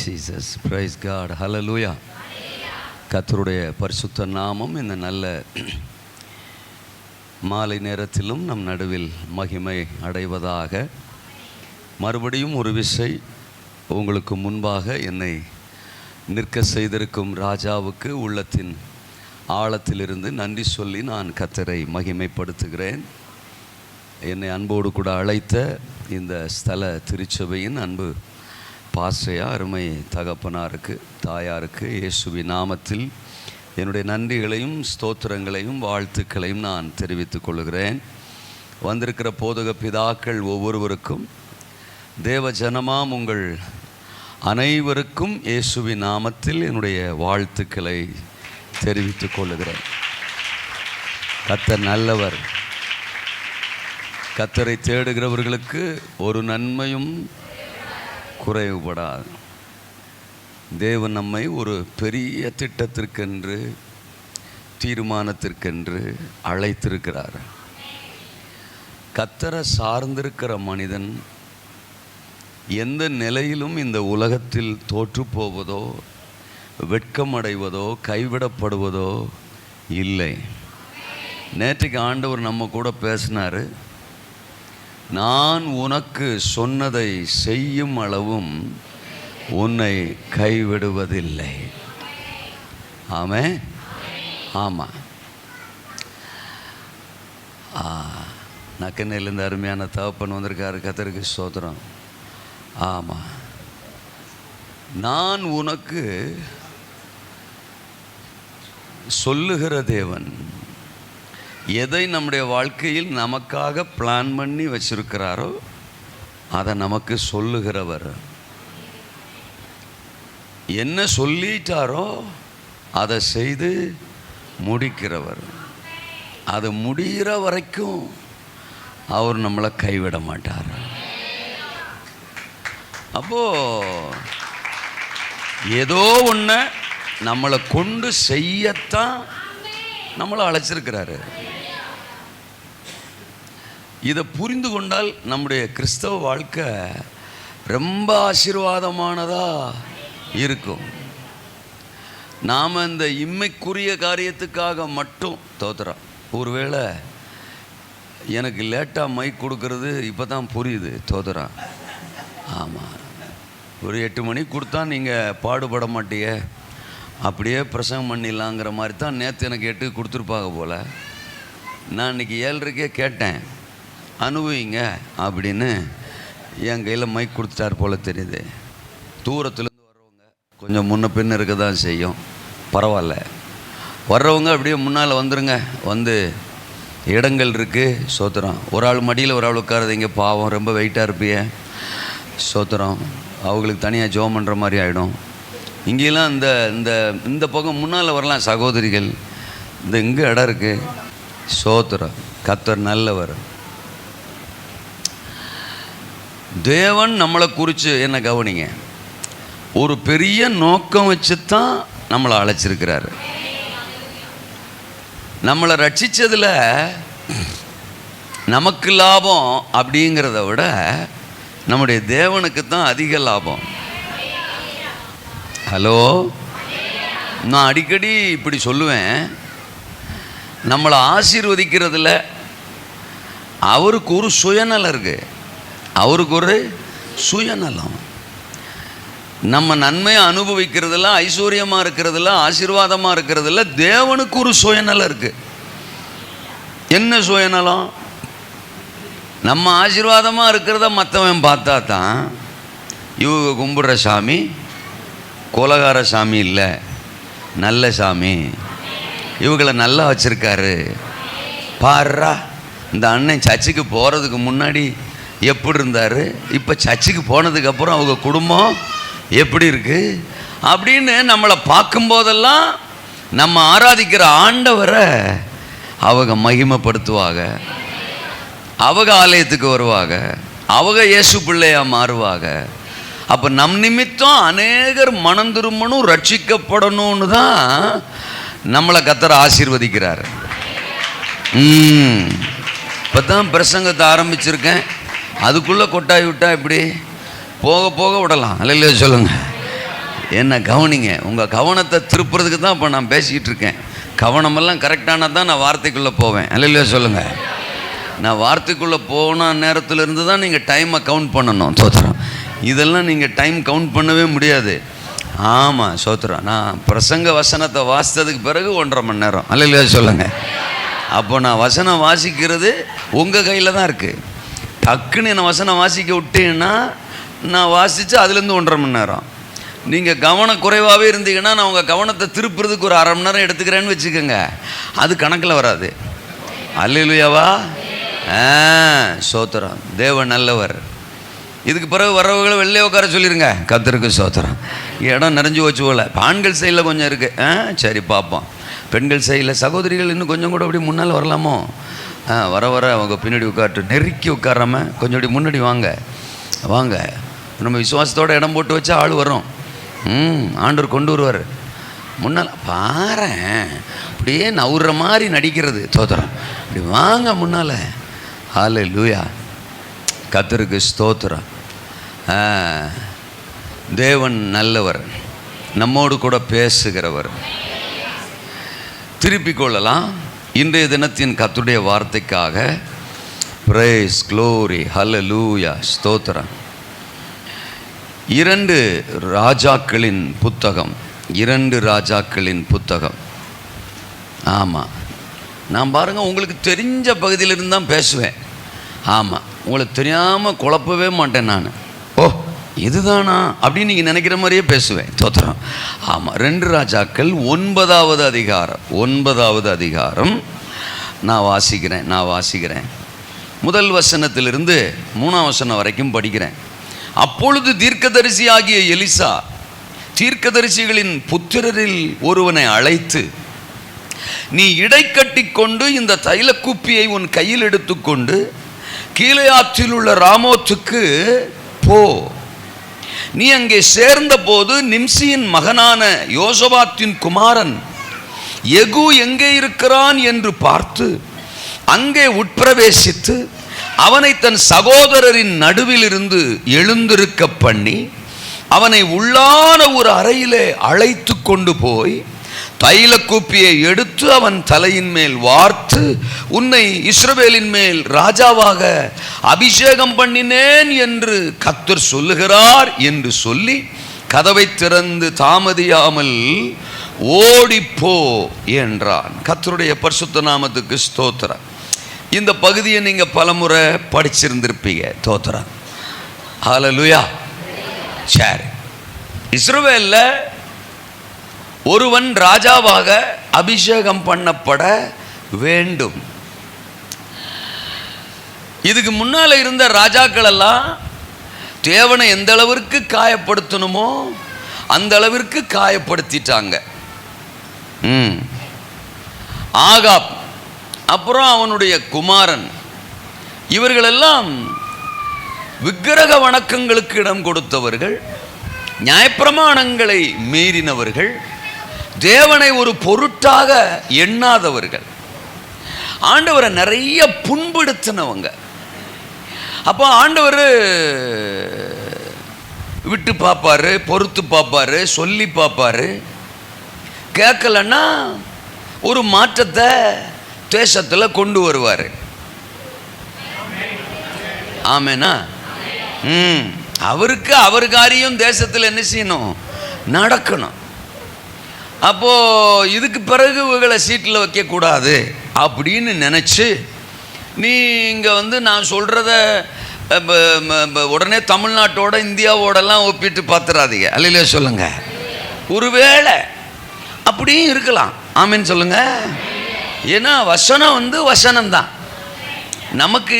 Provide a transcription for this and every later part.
Jesus, price God, ஹல்லேலூயா. கர்த்தருடைய பரிசுத்த நாமம் இந்த நல்ல மாலை நேரத்திலும் நம் நடுவில் மகிமை அடைவதாக. மறுபடியும் ஒரு விசை உங்களுக்கு முன்பாக என்னை நிற்க செய்திருக்கும் ராஜாவுக்கு உள்ளத்தின் ஆழத்திலிருந்து நன்றி சொல்லி நான் கர்த்தரை மகிமைப்படுத்துகிறேன். என்னை அன்போடு கூட அழைத்த இந்த ஸ்தல திருச்சபையின் அன்பு பாஸ்டரையா அருமை தகப்பனாருக்கு, தாயாருக்கு இயேசுவின் நாமத்தில் என்னுடைய நன்றிகளையும் ஸ்தோத்திரங்களையும் வாழ்த்துக்களையும் நான் தெரிவித்துக் கொள்கிறேன். வந்திருக்கிற போதக பிதாக்கள் ஒவ்வொருவருக்கும், தேவ ஜனமாம் உங்கள் அனைவருக்கும் இயேசுவின் நாமத்தில் என்னுடைய வாழ்த்துக்களை தெரிவித்துக் கொள்கிறேன். கர்த்தர் நல்லவர். கர்த்தரை தேடுகிறவர்களுக்கு ஒரு நன்மையும் குறைவுபடாது. தேவன் நம்மை ஒரு பெரிய திட்டத்திற்கென்று, தீர்மானத்திற்கென்று அழைத்திருக்கிறார். கர்த்தரை சார்ந்திருக்கிற மனிதன் எந்த நிலையிலும் இந்த உலகத்தில் தோற்று போவதோ, வெட்கமடைவதோ, கைவிடப்படுவதோ இல்லை. நேற்றுக்கு ஆண்டவர் நம்ம கூட பேசினார். நான் உனக்கு சொன்னதை செய்யும் அளவும் உன்னை கைவிடுவதில்லை. ஆமென். ஆமாம். நக்கனையிலேருந்து அருமையான தகப்பன் வந்திருக்காரு. கர்த்தருக்கு ஸ்தோத்திரம். ஆமாம். நான் உனக்கு சொல்லுகிற தேவன் எதை நம்முடைய வாழ்க்கையில் நமக்காக பிளான் பண்ணி வச்சிருக்கிறாரோ அதை நமக்கு சொல்லுகிறவர். என்ன சொல்லிட்டாரோ அதை செய்து முடிக்கிறவர். அது முடிகிற வரைக்கும் அவர் நம்மளை கைவிட மாட்டார். அப்போ ஏதோ ஒன்று நம்மளை கொண்டு செய்யத்தான் நம்மளை அழைச்சிருக்கிறாரு. இதை புரிந்து கொண்டால் நம்முடைய கிறிஸ்தவ வாழ்க்கை ரொம்ப ஆசீர்வாதமானதாக இருக்கும். நாம் இந்த இம்மைக்குரிய காரியத்துக்காக மட்டும் தோத்துறோம். ஒருவேளை எனக்கு லேட்டாக மைக் கொடுக்கறது இப்போ தான் புரியுது. தோத்துறோம். ஆமாம். ஒரு 8 மணிக்கு கொடுத்தா நீங்கள் பாடுபட மாட்டீங்க, அப்படியே பிரசங்கம் பண்ணிடலாங்கிற மாதிரி தான் நேற்று எனக்கு 8 கொடுத்துருப்பாங்க போல். நான் இன்றைக்கி 7:30 கேட்டேன், அனுபவிங்க அப்படின்னு என் கையில் மைக் கொடுத்துட்டார் போல் தெரியுது. தூரத்துலேருந்து வர்றவங்க கொஞ்சம் முன்ன பின்ன இருக்க தான் செய்யும், பரவாயில்ல. வர்றவங்க அப்படியே முன்னால் வந்துடுங்க. வந்து இடங்கள் இருக்குது. சோத்திரம். ஒரு ஆள் மடியில் ஒரு ஆள் உட்காருதீங்க. பாவம், ரொம்ப வெயிட்டாக இருப்பிய. சோத்திரம். அவங்களுக்கு தனியாக ஜோம் பண்ணுற மாதிரி ஆகிடும். இங்கெல்லாம் இந்த இந்த இந்த பக்கம் முன்னால் வரலாம் சகோதரிகள். இந்த இங்கே இடம் இருக்குது. சோத்திரம். கர்த்தர் நல்லவர். தேவன் நம்மளை குறித்து என்ன கவனிங்க, ஒரு பெரிய நோக்கம் வச்சு தான் நம்மளை அழைச்சிருக்கிறாரு. நம்மளை ரட்சித்ததில் நமக்கு லாபம் அப்படிங்கிறத விட நம்முடைய தேவனுக்கு தான் அதிக லாபம். ஹலோ, நான் அடிக்கடி இப்படி சொல்லுவேன். நம்மளை ஆசீர்வதிக்கிறதுல அவருக்கு ஒரு சுயநலம் இருக்குது. அவருக்கு ஒரு சுயநலம். நம்ம நன்மையை அனுபவிக்கிறதுல, ஐஸ்வர்யமாக இருக்கிறதுல, ஆசீர்வாதமாக இருக்கிறதுல தேவனுக்கு ஒரு சுயநலம் இருக்குது. என்ன சுயநலம்? நம்ம ஆசீர்வாதமாக இருக்கிறத மற்றவன் பார்த்தா தான் இவங்க கும்பிடுற சாமி கோலகார சாமி இல்லை, நல்ல சாமி, இவங்களை நல்லா வச்சுருக்காரு. பாருடா, இந்த அண்ணன் சர்ச்சுக்கு போகிறதுக்கு முன்னாடி எப்படி இருந்தார், இப்போ சர்ச்சுக்கு போனதுக்கப்புறம் அவங்க குடும்பம் எப்படி இருக்குது அப்படின்னு நம்மளை பார்க்கும்போதெல்லாம் நம்ம ஆராதிக்கிற ஆண்டவரை அவங்க மகிமைப்படுத்துவாங்க. அவங்க ஆலயத்துக்கு வருவாங்க. அவங்க இயேசு பிள்ளையாக மாறுவாங்க. அப்போ நம் நிமித்தம் அநேகர் மனம் திரும்பணும், ரட்சிக்கப்படணும்னு தான் நம்மளை கர்த்தர் ஆசீர்வதிக்கிறார். இப்போ தான் பிரசங்கத்தை ஆரம்பிச்சிருக்கேன். அதுக்குள்ளே கொட்டாய் விட்டால் இப்படி போக போக விடலாம். அல்லையா சொல்லுங்கள். என்ன கவனிங்க, உங்கள் கவனத்தை திருப்புறதுக்கு தான் இப்போ நான் பேசிக்கிட்டு இருக்கேன். கவனமெல்லாம் கரெக்டான தான் நான் வார்த்தைக்குள்ளே போவேன். அல்லையா சொல்லுங்கள். நான் வார்த்தைக்குள்ளே போன நேரத்துலேருந்து தான் நீங்கள் டைமை கவுண்ட் பண்ணணும். சோத்திரம். இதெல்லாம் நீங்கள் டைம் கவுண்ட் பண்ணவே முடியாது. ஆமாம், சோத்திரம். நான் பிரசங்க வசனத்தை வாசித்ததுக்கு பிறகு 1.5 மணி நேரம். அல்லையா சொல்லுங்கள். அப்போ நான் வசனம் வாசிக்கிறது உங்கள் கையில் தான் இருக்குது. டக்குன்னு என்னை வசனம் வாசிக்க விட்டீங்கன்னா நான் வாசித்து அதுலேருந்து 1.5 மணி நேரம். நீங்கள் கவனம் குறைவாகவே இருந்தீங்கன்னா நான் உங்கள் கவனத்தை திருப்புறதுக்கு ஒரு 1/2 மணி நேரம் எடுத்துக்கிறேன்னு வச்சுக்கோங்க. அது கணக்கில் வராது. அல்லேலூயாவா? சோத்திரம். தேவன் நல்லவர். இதுக்கு பிறகு வரவங்களை வெளிலே உட்கார சொல்லிடுங்க. கர்த்தருக்கு சோத்திரம். இடம் நிறைஞ்சு வச்சு போல. ஆண்கள் சைடில் கொஞ்சம் இருக்குது. சரி பார்ப்போம். பெண்கள் சைடில் சகோதரிகள் இன்னும் கொஞ்சம் கூட அப்படி முன்னால் வரலாமோ? வர வர அவங்க பின்னாடி உட்காட்டு நெருக்கி உட்காராம கொஞ்சம் அப்படி முன்னாடி வாங்க வாங்க. நம்ம விசுவாசத்தோடு இடம் போட்டு வச்சா ஆள் வரும். ஆண்டவர் கொண்டு வருவார். முன்னால் பாரு, அப்படியே நவுற மாதிரி நடிக்கிறது. தோத்திரம். இப்படி வாங்க முன்னால். ஹல்லேலூயா. கர்த்தருக்கு ஸ்தோத்திரம். தேவன் நல்லவர், நம்மோடு கூட பேசுகிறவர். திருப்பிக் கொள்ளலாம். இன்றைய தினத்தின் கர்த்தருடைய வார்த்தைக்காக பிரைஸ், க்ளோரி, ஹல்லேலூயா, ஸ்தோத்திரம். 2 ராஜாக்களின் புத்தகம். 2 ராஜாக்களின் புத்தகம். ஆமாம், நான் பாருங்கள் உங்களுக்கு தெரிஞ்ச பகுதியிலிருந்து தான் பேசுவேன். ஆமாம், உங்களுக்கு தெரியாமல் குழப்பவே மாட்டேன் நான். ஓ இதுதானா அப்படின்னு நீங்கள் நினைக்கிற மாதிரியே பேசுவேன். தோத்திரம். ஆமாம், 2 ராஜாக்கள் 9வது அதிகாரம். 9வது அதிகாரம் நான் வாசிக்கிறேன். முதல் வசனத்திலிருந்து 3ஆம் வசனம் வரைக்கும் படிக்கிறேன். அப்பொழுது தீர்க்கதரிசி ஆகிய எலிசா தீர்க்கதரிசிகளின் புத்திரரில் ஒருவனை அழைத்து, நீ இடைக்கட்டி கொண்டு இந்த தைல குப்பியை உன் கையில் எடுத்துக்கொண்டு கீலேயாத்தில் உள்ள ராமோத்துக்கு போ. நீ அங்கே சேர்ந்த போது நிம்சியின் மகனான யோசபாத்தின் குமாரன் யெகூ எங்கே இருக்கிறான் என்று பார்த்து அங்கே உட்பிரவேசித்து அவனை தன் சகோதரரின் நடுவில் இருந்து எழுந்திருக்க பண்ணி அவனை உள்ளான ஒரு அறையிலே அழைத்து கொண்டு போய் தைல குப்பியை எடுத்து அவன் தலையின் மேல் வார்த்து, உன்னை இஸ்ரவேலின் மேல் ராஜாவாக அபிஷேகம் பண்ணினேன் என்று கர்த்தர் சொல்லுகிறார் என்று சொல்லி கதவை திறந்து தாமதியாமல் ஓடிப்போ என்றான். கர்த்தருடைய பரிசுத்த நாமத்துக்கு ஸ்தோத்திரம். இந்த பகுதியை நீங்கள் பலமுறை படிச்சிருந்திருப்பீங்க. தோத்திரம். ஹல்லேலூயா. சரி, இஸ்ரவேலில் ஒருவன் ராஜாவாக அபிஷேகம் பண்ணப்பட வேண்டும். இதுக்கு முன்னால் இருந்த ராஜாக்கள் எல்லாம் தேவனை எந்த அளவிற்கு காயப்படுத்தணுமோ அந்த அளவிற்கு காயப்படுத்திட்டாங்க. ஆகாப், அப்புறம் அவனுடைய குமாரன், இவர்களெல்லாம் விக்கிரக வணக்கங்களுக்கு இடம் கொடுத்தவர்கள், நியாயப்பிரமாணங்களை மீறினவர்கள், தேவனை ஒரு பொருட்டாக எண்ணாதவர்கள், ஆண்டவரை நிறைய புண்படுத்தினவங்க. அப்போ ஆண்டவர் விட்டு பார்ப்பாரு, பொறுத்து பார்ப்பாரு, சொல்லி பார்ப்பாரு. கேட்கலன்னா ஒரு மாற்றத்தை தேசத்தில் கொண்டு வருவார். ஆமேனா? அவருக்கு அவர் காரியம் தேசத்தில் என்ன செய்யணும்? நடக்கணும். அப்போது இதுக்கு பிறகு இவங்களை சீட்டில் வைக்கக்கூடாது அப்படின்னு நினச்சி நீங்கள் நான் சொல்கிறத உடனே தமிழ்நாட்டோட இந்தியாவோடலாம் ஒப்பிட்டு பார்த்துறாதீங்க. அல்லையா சொல்லுங்கள். ஒருவேளை அப்படியும் இருக்கலாம். ஆமேன்னு சொல்லுங்கள். ஏன்னா வசனம் வசனம்தான். நமக்கு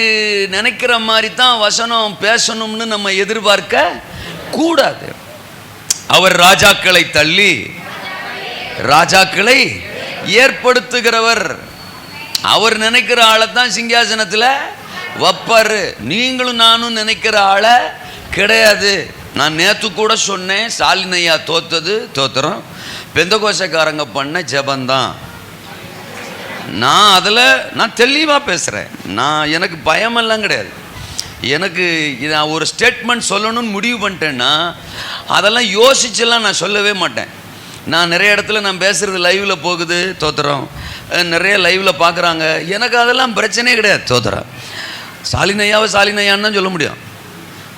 நினைக்கிற மாதிரி தான் வசனம் பேசணும்னு நம்ம எதிர்பார்க்க கூடாது. அவர் ராஜாக்களை தள்ளி ராஜாக்களை ஏற்படுத்துகிறவர். அவர் நினைக்கிற ஆளை தான் சிங்காசனத்தில் வைப்பாரு. நீங்களும் நானும் நினைக்கிற ஆளை கிடையாது. நான் நேற்று கூட சொன்னேன், ஸ்டாலினையா தோத்தது தோத்துறோம் பெந்தகோசக்காரங்க பண்ண ஜபந்தான். நான் அதில் தெளிவாக பேசுகிறேன். எனக்கு பயமெல்லாம் கிடையாது. எனக்கு நான் ஒரு ஸ்டேட்மெண்ட் சொல்லணும்னு முடிவு பண்ணிட்டேன்னா அதெல்லாம் யோசிச்செல்லாம் நான் சொல்லவே மாட்டேன். நான் நிறைய இடத்துல நான் பேசுகிறது லைவில் போகுது, தோத்துறோம். நிறைய லைவில் பார்க்குறாங்க. எனக்கு அதெல்லாம் பிரச்சனையே கிடையாது. தோத்துறேன் சாலினையாவை சாலினையான்னு தான் சொல்ல முடியும்.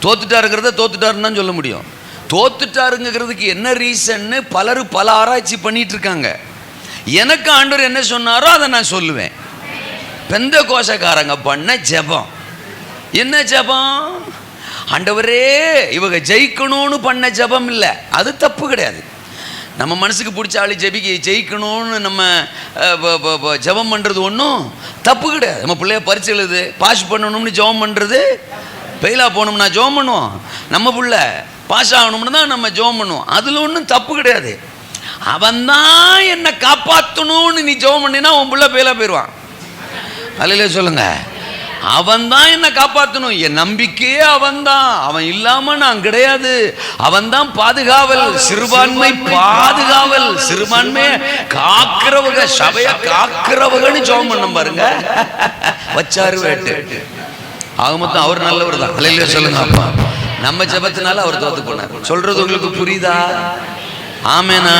தோத்துட்டாருங்கிறத தோத்துட்டாருன்னு தான் சொல்ல முடியும். தோத்துட்டாருங்கிறதுக்கு என்ன ரீசன்னு பலர் பல ஆராய்ச்சி பண்ணிட்டு இருக்காங்க. எனக்கு ஆண்டவர் என்ன சொன்னாரோ அதை நான் சொல்லுவேன். பெந்தெகோஸ்தேக்காரங்க பண்ண ஜெபம் என்ன ஜெபம்? ஆண்டவரே இவங்க ஜெயிக்கணும்னு பண்ண ஜெபம் இல்லை, அது தப்பு கிடையாது. நம்ம மனசுக்கு பிடிச்ச ஆளு ஜெயிக்கணும்னு நம்ம ஜெபம் பண்ணுறது ஒன்றும் தப்பு கிடையாது. நம்ம பிள்ளைய பரிச்சு எழுது பாஸ் பண்ணணும்னு ஜெபம் பண்ணுறது, ஃபெயிலாக போகணும்னா ஜெபம் பண்ணுவோம். நம்ம பிள்ளை பாஸ் ஆகணும்னு தான் நம்ம ஜெபம் பண்ணுவோம். அதில் ஒன்றும் தப்பு கிடையாது. அவன்தான் என்னை காப்பாற்றணும்னு நீ ஜெபம் பண்ணினா உன் பிள்ளை ஃபெயிலாக போயிடுவான். அல்லையிலே சொல்லுங்க. அவன் தான் என்னை காப்பாற்றணும். என் நம்பிக்கையே அவன்தான். அவன் இல்லாம நான் கிடையாது. அவன் தான் பாதுகாவல், சிறுபான்மை பாதுகாவல். சிறுபான்மையை காக்கிறவங்க, சபையை காக்கிறவங்கன்னு ஜெபம் பண்ண பாருங்க. வச்சாரு வேட்டு ஆக மொத்தம் அவர் நல்லவர் தான். அல்லையிலே சொல்லுங்க. அப்பா நம்ம ஜெபத்தினால அவர் தோத்து போனார். சொல்றது உங்களுக்கு புரியுதா? ஆமேனா?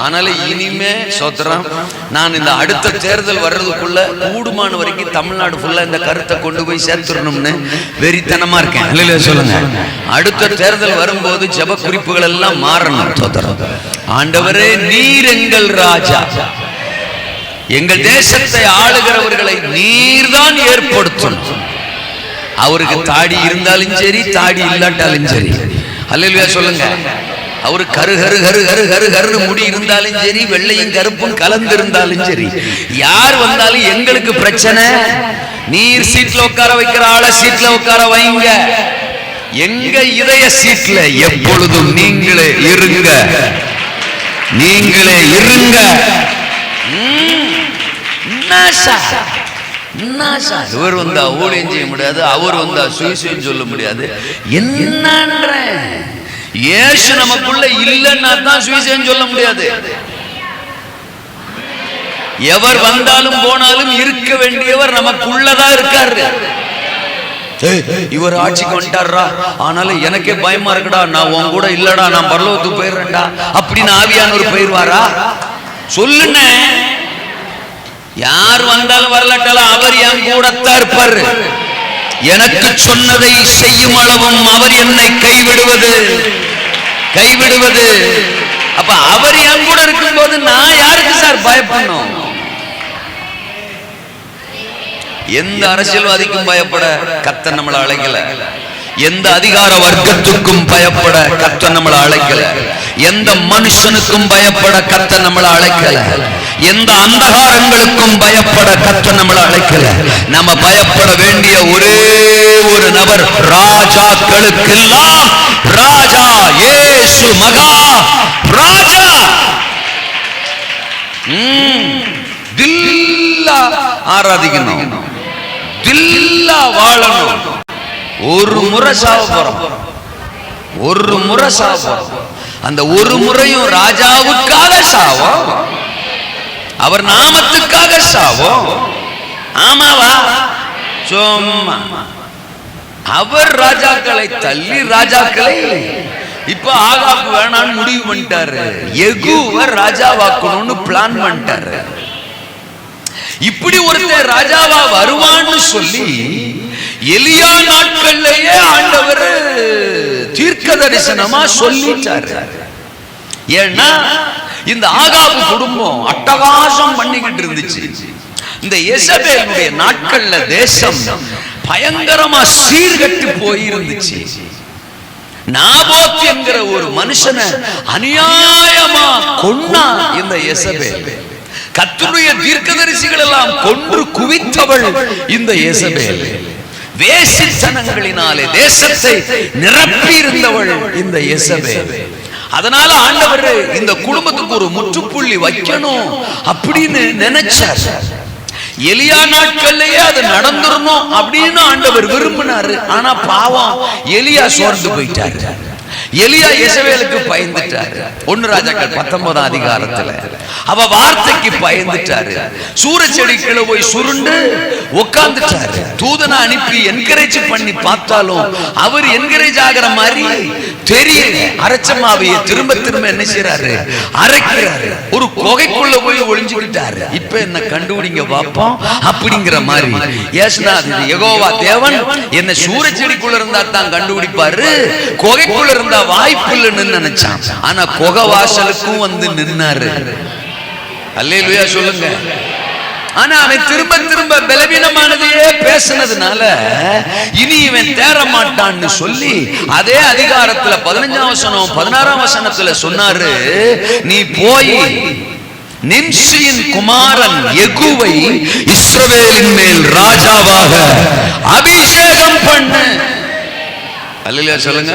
ஆனால இனிமே சோத்திரம், நான் இந்த அடுத்த தேர்தல் வர்றதுக்குள்ள கூடுமான வரைக்கும் தமிழ்நாடு ஃபுல்லா இந்த கருத்தை கொண்டு போய் சேர்த்துடணும்னு வெறித்தனமா இருக்கேன். இல்லையா சொல்லுங்க. அடுத்த தேர்தல் வரும்போது ஜெப குறிப்புகள் எல்லாம் மாறணும். சோத்திரம், ஆண்டவரே நீர் எங்கள் ராஜா, எங்கள் தேசத்தை ஆளுகிறவர்களை நீர்தான் ஏற்படுத்தணும். அவருக்கு தாடி இருந்தாலும் சரி, தாடி இல்லாட்டாலும் சரி. அல்லேலூயா சொல்லுங்க. அவரு கரு கரு கரு கரு கரு கருன்னு முடி இருந்தாலும் சரி, வெள்ளையும் கருப்பும் கலந்து இருந்தாலும் சரி, யார் வந்தாலும் எங்களுக்கு பிரச்சனை. நீர் சீட்ல உட்கார வைக்கிற ஆளை சீட்ல உட்கார வைங்க. எங்க இதய சீட்ல எப்பொழுதும் நீங்களே இருங்க, நீங்களே இருங்க. இவர் வந்தா ஊழியம் செய்ய முடியாது, அவர் வந்தா சுவிசேஷம் சொல்ல முடியாது. என்னன்ற இயேசு நமக்குள்ள இல்லைன்னா தான் சுவிசேஷம் சொல்ல முடியாது. எவர் வந்தாலும் போனாலும் இருக்க வேண்டியவர் நமக்குள்ளதான் இருக்காரு. இவர் ஆட்சிக்கு வந்துட்டாரா, ஆனாலும் எனக்கே பயமா இருக்குடா, நான் உன் கூட இல்லடா, நான் பரலோகத்துக்கு போயிடுறேன்டா அப்படின்னு ஆவியானவர் போயிடுவாரா? சொல்லுங்க. யார் வந்தாலும் வரலட்டாலும் அவர் என் கூடத்தான் இருப்பாரு. எனக்கு சொன்னதை செய்யும் அளவும் அவர் என்னை கைவிடுவது. அப்ப அவர் என் கூட இருக்கும் போது நான் யாருக்கு சார் பயப்படணும்? எந்த அரசியல்வாதிக்கும் பயப்பட கர்த்தர் நம்மளை அழைக்கல. எந்த அதிகார வர்க்கத்துக்கும் பயப்பட கர்த்தர் நம்மளை அழைக்கல. எந்த மனுஷனுக்கும் பயப்பட கர்த்தர் நம்மளை அழைக்கல. எந்த அந்தகாரங்களுக்கும் பயப்பட கர்த்தர் நம்மளை அழைக்கல. நம்ம பயப்பட வேண்டிய ஒரே ஒரு நபர், ராஜாக்களுக்கெல்லாம் ராஜா இயேசு மகா ராஜா. தில்லா ஆராதிக்கணும், தில்லா வாழணும். ஒரு முறை சாவ போறோம், ஒரு முறை சாவ போறோம். அந்த ஒரு முறையும் ராஜாவுக்காக சாவோம், அவர் நாமத்துக்காக சாவோம். ஆமாவா? சும்மா அவர் ராஜாக்களை தள்ளி ராஜாக்களை இப்ப ஆகாப்பு வேணான்னு முடிவு பண்ணிட்டாரு. யெகூவை ராஜாவாக்கணும்னு பிளான் பண்ணிட்டாரு. இப்படி ஒருத்தர் ராஜாவா வருவான்னு சொல்லி எலியா நாட்கள்லயே ஆண்டவர் தீர்க்க தரிசனமா சொல்லிட்டாரு. ஏன்னா இந்த ஆகாபு குடும்பம் அட்டகாசம் பண்ணிக்கிட்டு இருந்துச்சு. இந்த யெசபேலுடைய நாட்கள்ல தேசம் பயங்கரமா சீர்கட்டு போயிருந்துச்சு. நாபோத் என்கிற ஒரு மனுஷனை அநியாயமா கொன்னா இந்த யெசபேல். கர்த்தருடைய தீர்க்கதரிசிகள் எல்லாம் கொன்று குவித்தவள் இந்த யெசபேல். வேசித்தனங்களினாலே தேசத்தை நிரப்பி இருந்தவள் இந்த யெசபேல். அதனால ஆண்டவர் இந்த குடும்பத்துக்கு ஒரு முற்றுப்புள்ளி வைக்கணும் அப்படின்னு நினைச்சார். எலியா நாட்கள்லயே அது நடந்துடணும் அப்படின்னு ஆண்டவர் விரும்பினாரு. ஆனா பாவம் எலியா சோர்ந்து போயிட்டாரு. எலியா யெசபேலுக்கு பயந்துட்டாரு. 1 ராஜாக்கள் 19 அதிகாரத்துல அவ வார்த்தைக்கு பயந்துட்டாரு. சூரச்செடி கீழே போய் சுருண்டு உட்கார்ந்துட்டாரு. தூதனை அனுப்பி என்கரேஜ் பண்ணி பார்த்தாலும் அவர் என்கரேஜ் ஆகிற மாதிரி தெரியல. அரைச்ச மாவையை திரும்ப திரும்ப என்ன செய்யறாரு, அரைக்கிறாரு. ஒரு குகைக்குள்ள போய் ஒளிஞ்சுக்கிட்டாரு. இப்ப என்ன கண்டுபிடிங்க பாப்போம் அப்படிங்கிற மாதிரி. ஏசுனா யெகோவா தேவன் என்ன சூரச்செடிக்குள்ள இருந்தா தான் கண்டுபிடிப்பாரு, குகைக்குள்ள இருந்தா வாய்ப்பு இல்லைன்னு நினைச்சான். ஆனா குகை வாசலுக்கும் வந்து நின்னாரு. அல்லேலூயா சொல்லுங்க. ஆனா அவன் திரும்ப திரும்ப பலவீனமானதையே பேசினதுனால இனி இவன் தேற மாட்டான்னு சொல்லி அதே அதிகாரத்துல 15ஆம் வசனம் 16ஆம் வசனத்துல சொன்னாரு, நீ போய் நிம்சியின் குமாரன் யெகூவை இஸ்ரவேலின் மேல் ராஜாவாக அபிஷேகம் பண்ணு. அல்லேலூயா சொல்லுங்க.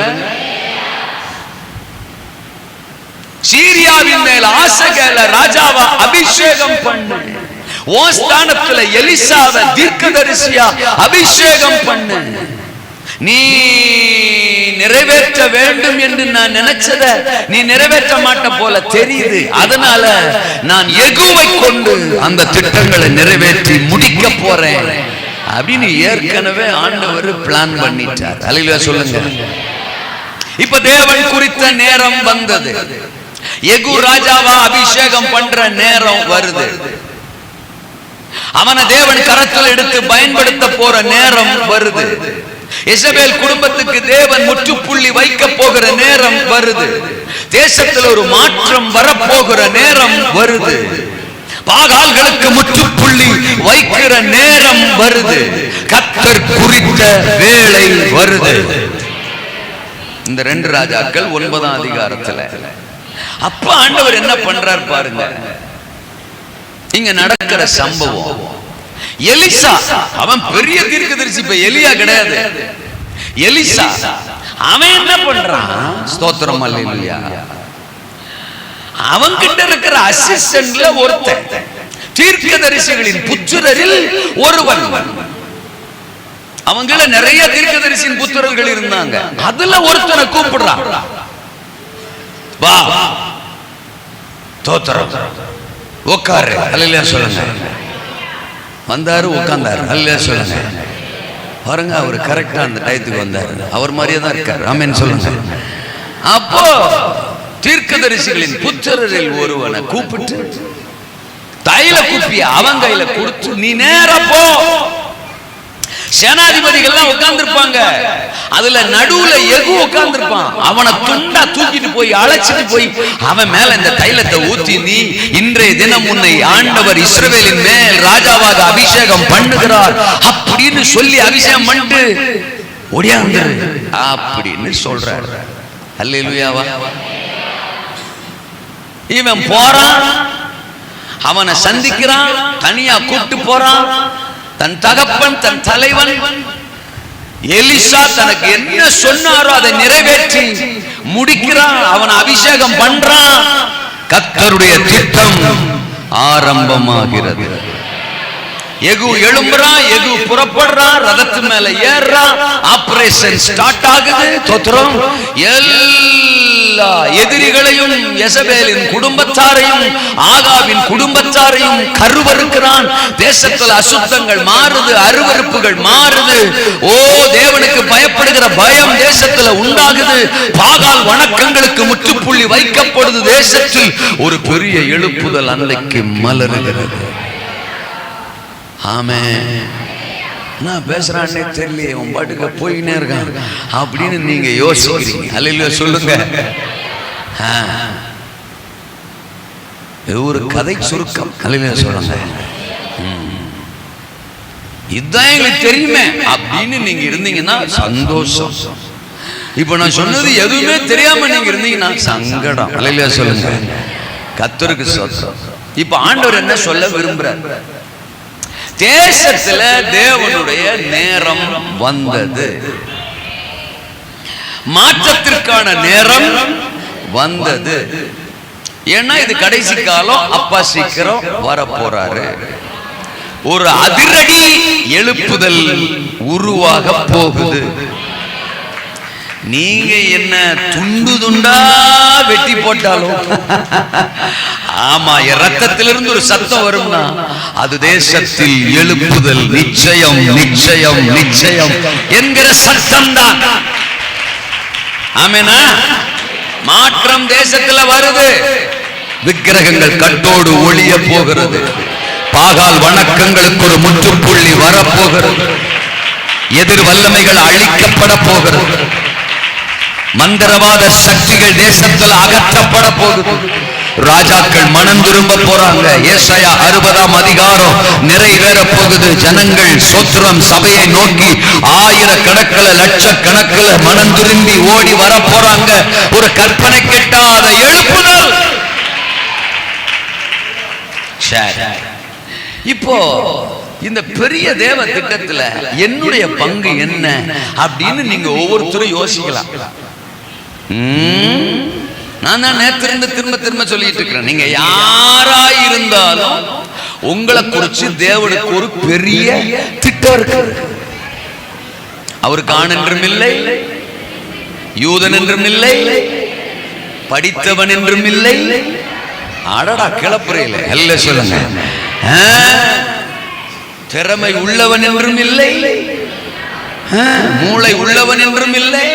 சீரியாவின் மேல் ஆசகேல ராஜாவா அபிஷேகம் பண்ணு. உன் ஸ்தானத்துல எலிசாவை தீர்க்கதரிசியா அபிஷேகம் பண்ணு. நீ நிறைவேற்ற வேண்டும் என்று நான் நினைச்சத நீ நிறைவேற்ற மாட்ட போல தெரியுது. அதனால நான் யெகூவை கொண்டு அந்த திட்டங்களை நிறைவேற்றி முடிக்க போறேன் அப்படின்னு ஏற்கனவே ஆண்டவர் பிளான் பண்ணிட்டார். அல்லேலூயா சொல்லுங்க. இப்ப தேவன் குறித்த நேரம் வந்தது. யெகூ ராஜாவா அபிஷேகம் பண்ற நேரம் வருது. அவனை தேவன் கரத்தில் எடுத்து பயன்படுத்த போற நேரம் வருது. யெசபேல் குடும்பத்துக்கு தேவன் முற்றுப்புள்ளி வைக்க போகிற நேரம் வருது. தேசத்தில் ஒரு மாற்றம் வரப்போகிற நேரம் வருது. பாகால்களுக்கு முற்றுப்புள்ளி வைக்கிற நேரம் வருது. கர்த்தர் குறித்த வேளை வருது. இந்த 2 ராஜாக்கள் 9ஆம் அதிகாரத்துல அப்ப ஆண்டவர் என்ன பண்றார் பாருங்க. இங்க நடக்கிற சம்பவம், எலிசா அவன் பெரிய தீர்க்கதரிசி. இப்ப எலியா கிடையாது, எலிசா. அவன் என்ன பண்றான்? ஸ்தோத்திரம் அல்லேலூயா. அவன் கிட்ட இருக்கிற அசிஸ்டன்ட்ல ஒருத்தன், தீர்க்கதரிசிகளின் புத்திரரில் ஒருவன். அவங்கள நிறைய தீர்க்கதரிசியின் புத்திரர்கள் இருந்தாங்க. அதுல ஒருத்தனை கூப்பிடுறான், வா தோத்திரம் உட்காரு. அல்லேலூயா சொல்லுங்க. வந்தாரு, உட்கார்ந்தாரு. அல்லேலூயா சொல்லுங்க. பாருங்க, அவர் கரெக்டா அந்த டயத்துக்கு வந்தாரு. அவர் மாதிரியே தான் இருக்காரு. ஆமென் சொல்லுங்க. அப்போ தீர்க்கதரிசிகளின் புத்திரரில் ஒருவனை கூப்பிட்டு தைல குப்பி அவன் கையில கொடுத்து, நீ நேரா போ. சேனாதிபதிகள்லாம் உட்கார்ந்துருப்பாங்க. அதுல நடுவுல யெகூ உட்கார்ந்துருப்பான். அவனை துண்டா தூக்கிட்டு போய் அழைச்சிட்டு போய் அவன் மேல இந்த தைலத்தை ஊத்தி, நீ இன்றைய தினம் உன்னை ஆண்டவர் இஸ்ரவேலின் மேல் ராஜாவாக அபிஷேகம் பண்ணுகிறார் அப்படின்னு சொல்லி அபிஷேகம் பண்ணிட்டு ஓடியாந்துரு அப்படின்னு சொல்றார். அல்லேலூயாவா. இவன் போறான், அவனை சந்திக்கிறான், தனியா கூப்பிட்டு போறான். தன் தகப்பன், தன் தலைவன் எலிசா தனக்கு என்ன சொன்னாரோ அதை நிறைவேற்றி முடிக்கிறான். அவன் அபிஷேகம் பண்றான். கர்த்தருடைய திட்டம் ஆரம்பமாகிறது. யெகூ எழும்புறான், யெகூ புறப்படுறான், ரதத்து மேல ஏறுறான். ஆபரேஷன் ஸ்டார்ட் ஆகுது. தோத்திரம். எல்லா எதிரிகளையும், யெசபேலின் குடும்பத்தாரையும், ஆகாவின் குடும்பத்தாரையும் கருவறுக்கிறான். தேசத்தில் அசுத்தங்கள் மாறுது, அருவருப்புகள் மாறுது. ஓ, தேவனுக்கு பயப்படுகிற பயம் தேசத்தில் உண்டாகுது. பாகால் வணக்கங்களுக்கு முற்றுப்புள்ளி வைக்கப்படுது. தேசத்தில் ஒரு பெரிய எழுப்புதல் அன்றைக்கு மலருகிறது. ஆமென். நான் பேசுறானே தெரியலையே, உன் பாட்டுக்கு போயினே இருக்கான் அப்படின்னு நீங்க யோசிக்கிறீங்க. அல்லேலூயா சொல்லுங்க. ஒரு கதை சுருக்கம். அல்லேலூயா சொல்லுங்க. இதுதான் எங்களுக்கு தெரியுமே அப்படின்னு நீங்க இருந்தீங்கன்னா சந்தோஷம். இப்ப நான் சொன்னது எதுவுமே தெரியாம நீங்க இருந்தீங்கன்னா சங்கடம். அல்லேலூயா சொல்லுங்க. கர்த்தருக்கு ஸ்தோத்திரம். இப்ப ஆண்டவர் என்ன சொல்ல விரும்புறார்? தேசத்துல தேவனுடைய நேரம் வந்தது. மாற்றத்திற்கான நேரம் வந்தது. ஏன்னா இது கடைசி காலம். அப்பா சீக்கிரம் வர போறாரு. ஒரு அதிரடி எழுப்புதல் உருவாக போகுது. நீங்க என்ன துண்டு துண்டா வெட்டி போட்டாலும் ஆமா, ரத்தத்திலிருந்து ஒரு சத்தம் வரும்னா அது தேசத்தில் எழுப்புதல் நிச்சயம் நிச்சயம் நிச்சயம் என்கிற சத்தம் தான். ஆமெனா? மாற்றம் தேசத்துல வருது. விக்கிரகங்கள் கட்டோடு ஒளிய போகிறது. பாகால் வணக்கங்களுக்கு ஒரு முற்றுப்புள்ளி வரப்போகிறது. எதிர் வல்லமைகள் அழிக்கப்பட போகிறது. மந்திரவாத சக்திகள் தேசத்தில் அகற்றப்பட போகுது. ராஜாக்கள் மனம் திரும்ப போறாங்க. ஏசாயா 60ஆம் அதிகாரம் நிறைவேற போகுது. ஜனங்கள் சோத்திரம் சபையை நோக்கி ஆயிரக்கணக்கில் லட்சக்கணக்கில் மனம் திரும்பி ஓடி வர போறாங்க. ஒரு கற்பனை கெட்டாத எழுப்புதல். இப்போ இந்த பெரிய தேவ திட்டத்துல என்னுடைய பங்கு என்ன அப்படின்னு நீங்க ஒவ்வொருத்தரும் யோசிக்கலாம். நான் தான் நேத்திருந்து திரும்ப திரும்ப சொல்லிட்டு இருக்கிறேன், நீங்க யாராய் இருந்தாலும் உங்களை குறிச்சு தேவனுக்கு ஒரு பெரிய திட்டம் இருக்கு. அவருக்கு ஆண் என்றும் இல்லை, யூதன் என்றும் இல்லை, படித்தவன் என்றும் இல்லை. அடடா கிளப்புறையில அல்ல சொல்லுங்க. திறமை உள்ளவன் என்றும் இல்லை, மூளை உள்ளவன் என்றும் இல்லை,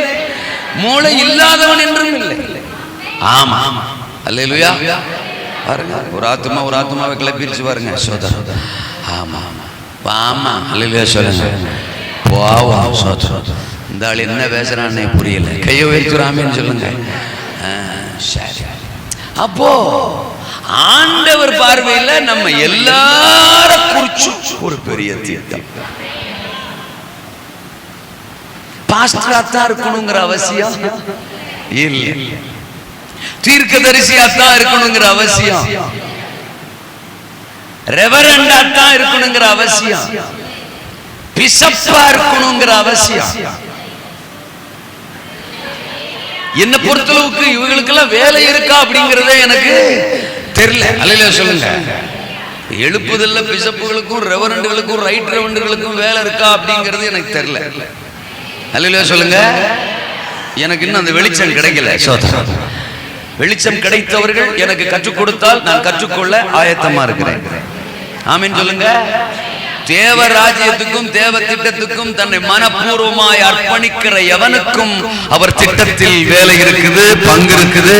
மூளை இல்லாதவன் என்றும் இல்லை. ஆமா, அல்லேலூயா. பாருங்க, ஒரு ஆத்மாவை கிளப்பிடுச்சு பாருங்க சோதரன். ஆமா ஆமா, அல்லேலூயா சொல்லுங்க. போவோம் சோதரன். இந்த ஆள் என்ன பேசுறான்னு புரியல, கையை வைக்கிறாமேன்னு சொல்லுங்க. சரி, அப்போ ஆண்டவர் பார்வையில நம்ம எல்லாரும் குறிச்சு ஒரு பெரிய திட்டம். பாஸ்டராத்தான் இருக்கணுங்கிற அவசியம் இல்லை, தீர்க்கதரிசியாத்தான் இருக்கணுங்கிற அவசியம், ரெவரண்டாத்தான் இருக்கணுங்கிற அவசியம், பிஷப்பா இருக்கணுங்கிற அவசியம். என்ன பொறுத்தளவுக்கு இவங்களுக்கெல்லாம் வேலை இருக்கா அப்படிங்கறத எனக்கு தெரியல. அல்லேலூயா சொல்லுங்க. எழுப்புதல்ல பிஷப்புகளுக்கும் ரெவரண்டுகளுக்கும் ரைட் ரெவரண்டுகளுக்கும் வேலை இருக்கா அப்படிங்கிறது எனக்கு தெரியல. அல்லேலூயா சொல்லுங்க. எனக்கு இன்னும் அந்த வெளிச்சம் கிடைக்கல. வெளிச்சம் கிடைத்தவர்கள் எனக்கு கற்றுக் கொடுத்தால் நான் கற்றுக்கொள்ள ஆயத்தமா இருக்கிறேன். ஆமென் சொல்லுங்க. தேவ ராஜ்யத்துக்கும் தேவ திட்டத்துக்கும் தன்னை மனப்பூர்வமாய் அர்ப்பணிக்கிற எவனுக்கும் அவர் திட்டத்தில் வேலை இருக்குது, பங்கு இருக்குது.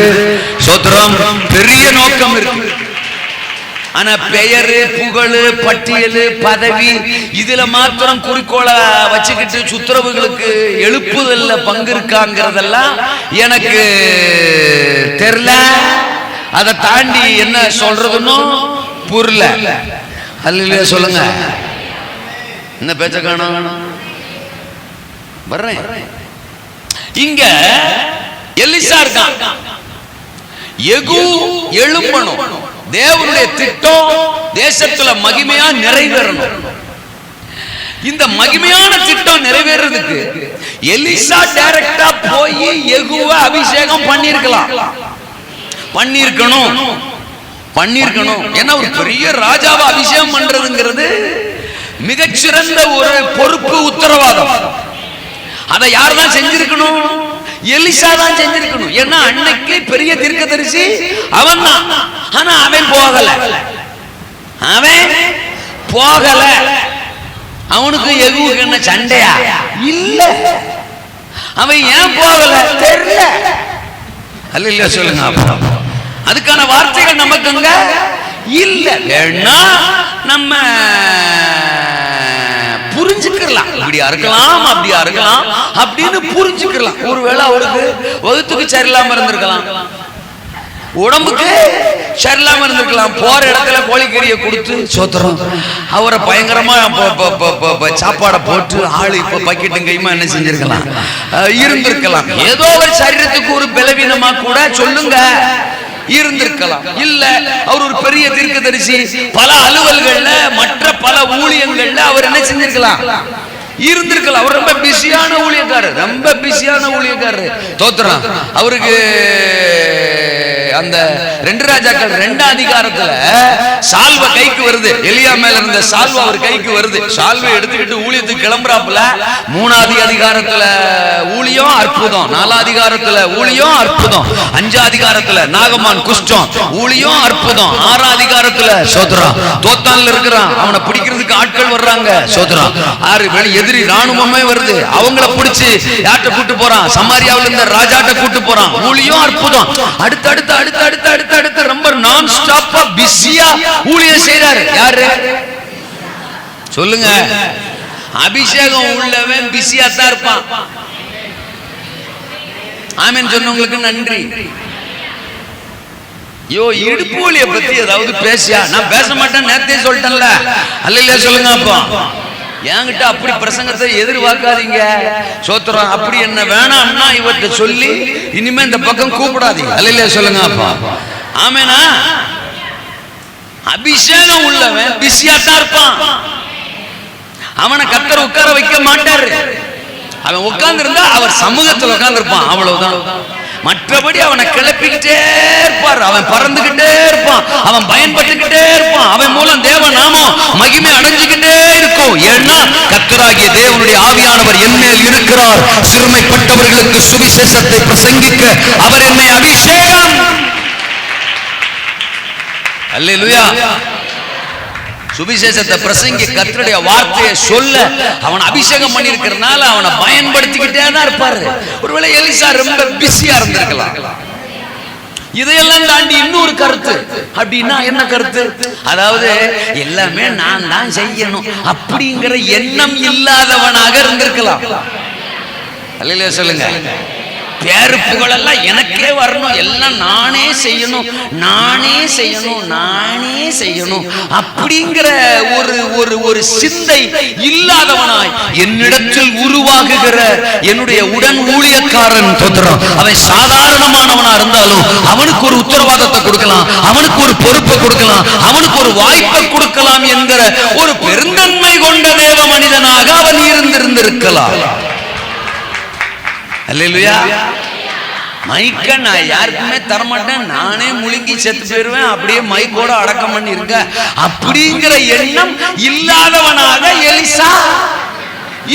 சோத்திரம், பெரிய நோக்கம் இருக்கு. ஆனா பெயரு, புகழு, பட்டியலு, பதவி இதுல மாத்திரம் குறிக்கோளை வச்சுக்கிட்டு சுத்துறவுகளுக்கு எழுப்புதல்ல பங்கு இருக்காங்கிறதெல்லாம் எனக்கு தெரியல. அதை தாண்டி என்ன சொல்றதுன்னு புரியல. அல்லேலூயா சொல்லுங்க. என்ன பேச்ச காணோம்? வர்றேன். இங்க எலிசா இருக்கான். யெகூ எழும்பணும். தேவனுடைய திட்டம் தேசத்துல மகிமையா நிறைவேறணும். இந்த மகிமையான திட்டம் நிறைவேறதுக்கு எலிசா டைரக்டா போய் யெகூவை அபிஷேகம் பண்ணிருக்கலாம், பண்ணிருக்கணும். ஏன்னா ஒரு பெரிய ராஜாவை அபிஷேகம் பண்றதுங்கிறது மிகச்சிறந்த ஒரு பொறுப்பு, உத்தரவாதம். அதை யார் தான் செஞ்சிருக்கணும்? எலிசா தான் செஞ்சிருக்கணும். ஏன்னா அன்னைக்கு பெரிய தீர்க்கதரிசி அவன் தான். ஆனா அவன் போகல. அவனுக்கு யெகூவுக்கு என்ன சண்டையா? இல்ல. அவன் ஏன் போகல தெரியல. அல்லேலூயா சொல்லுங்க. அதுக்கான வார்த்தைகள் நமக்கு அங்க இல்ல. வேணா நம்ம புரிஞ்சுக்கலாம், இப்படியா இருக்கலாம், அப்படியா இருக்கலாம் அப்படின்னு புரிஞ்சுக்கலாம். ஒருவேளை அவருக்கு வகுத்துக்கு சரியில்லாம இருந்திருக்கலாம், உடம்புக்கு சரியில்லாம இருந்திருக்கலாம். போற இடத்துல கோழிக்கறியை கொடுத்து சோத்திரம் அவரை பயங்கரமா சாப்பாடை போட்டு ஆளு இப்ப பக்கெட்டும் கைமா என்ன செஞ்சிருக்கலாம், இருந்திருக்கலாம். ஏதோ ஒரு சரீரத்துக்கு ஒரு பலவீனமா கூட சொல்லுங்க இருந்திருக்கலாம். இல்ல, அவர் ஒரு பெரிய தீர்க்கதரிசி, பல அலுவல்கள்ல மற்ற பல ஊழியங்கள்ல அவர் என்ன செஞ்சிருக்கலாம், இருந்திருக்கலாம். அவர் ரொம்ப பிஸியான ஊழியக்காரர், ரொம்ப பிஸியான ஊழியக்காரர். தோத்திரம் அவருக்கு அந்த 2 ராஜாக்கள் 2ஆம் அதிகாரத்துல சால்வ கைக்கு வருது. எலியா மேல இருந்த சால்வ அவர் கைக்கு வருது. சால்வை எடுத்துக்கிட்டு ஊழியத்துக்கு கிளம்புறாப்புல 3ஆம் அதிகாரத்துல ஊழியம் அற்புதம், 4ஆம் அதிகாரத்துல ஊழியம் அற்புதம், 5ஆம் அதிகாரத்துல நாகமான் குஷ்டம் ஊழியம் அற்புதம், 6ஆம் அதிகாரத்துல சோத்ரா தோத்தான்ல இருக்கிறான், அவனை பிடிக்கிறதுக்கு ஆட்கள் வர்றாங்க. சோத்ரா 6 வெளி எதிரி ராணுவமே வருது, அவங்கள பிடிச்சு யார்ட்ட கூட்டு போறான், சமாரியாவில் இருந்த ராஜாட்ட கூட்டு போறான். ஊழியம் அற்புதம். அடுத்து ரொம்ப நான் ஸ்டாப்பா பிஸியா ஊழியம் செய்றாரு. யாரு சொல்லுங்க? அபிஷேகம் உள்ளவன் பிஸியா தான் இருப்பான். ஆமென் சொன்னவங்களுக்கு நன்றி. யோ இடுப்பு வலிய பத்தி ஏதாவது பேசியா? நான் பேச மாட்டேன், நேரத்தையே சொல்லிட்டேன்ல. அல்லையா சொல்லுங்க. அப்பா என்கிட்ட அப்படி பிரசங்கத்தை எதிர்பார்க்காதீங்க. சோத்திரம் அப்படி என்ன வேணாம்னா இவர்கிட்ட சொல்லி இனிமே இந்த பக்கம் கூப்பிடாதீங்க. அல்லையா சொல்லுங்க. அப்பா ஆமேனா? அபிஷேகம் உள்ளவன் பிஸியா தான் இருப்பான். அவனை கர்த்தர் உட்கார வைக்க மாட்டாரு. அவன் உட்கார்ந்து இருந்தா அவர் சமூகத்தில் உட்கார்ந்து இருப்பான், அவ்வளவுதான். மற்றபடி அவனை கிளப்பிக்கிட்டே இருப்பார். அவன் பறந்துகிட்டே இருப்பான், அவன் பயன்பட்டுக்கிட்டே இருப்பான். அவன் மூலம் தேவ நாமம் மகிமை அடைஞ்சுக்கிட்டே இருக்கும். ஏன்னா கர்த்தராகிய தேவனுடைய ஆவியானவர் என் மேல் இருக்கிறார். சிறுமைப்பட்டவர்களுக்கு சுவிசேஷத்தை பிரசங்கிக்க அவர் என்னை அபிஷேகம். அல்லேலூயா. சுவிசேஷத்தை பிரசங்கி கர்த்தருடைய வார்த்தையை சொல்ல அவன் அபிஷேகம் பண்ணி இருக்கிறதுனால அவனை பயன்படுத்திக்கிட்டே தான் இருப்பாரு. ஒருவேளை எலிசா ரொம்ப பிஸியா இருந்திருக்கலாம். இதையெல்லாம் தாண்டி இன்னொரு கருத்து. அப்படின்னா என்ன கருத்து? அதாவது எல்லாமே நான் தான் செய்யணும் அப்படிங்கிற எண்ணம் இல்லாதவனாக இருந்திருக்கலாம். அல்லேலூயா சொல்லுங்க. பேரு புகழெல்லாம் எனக்கே வரணும், எல்லாம் நானே செய்யணும் அப்படிங்கிற ஒரு சிந்தை இல்லாதவனாய் என்னிடத்தில் உருவாகுகிற என்னுடைய உடன் ஊழியக்காரன் தோத்திரம் அவன் சாதாரணமானவனா இருந்தாலும் அவனுக்கு ஒரு உத்தரவாதத்தை கொடுக்கலாம், அவனுக்கு ஒரு பொறுப்பை கொடுக்கலாம், அவனுக்கு ஒரு வாய்ப்பை கொடுக்கலாம் என்கிற ஒரு பெருந்தன்மை கொண்ட தேவ மனிதனாக அவன் இருந்திருக்கலாம். அல்லேலூயா. மைக்க நான் யாருக்குமே தரமாட்டேன், நானே முழுங்கி செத்து போயிருவேன், அப்படியே மைக்கோட அடக்கம் பண்ணி இருக்க அப்படிங்கிற எண்ணம் இல்லாதவனாக எலிசா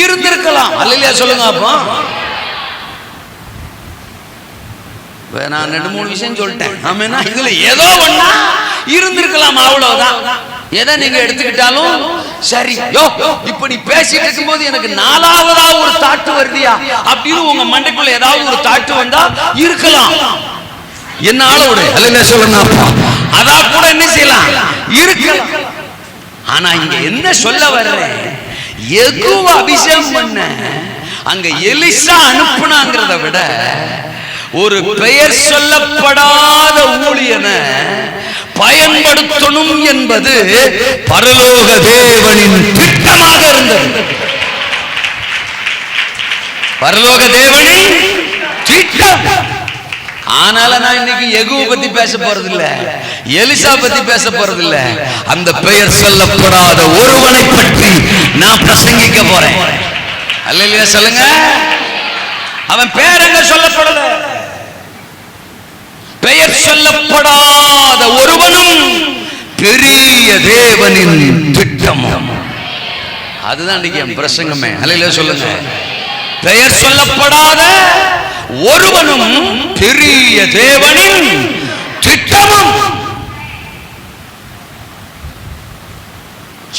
இருந்திருக்கலாம். அல்லேலூயா சொல்லுங்க. அப்போ நான் 2-3 விஷயம் சொல்லிட்டேன். ஆமெனா? இதுல ஏதோ ஒண்ணா இருந்திருக்கலாம், அவ்வளவுதான். எதை நீங்க எடுத்துக்கிட்டாலும் சரி. இப்ப நீ பேசிட்டு இருக்கும்போது எனக்கு 4ஆவதா ஒரு தாட்டு வருதியா அப்படின்னு உங்க மண்டைக்குள்ள ஏதாவது ஒரு தாட்டு வந்தா இருக்கலாம். என்ன ஆளோட அல்லேலூயா சொல்லுங்க. அதான் கூட என்ன செய்யலாம், இருக்கலாம். ஆனா இங்க என்ன சொல்ல வர்றேன், யெகோவா அபிஷேகம் பண்ண அங்க எலிசா அனுப்புனாங்கிறத விட ஒரு பெயர் சொல்லப்படாத ஊழியனை பயன்படுத்தணும் என்பது பரலோக தேவனின் திட்டமாக இருந்தது. பரலோக தேவனின் திட்டம். ஆனால நான் இன்னைக்கு யெகோவா பத்தி பேச போறது இல்ல, எலிசா பத்தி பேச போறது இல்ல. அந்த பெயர் சொல்லப்படாத ஒருவனை பற்றி நான் பிரசங்கிக்க போறேன். அல்லேலூயா சொல்லுங்க. அவன் பேர் எங்க சொல்லப்படல, பெயர் சொல்லப்படாத ஒருவனும் பெரிய தேவனின் திட்டமும். அதுதான் இன்னைக்கு என் பிரசங்கமே. அல்லேலூயா சொல்லுங்க. பெயர் சொல்லப்படாத ஒருவனும் பெரிய தேவனின் திட்டமும்.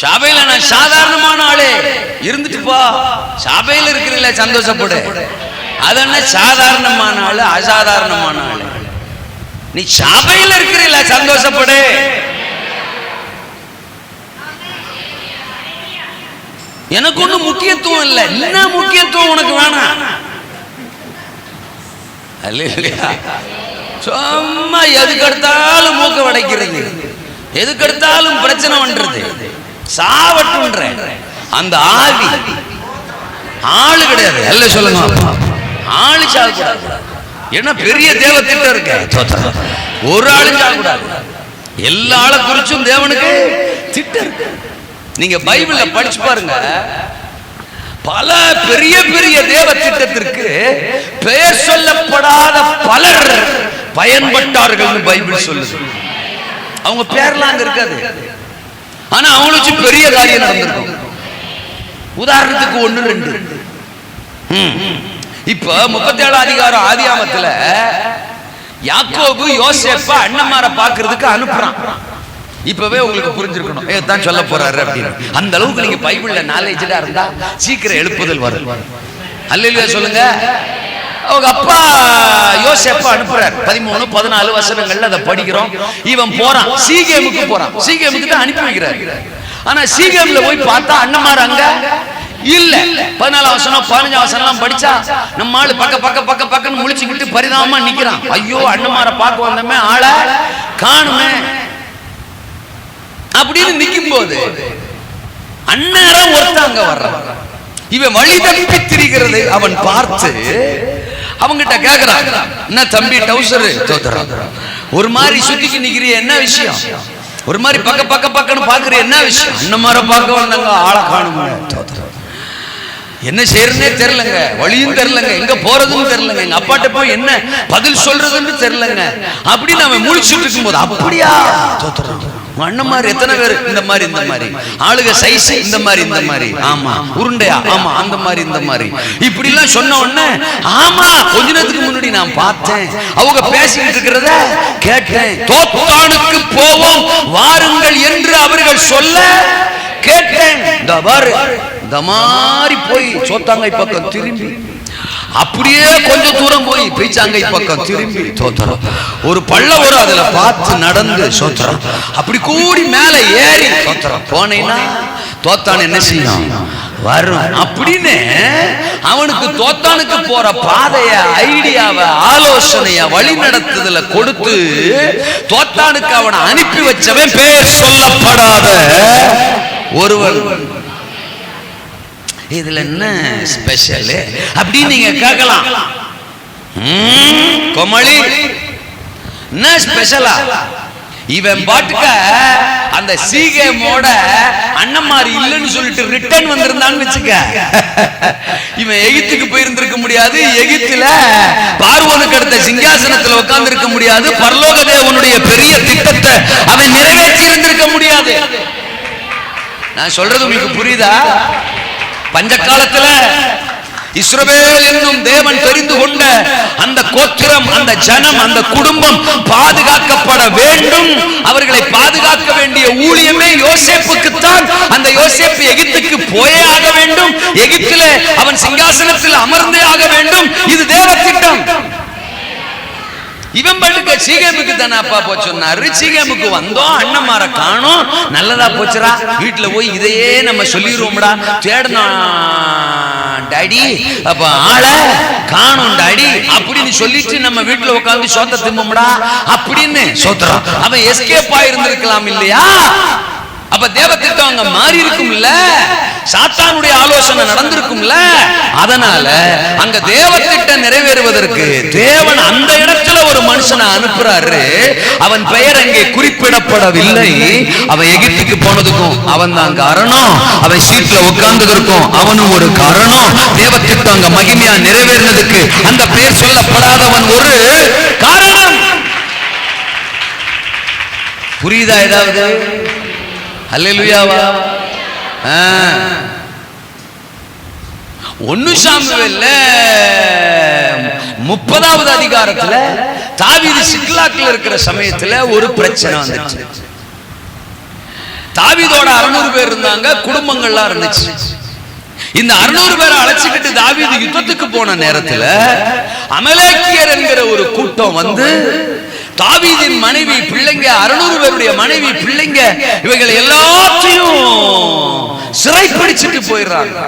சபையில நான் சாதாரணமான ஆளே இருந்துட்டு போ, சபையில இருக்கிற சந்தோஷப்படு. அது என்ன சாதாரணமான ஆளு அசாதாரணமான ஆளு? நீ சபையில இருக்கிற சந்தோஷப்படு. எனக்கு ஒன்றும் முக்கியத்துவம் இல்லை. என்ன முக்கியத்துவம் உனக்கு வேணாம்? சும்மா எதுக்கெடுத்தாலும் மூக்க வடைக்கிறது, எதுக்கெடுத்தாலும் பிரச்சனை பண்றது, சாவட்டுன்ற அந்த ஆவி ஆளு கிடையாது. அல்ல சொல்லுங்க. ஆளு சாகக்கூடாது. என்ன பெரிய தேவ திட்டம் இருக்கு. ஒரு ஆளு சாகக்கூடாது. எல்லா ஆளை குறிச்சும் தேவனுக்கு திட்டம் இருக்கு. நீங்க பைபிள்ல படிச்சு பாருங்க, பல பெரிய பெரிய தேவ திட்டத்திற்கு பெயர் சொல்லப்படாத பலர் பயன்பட்டார்கள் பைபிள் சொல்லுது. அவங்க பேர்லாம் அங்க இருக்காது, ஆனா அவங்களுக்கு பெரிய காரியம் நடந்திருக்கும். உதாரணத்துக்கு 1-2. இப்ப 37 அதிகாரம் ஆதியாமத்துல யாக்கோபு யோசேப்ப அண்ணன்மாரை பாக்குறதுக்கு அனுப்புறான். இப்பவே உங்களுக்கு புரிஞ்சிருக்கணும் தான் சொல்ல போறாரு அப்படின்னு. அந்த அளவுக்கு நீங்க பைபிள்ல நாலேஜா இருந்தா சீக்கிரம் எழுப்புதல் வரும். அல்லேலூயா சொல்லுங்க. அவங்க அப்பா யோசேப்ப அனுப்புறாரு. 13-14 வசனங்கள்ல அதை படிக்கிறோம். இவன் போறான், சீகேமுக்கு போறான். சீகேமுக்கு தான் அனுப்பி வைக்கிறாரு. ஆனா சீகேம்ல போய் பார்த்தா அண்ணன்மார் அங்க இல்ல. 14 வசனம் 15 வசனம் படிச்சா நம்ம ஆளு பக்கன்னு முழிச்சுக்கிட்டு பரிதாபமா நிக்கிறான். ஐயோ, அண்ணன்மாரை பார்க்க வந்தமே, ஆளை காணுமே அப்படின்னு நிக்கும் போது அண்ணன் ஒருத்தாங்க வர்றான். இவன் வழி தப்பி திரிகிறது அவன் பார்த்து அவங்கிட்ட கேக்குறான், என்ன தம்பி டவுசரு ஒரு மாதிரி சுத்திக்கு நிக்கிறிய, என்ன விஷயம்? ஒரு மாதிரி பக்கன்னு பாக்குற, என்ன விஷயம்? அண்ணன்மாரை பார்க்க வந்தாங்க, ஆளை காணுமே. என்ன செய்யறதுன்னே தெரியலங்க, வழியும் தெரியலங்க, எங்க போறதுன்னு தெரியலங்க, எங்க அப்பாட்ட போய் என்ன பதில் சொல்றதுன்னு தெரியலங்க அப்படின்னு அவன் முழிச்சுட்டு இருக்கும் போது, அப்படியா அண்ணன்மார் எத்தனை பேர்? இந்த மாதிரி ஆளுக சைஸ் இந்த மாதிரி, ஆமா உருண்டையா, ஆமா அந்த மாதிரி இந்த மாதிரி இப்படி எல்லாம் சொன்ன உடனே, ஆமா கொஞ்ச நேரத்துக்கு முன்னாடி நான் பார்த்தேன், அவங்க பேசிக்கிட்டு இருக்கிறத கேட்டேன், தோத்தானுக்கு போவோம் வாருங்கள் என்று அவர்கள் சொல்ல கேட்டேன். இந்த மாதிரி போய் சோத்தாங்கை பக்கம் திரும்பி அப்படியே கொஞ்சம் தூரம் போய் பீச்சாங்கை பக்கம் திரும்பி தோத்தரம் ஒரு பள்ள வரும், அதுல பார்த்து நடந்து சோத்திரம் அப்படி கூடி மேல ஏறி சோத்திரம் போனேன்னா தோத்தான் என்ன செய்யும் வரும் அப்படின்னு அவனுக்கு தோத்தானுக்கு போற பாதைய ஐடியாவை ஆலோசனைய வழி நடத்துதல கொடுத்து தோத்தானுக்கு அவனை அனுப்பி வச்சவன் பேர் சொல்லப்படாத ஒருவன். இதுல என்ன ஸ்பெஷல் அப்படின்னு நீங்க கேட்கலாம். கோமளி என்ன ஸ்பெஷலா? இவன் பாட்டுக்க அந்த சீகேமோட அண்ணன்மாரி இல்லைன்னு சொல்லிட்டு ரிட்டர்ன் வந்திருந்தான்னு வச்சுக்க, இவன் எகிப்துக்கு போயிருந்திருக்க முடியாது, எகிப்துல பார்வோனுக்கு அடுத்த சிங்காசனத்துல உட்கார்ந்து இருக்க முடியாது, பரலோக தேவனுடைய பெரிய திட்டத்தை அவன் நிறைவேற்றி இருந்திருக்க முடியாது. நான் சொல்றது உங்களுக்கு புரியுதா? பஞ்ச காலத்துல இஸ்ரவேல் என்னும் தேவன் தெரிந்து கொண்ட அந்த கோத்திரம், அந்த ஜனம், அந்த குடும்பம் பாதுகாக்கப்பட வேண்டும். அவர்களை பாதுகாக்க வேண்டிய ஊழியமே யோசேப்புக்குத்தான். அந்த யோசேப்பு எகிப்துக்கு போயே ஆக வேண்டும், எகிப்திலே அவன் சிங்காசனத்தில் அமர்ந்தே ஆக வேண்டும். இது தேவ திட்டம். இவன் படுக்க சீகேமுக்கு தானே அப்பா போச்சு சொன்னாரு. சீகேமுக்கு வந்தோம், அண்ணன்மார காணோம், நல்லதா போச்சுரா, வீட்டுல போய் இதையே நம்ம சொல்லிடுவோம்டா, தேடணும் டாடி, அப்ப ஆளை காணும் டாடி அப்படின்னு சொல்லிட்டு நம்ம வீட்டுல உட்காந்து சோத்த திம்பும்டா அப்படின்னு சோத்திரம். அவன் எஸ்கேப் ஆயிருந்திருக்கலாம் இல்லையா? அப்ப தேவ திட்டம் அங்க மாறி இருக்கும்ல, சாத்தானுடைய ஆலோசனை நடந்திருக்கும்ல. அதனால அங்க தேவ திட்டம் நிறைவேறுவதற்கு தேவன் அந்த இடத்துல ஒரு மனுஷனை அனுப்புறாரு. அவன் பெயர் அங்கே குறிப்பிடப்படவில்லை. அவன் எகிப்துக்கு போனதுக்கும் அவன் தான் காரணம், அவன் சீட்ல உட்கார்ந்ததற்கும் அவனும் ஒரு காரணம். தேவ திட்டம் அங்க மகிமையா நிறைவேறினதுக்கு அந்த பெயர் சொல்லப்படாதவன் ஒரு காரணம். புரியுதா ஏதாவது? அல்லேலூயாவா? 1 சாமுவேல்ல 30வது அதிகாரத்துல தாவீது சிக்லாக்ல இருக்கிற சமயத்துல ஒரு பிரச்சனை வந்துச்சு. தாவீதோட 600 பேர் இருந்தாங்க, குடும்பங்கள்லாம் இருந்துச்சு. இந்த 600 பேரை அழைச்சிக்கிட்டு தாவீது யுத்தத்துக்கு போன நேரத்துல அமலேக்கியர் என்கிற ஒரு கூட்டம் வந்து தாவீதின் மனைவி பிள்ளைங்க, 600 பேருடைய மனைவி பிள்ளைங்க, இவைகளை எல்லாத்தையும் சிறைப்பிடிச்சிட்டு போயிடுறாங்க.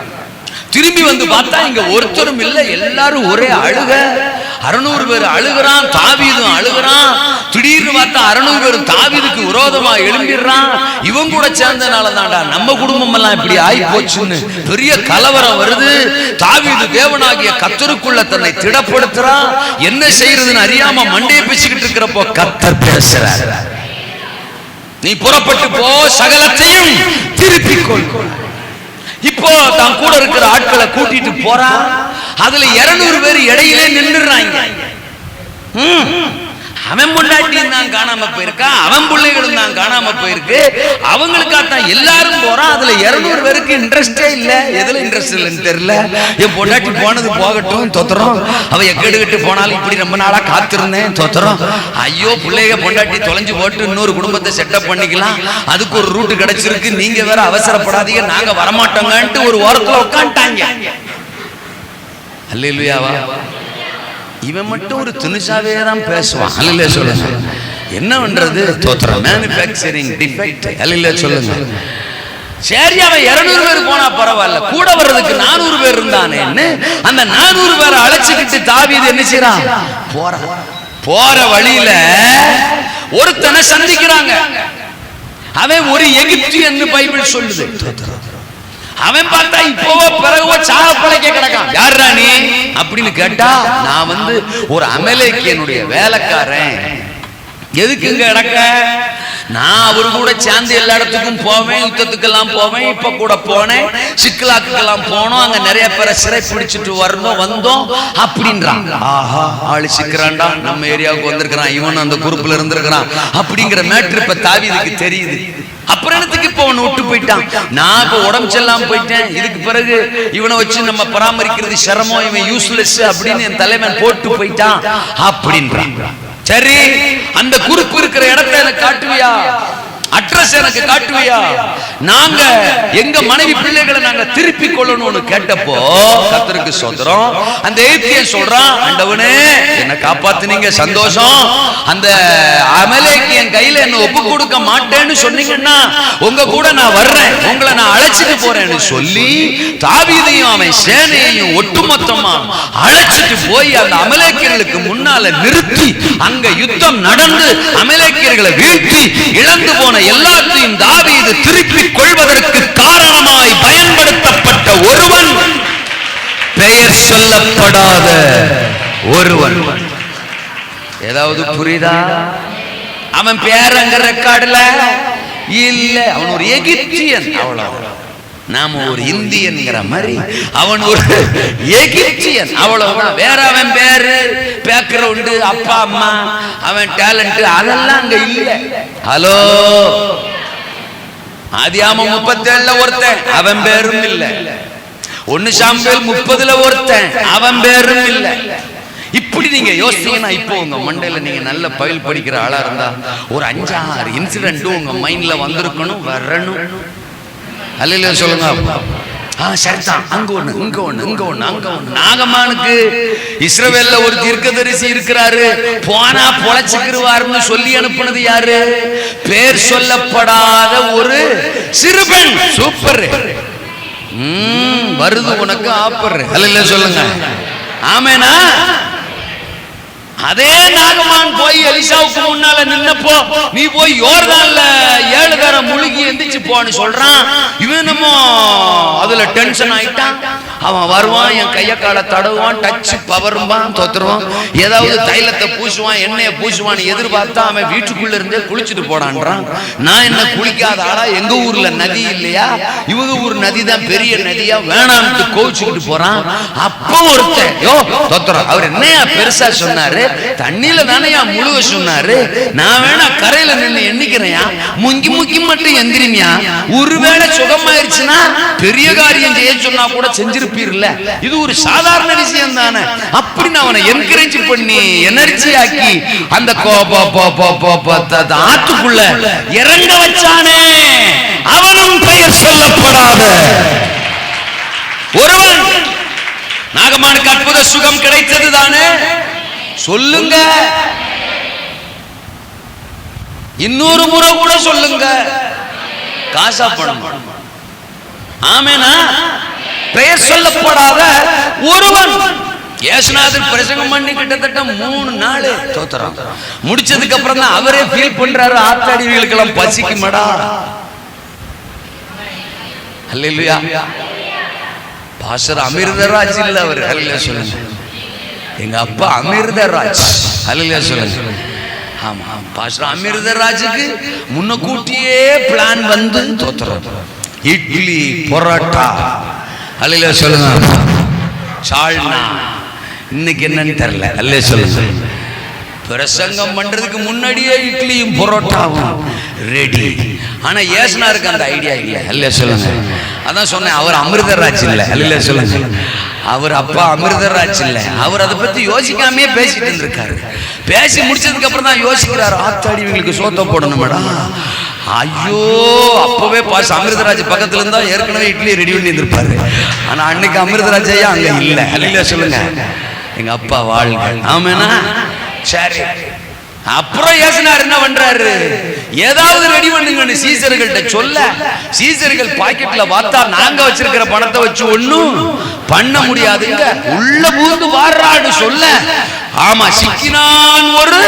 திரும்பி வந்து பார்த்தா இங்க ஒருத்தரும் இல்லை, எல்லாரும் ஒரே அழுக. 600 பேர் அழுகிறான், தாவீதும் அழுகிறான். திடீர்னு பார்த்தா 600 பேரும் தாவீதுக்கு விரோதமா எழும்பிடுறான். இவன் கூட சேர்ந்தனால தான்டா நம்ம குடும்பம் எல்லாம் இப்படி ஆகி போச்சுன்னு பெரிய கலவரம் வருது. தாவீது தேவனாகிய கர்த்தருக்குள்ள தன்னை திடப்படுத்துறான். என்ன செய்யறதுன்னு அறியாம மண்டையை பிச்சுக்கிட்டு இருக்கிறப்போ கர்த்தர் பேசுறார், நீ புறப்பட்டு போ, சகலத்தையும் திருப்பிக் கொள். இப்போ தான் கூட இருக்கிற ஆட்களை கூட்டிட்டு போறான். அதுல 200 பேர் இடையிலே நின்றுறாங்க. அவன் பொண்டாட்டியும் தான் காணாம போயிருக்கா, அவன் பிள்ளைகளும் தான் காணாம போயிருக்கு. அவங்களுக்காகத்தான் எல்லாரும் போறான். அதுல 200 பேருக்கு இன்ட்ரெஸ்டே இல்ல. எதுல இன்ட்ரெஸ்ட் இல்லைன்னு தெரியல. என் பொண்டாட்டி போனது போகட்டும் தோத்துறோம், அவ எக்கெடுக்கிட்டு போனாலும் இப்படி ரொம்ப நாளா காத்திருந்தேன் தோத்துறோம். ஐயோ பிள்ளைக பொண்டாட்டி தொலைஞ்சு போட்டு இன்னொரு குடும்பத்தை செட்டப் பண்ணிக்கலாம், அதுக்கு ஒரு ரூட் கிடைச்சிருக்கு, நீங்க வேற அவசரப்படாதீங்க, நாங்க வரமாட்டோங்கன்ட்டு ஒரு ஓரத்துல உட்காந்துட்டாங்க. அல்லேலூயாவா. இவன் மட்டும் ஒரு துணிசாவே தான் பேசுவான். அல்லேலூயா சொல்லுங்க. என்ன பண்றது தோத்திரம், மேனுஃபேக்சரிங் டிஃபெக்ட். அல்லேலூயா சொல்லுங்க. சரி, அவன் 200 பேர் போனா பரவாயில்ல, கூட வர்றதுக்கு 400 பேர் இருந்தானேன்னு அந்த 400 பேரை அழைச்சுக்கிட்டு தாவீது என்ன செய்றான், போற வழியில ஒருத்தனை சந்திக்கிறாங்க. அவன் ஒரு எகிப்தியன் பைபிள் சொல்லுது. அவன் பார்த்தா இப்போவோ பிறகுவோ சாக பழைக்க கிடக்கான். யாரா நீ அப்படின்னு கேட்டா, நான் ஒரு அமலேக்கியனுடைய வேலைக்காரன். எதுக்கு இங்க கிடக்க? நான் அவரு கூட சேர்ந்து எல்லா இடத்துக்கும் போவேன், யுத்தத்துக்கெல்லாம் போவேன், இப்ப கூட போனேன், சிக்கலாக்குக்கெல்லாம் போனோம், அங்க நிறைய பேரை சிறை பிடிச்சிட்டு வந்தோம் அப்படின்றான். ஆஹா, ஆளு சிக்கிறான்டா, நம்ம ஏரியாவுக்கு வந்திருக்கிறான், இவன் அந்த குரூப்ல இருந்திருக்கிறான் அப்படிங்கிற மேட்ரு இப்ப தாவீதுக்கு தெரியுது. அப்புறம் என்னத்துக்கு இப்ப அவன் விட்டு போயிட்டான்? நான் இப்ப உடம்பு செல்லாம போயிட்டேன், இதுக்கு பிறகு இவனை வச்சு நம்ம பராமரிக்கிறது சிரமம், இவன் யூஸ்லெஸ் அப்படின்னு என் தலைவன் போட்டு போயிட்டான் அப்படின்றான். சரி, அந்த குறிப்பு இருக்கிற இடத்தை எனக்கு காட்டுவியா, அட்ரஸ் எனக்கு காட்டுவியா, நாங்க எங்க மனைவி பிள்ளைகளை நாங்க திருப்பி கொள்ளணும்னு கேட்டப்போ கர்த்தருக்கு ஸ்தோத்திரம், அந்த எகிப்தியன் சொல்றான், ஆண்டவனே என்ன காப்பாத்துனீங்க, சந்தோஷம், அந்த அமலேக்கியன் கையில என்ன ஒப்பு கொடுக்க மாட்டேன்னு சொன்னீங்கன்னா உங்க கூட நான் வர்றேன், உங்களை நான் அழைச்சிட்டு போறேன்னு சொல்லி தாவீதையும் அவன் சேனையையும் ஒட்டுமொத்தமா அழைச்சிட்டு போய் அந்த அமலேக்கியர்களுக்கு முன்னால நிறுத்தி அங்க யுத்தம் நடந்து அமலேக்கியர்களை வீழ்த்தி இழந்து போன எல்லாத்தையும் தாவீது திருப்பிக் கொள்வதற்கு காரணமாய் பயன்படுத்தப்பட்ட ஒருவன், பெயர் சொல்லப்படாத ஒருவன். ஏதாவது புரியுதா? அவன் பேர் அங்க ரெக்கார்டுல இல்ல, அவன் ஒரு எகிப்தியன், அவ்வளவு. நாம ஒரு இந்தியன்ங்கிற மாதிரி அவன் ஒரு எகிப்தியன், அவ்வளவுதான். வேற அவன் பேரு, பேக்ரவுண்டு, அப்பா அம்மா, அவன் டேலண்ட் அதெல்லாம் அங்க இல்ல. ஹலோ, ஆதியாகமம் 37 ஒருத்தன், அவன் பேரும் இல்ல. 1 சாமுவேல் 30 ஒருத்தன், அவன் பேரும் இல்ல. இப்படி நீங்க யோசிச்சீங்கன்னா இப்போ உங்க மண்டையில நீங்க நல்ல பயில் படிக்கிற ஆளா இருந்தா ஒரு 5-6 இன்சிடென்ட் உங்க மைண்ட்ல வந்திருக்கணும், வரணும். அல்லேலூயா சொல்லுங்க. சரிதான், அங்க ஒண்ணு, இங்க ஒண்ணு, இங்க ஒண்ணு, அங்க ஒண்ணு. நாகமானுக்கு இஸ்ரவேல்ல ஒரு தீர்க்கதரிசி இருக்கிறாரு, போனா பொழைச்சுக்கிருவாருன்னு சொல்லி அனுப்புனது யாரு? பேர் சொல்லப்படாத ஒரு சிறுபெண். சூப்பர், வருது உனக்கு ஆப்பர். அல்லேலூயா சொல்லுங்க. ஆமேனா? அதே நாகமான் போய் எலிசாவுக்கு முன்னால நின்னப்போ, நீ போய் யோர்தான்ல 7 தரம் முழுகி எந்திரிச்சு போன்னு சொல்றான். இவனுமோ அதுல டென்ஷன் ஆயிட்டான். அவன் வருவான், என் கைய கால தடவுவான், டச் பவரும்பான், தோத்துருவான், ஏதாவது தைலத்தை பூசுவான், எண்ணெயை பூசுவான் எதிர்பார்த்தா அவன் வீட்டுக்குள்ள இருந்தே குளிச்சுட்டு போடான்றான். நான் என்ன குளிக்காத ஆளா? எங்க ஊர்ல நதி இல்லையா? இவங்க ஊர் நதி தான் பெரிய நதியா, வேணாம்னு கோவிச்சுக்கிட்டு போறான். அப்போ ஒருத்தன், யோ தோத்துறோம், அவர் என்னையா பெருசா சொன்னாரு, தண்ணியில தானே முழுக சொன்னாரு, நான் வேணா கரையில நின்று எண்ணிக்கிறேன், முங்கி முக்கி மட்டும் எந்திரிமியா, ஒருவேளை சுகமாயிருச்சுன்னா பெரிய காரியம் செய்ய சொன்னா கூட செஞ்சிருப்பீர்ல, இது ஒரு சாதாரண விஷயம் தானே அப்படின்னு அவனை என்கரேஜ் பண்ணி எனர்ஜி ஆக்கி அந்த ஆத்துக்குள்ள இறங்க வச்சானே, அவனும் பெயர் சொல்லப்படாத ஒருவன். நாகமானுக்கு அற்புத சுகம் கிடைத்தது தானே, சொல்லுங்க, இன்னொரு முறை கூட சொல்லுங்க, காசா பணம். ஆமேனா? பெயர் சொல்லப்படாத ஒருவன். இயேசுநாதர் பிரசங்கம் பண்ணி கிட்டத்தட்ட 3 நாள் தோத்துறான். முடிச்சதுக்கு அப்புறம் தான் அவரே ஃபீல் பண்றாரு, ஆத்தாடிகளுக்கெல்லாம் பசிக்குமடா. அல்லேலூயா. பாஸ்டர் அமிர்தராஜ் இல்ல அவர். அல்லேலூயா சொல்லுங்க. எங்க அப்பா அமிர்தராஜ். அல்லேலூயா சொல்லுங்க. ஆமா, பாஸ்டர் அமிர்தராஜுக்கு முன்னக்கூட்டியே பிளான் வந்து தோத்துறோம். இட்லி, பரோட்டா, அல்லேலூயா சொல்லுங்க, சால்னா, இன்னைக்கு என்னன்னு தெரியல. அல்லேலூயா சொல்லுங்க. பிரசங்கம் பண்றதுக்கு முன்னாடியே இட்லியும் புரோட்டாவும் ரெடி. ஆனா ஏசுனாருக்கு அந்த ஐடியா இல்லை. அல்ல சொல்லுங்க. அதான் சொன்னேன், அவர் அமிர்தராஜ் இல்லை. அல்ல சொல்லுங்க. அவர் அப்பா அமிர்தராஜ் இல்லை. அவர் அதை பத்தி யோசிக்காமே பேசிட்டு இருந்திருக்காரு. பேசி முடிச்சதுக்கு அப்புறம் தான் யோசிக்கிறாரு, ஆத்தாடி இவங்களுக்கு சோத்த போடணும் மேடம். ஐயோ, அப்பவே பாஸ் அமிர்தராஜ் பக்கத்துல இருந்தா ஏற்கனவே இட்லி ரெடி பண்ணி இருந்திருப்பாரு. ஆனா அன்னைக்கு அமிர்தராஜ் ஐயா அங்க இல்ல. அல்ல சொல்லுங்க. எங்க அப்பா வாழ்க. ஆமேனா? சரி. அப்புறம் ஏசுனார் என்ன பண்றாரு, ஏதாவது ரெடி பண்ணுங்கன்னு சீசர்கள்ட்ட சொல்ல, சீசர்கள் பாக்கெட்ல பார்த்தா நாங்க வச்சிருக்கிற பணத்தை வச்சு ஒண்ணும் பண்ண முடியாதுங்க. உள்ள பூந்து வாரான்னு சொல்ல, ஆமா சிக்கினான் ஒரு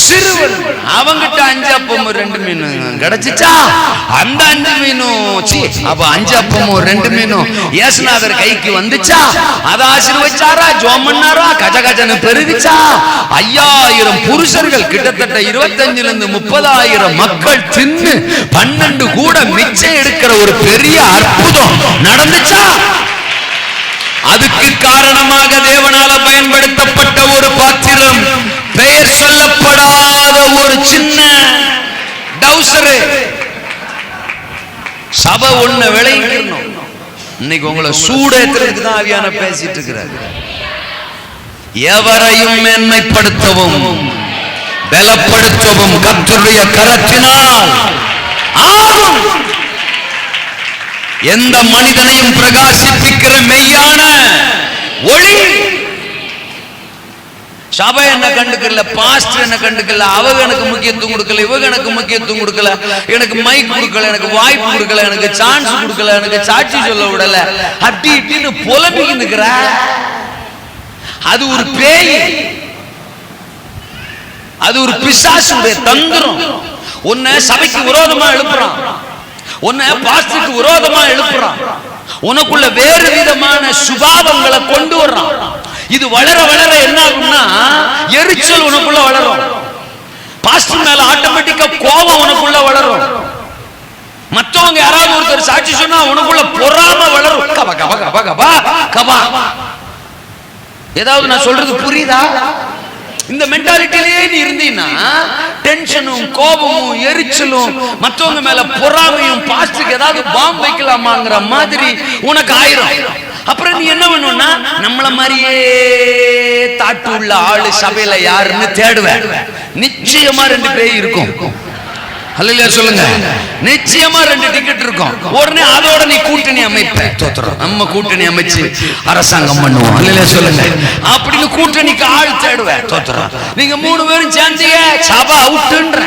சிறுவன். அவங்கிட்ட 5 அப்பமும் 2 மீனும் கிடைச்சிச்சா. அந்த 5 மீனும் அப்ப 5 அப்பமும் 2 மீனும் ஏசுநாதர் கைக்கு வந்துச்சா. அதை ஆசீர்வதிச்சாரா, ஜோம் பண்ணாரா, கஜ கஜன்னு பெருகிச்சா. 5000 புருஷர்கள் கிட்டத்தட்ட 25 to 30,000 மக்கள் தின்னு 12 கூட மிச்சம் எடுக்கிற ஒரு பெரிய அற்புதம் நடந்துச்சா. அதுக்கு காரணமாக தேவனால பயன்படுத்தப்பட்ட ஒரு பாத்திரம், பெயர் சொல்லப்படாத ஒரு சின்ன டவுசரு. சபை ஒண்ணு விளையிடணும். இன்னைக்கு உங்களை சூடேத்துறதுக்கு தான் ஆவியான பேசிட்டு இருக்கிறாரு. எவரையும் மேன்மைப்படுத்தவும் பலப்படுத்தவும் கர்த்தருடைய கரத்தினால் ஆகும். எந்த மனிதனையும் பிரகாசிப்பிக்கிற மெய்யான ஒளி. சபை என்ன கண்டுக்கல, பாஸ்டர் என்ன கண்டுக்கல, அவங்க எனக்கு முக்கியத்துவம் கொடுக்கல, இவங்க எனக்கு முக்கியத்துவம் கொடுக்கல, எனக்கு மைக் கொடுக்கல, எனக்கு வாய்ப்பு கொடுக்கல, எனக்கு சான்ஸ் கொடுக்கல, எனக்கு சாட்சி சொல்ல விடல, அப்படி இப்படின்னு புலம்பிக்கிட்டு இருக்கிற. அது ஒரு பேய், அது ஒரு பிசாசுடைய தந்திரம். உன்னை சபைக்கு விரோதமா எழுப்புறான், உன்னை பாஸ்டருக்கு விரோதமா எழுப்புறான், உனக்குள்ள வேறு விதமான சுபாவங்களை கொண்டு வர்றான். இது வளர வளர என்ன ஆகும்னா, எரிச்சல் உனக்குள்ள வளரும். பாஸ்டர் மேல ஆட்டோமேட்டிக்கா கோபம் உனக்குள்ள வளரும். மற்றவங்க யாராவது ஒருத்தர் சாட்சி சொன்னா உனக்குள்ள பொறாமை வளரும். கபா கபா கபா கபா கபா. ஏதாவது நான் சொல்றது புரியுதா? இந்த மென்டாலிட்டியிலே நீ இருந்தீன்னா டென்ஷனும் கோபமும் எரிச்சலும் மற்றவங்க மேல பொறாமையும், பாஸ்டருக்கு ஏதாவது பாம்பு வைக்கலாமாங்கிற மாதிரி உனக்கு ஆயிரும். அப்புறம் நீ என்ன பண்ணுவா, நம்மள மாதிரியே தாட்டு உள்ள ஆளு சபையில யாருன்னு தேடுவேன். நிச்சயமா 2 பேய் இருக்கும். அல்லேலூயா சொல்லுங்க. நிச்சயமா 2 டிக்கெட் இருக்கும். உடனே அதோட நீ கூட்டணி அமைப்ப. தோத்துறோம், நம்ம கூட்டணி அமைச்சு அரசாங்கம் பண்ணுவோம். அல்லேலூயா சொல்லுங்க. அப்படின்னு கூட்டணிக்கு ஆள் தேடுவேன். தோத்துறோம். நீங்க 3 பேரும் சேர்ந்தீங்க, சபை அவுட்ன்ற,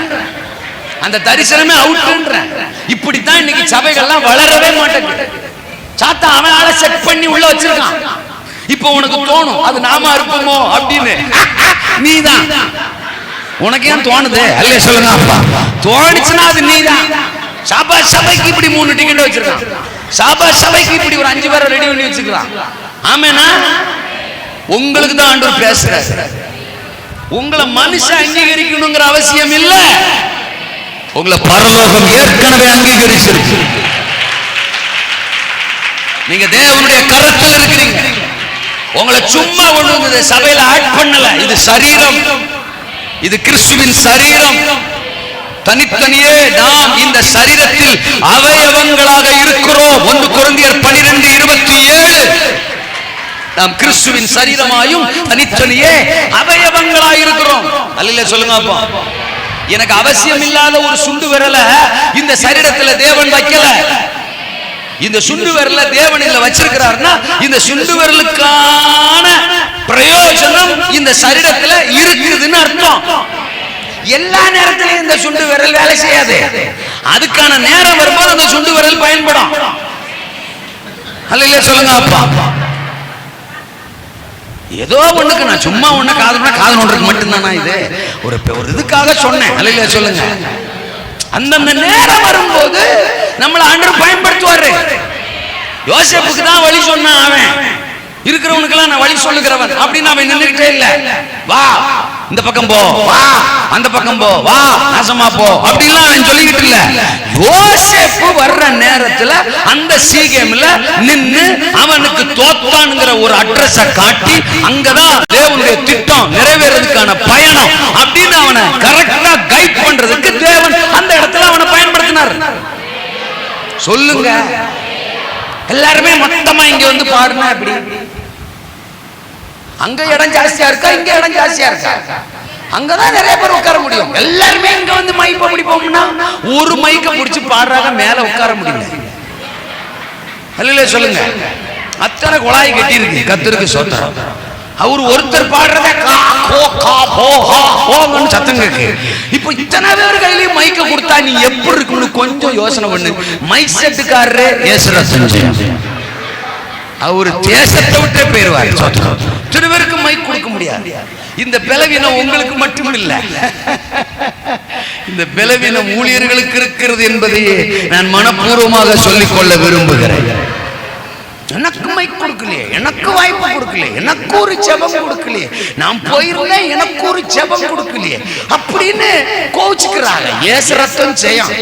அந்த தரிசனமே அவுட்ன்ற. இப்படித்தான் இன்னைக்கு சபைகள்லாம் வளரவே மாட்டேங்குது. சாத்தா அவன் ஆளை செட் பண்ணி உள்ள வச்சிருக்கான். இப்போ உனக்கு தோணும் அது நாம இருப்போமோ அப்படின்னு. நீதான், உனக்கு ஏன் தோணுது? அல்ல சொல்லுங்க. அப்பா தோணுச்சுன்னா அது நீதான். சபைக்கு இப்படி 3 டிக்கெட் வச்சிருக்கான். சபைக்கு இப்படி ஒரு 5 பேரை ரெடி பண்ணி வச்சிருக்கான். ஆமேனா? உங்களுக்கு தான் ஆண்டவர் பேசுறாரு. உங்களை மனுஷன் அங்கீகரிக்கணுங்கிற அவசியம் இல்ல. உங்களை பரலோகம் ஏற்கனவே அங்கீகரிச்சிருக்கு. நீங்க தேவனுடைய கரத்தில் இருக்கிறீங்க. உங்களை சும்மா ஒண்ணு சபையில ஆட் பண்ணல. இது சரீரம், இது கிறிஸ்துவின் சரீரம். தனித்தனியே நாம் இந்த சரீரத்தில் அவயவங்களாக இருக்கிறோம். 1 கொரிந்தியர் 12:27. நாம் கிறிஸ்துவின் சரீரமாயும் தனித்தனியே அவயவங்களாக இருக்கிறோம். அல்லேலூயா சொல்லுங்க. அப்பா எனக்கு அவசியம் இல்லாத ஒரு சுண்டு விரலை இந்த சரீரத்துல தேவன் வைக்கல. இந்த சுண்டு விரல தேவன் இதுல வச்சிருக்கிறார்னா இந்த சுண்டு விரலுக்கான பிரயோஜனம் இந்த சரீரத்துல இருக்குதுன்னு அர்த்தம். எல்லா நேரத்திலும் இந்த சுண்டு விரல் வேலை செய்யாது. அதுக்கான நேரம் வரும்போது அந்த சுண்டு விரல் பயன்படும். அல்லேலூயா சொல்லுங்க. அப்பா ஏதோ ஒண்ணுக்கு நான் சும்மா ஒண்ணு காது ஒன்றுக்கு மட்டும்தானா இது ஒரு இதுக்காக சொன்னேன். அல்லேலூயா சொல்லுங்க. அந்தந்த நேரம் வரும்போது நம்மள ஆண்டவர் பயன்படுத்துவாரு. யோசேப்புக்கு தான் வழி சொன்னான். அவன் இருக்கிறவனுக்கெல்லாம் நான் வழி சொல்லுகிறவன் அப்படின்னு அவன் நின்றுகிட்டே இல்ல. வா இந்த பக்கம் போ வா, அந்த பக்கம் போ வா, நாசமா போ அப்படிலாம் அவன் சொல்லிக்கிட்டு இல்ல. யோசேப்பு வர்ற நேரத்துல அந்த சீகேம்ல நின்னு அவனுக்கு தோத்தான்ங்கிற ஒரு அட்ரஸ காட்டி அங்கதான் தேவனுடைய திட்டம் நிறைவேறதுக்கான பயணம் அப்படின்னு அவனை கரெக்டா கைட் பண்றதுக்கு தேவன் அந்த இடத்துல அவனை பயன்படுத்தினார். சொல்லுங்க எல்லாருமே மொத்தமா இங்க வந்து பாருங்க. அப்படி அங்க இடம் ஜாஸ்தியா இருக்கா, இங்க இடம் ஜாஸ்தியா இருக்கா? அங்கதான் நிறைய பேர் உட்கார முடியும். எல்லாருமே இங்க வந்து மைக்க பிடிப்போம்னா ஒரு மைக்க பிடிச்சு பாடுறாங்க, மேல உட்கார முடியல. அல்ல சொல்லுங்க, அத்தனை குழாய் கட்டி இருக்கு. கர்த்தருக்கு ஸ்தோத்திரம். அவர் ஒருத்தர் பாடுறத சத்தம் கேக்கு. இப்ப இத்தனை பேர் கையிலயும் மைக்க கொடுத்தா நீ எப்படி இருக்குன்னு கொஞ்சம் யோசனை பண்ணு. மைக் செட்டுக்காரரு அவரு தேசத்தை விட்டே போயிருவார். இத்தனை பேருக்கு மைக் கொடுக்க முடியாது. இந்த பலவீனம் உங்களுக்கு மட்டும் இல்ல, இந்த பலவீனம் ஊழியர்களுக்கு இருக்கிறது என்பதையே நான் மனப்பூர்வமாக சொல்லிக் கொள்ள விரும்புகிறேன். எனக்கு மைக் கொடுக்கலையே, எனக்கு வாய்ப்பு கொடுக்கலையே, எனக்கு ஒரு ஜெபம் கொடுக்கலையே, நான் போயிருந்தேன் எனக்கு ஒரு ஜெபம் கொடுக்கலையே அப்படின்னு கோச்சுக்கிறாங்க. ஏசு ரத்தம் செய்யும்.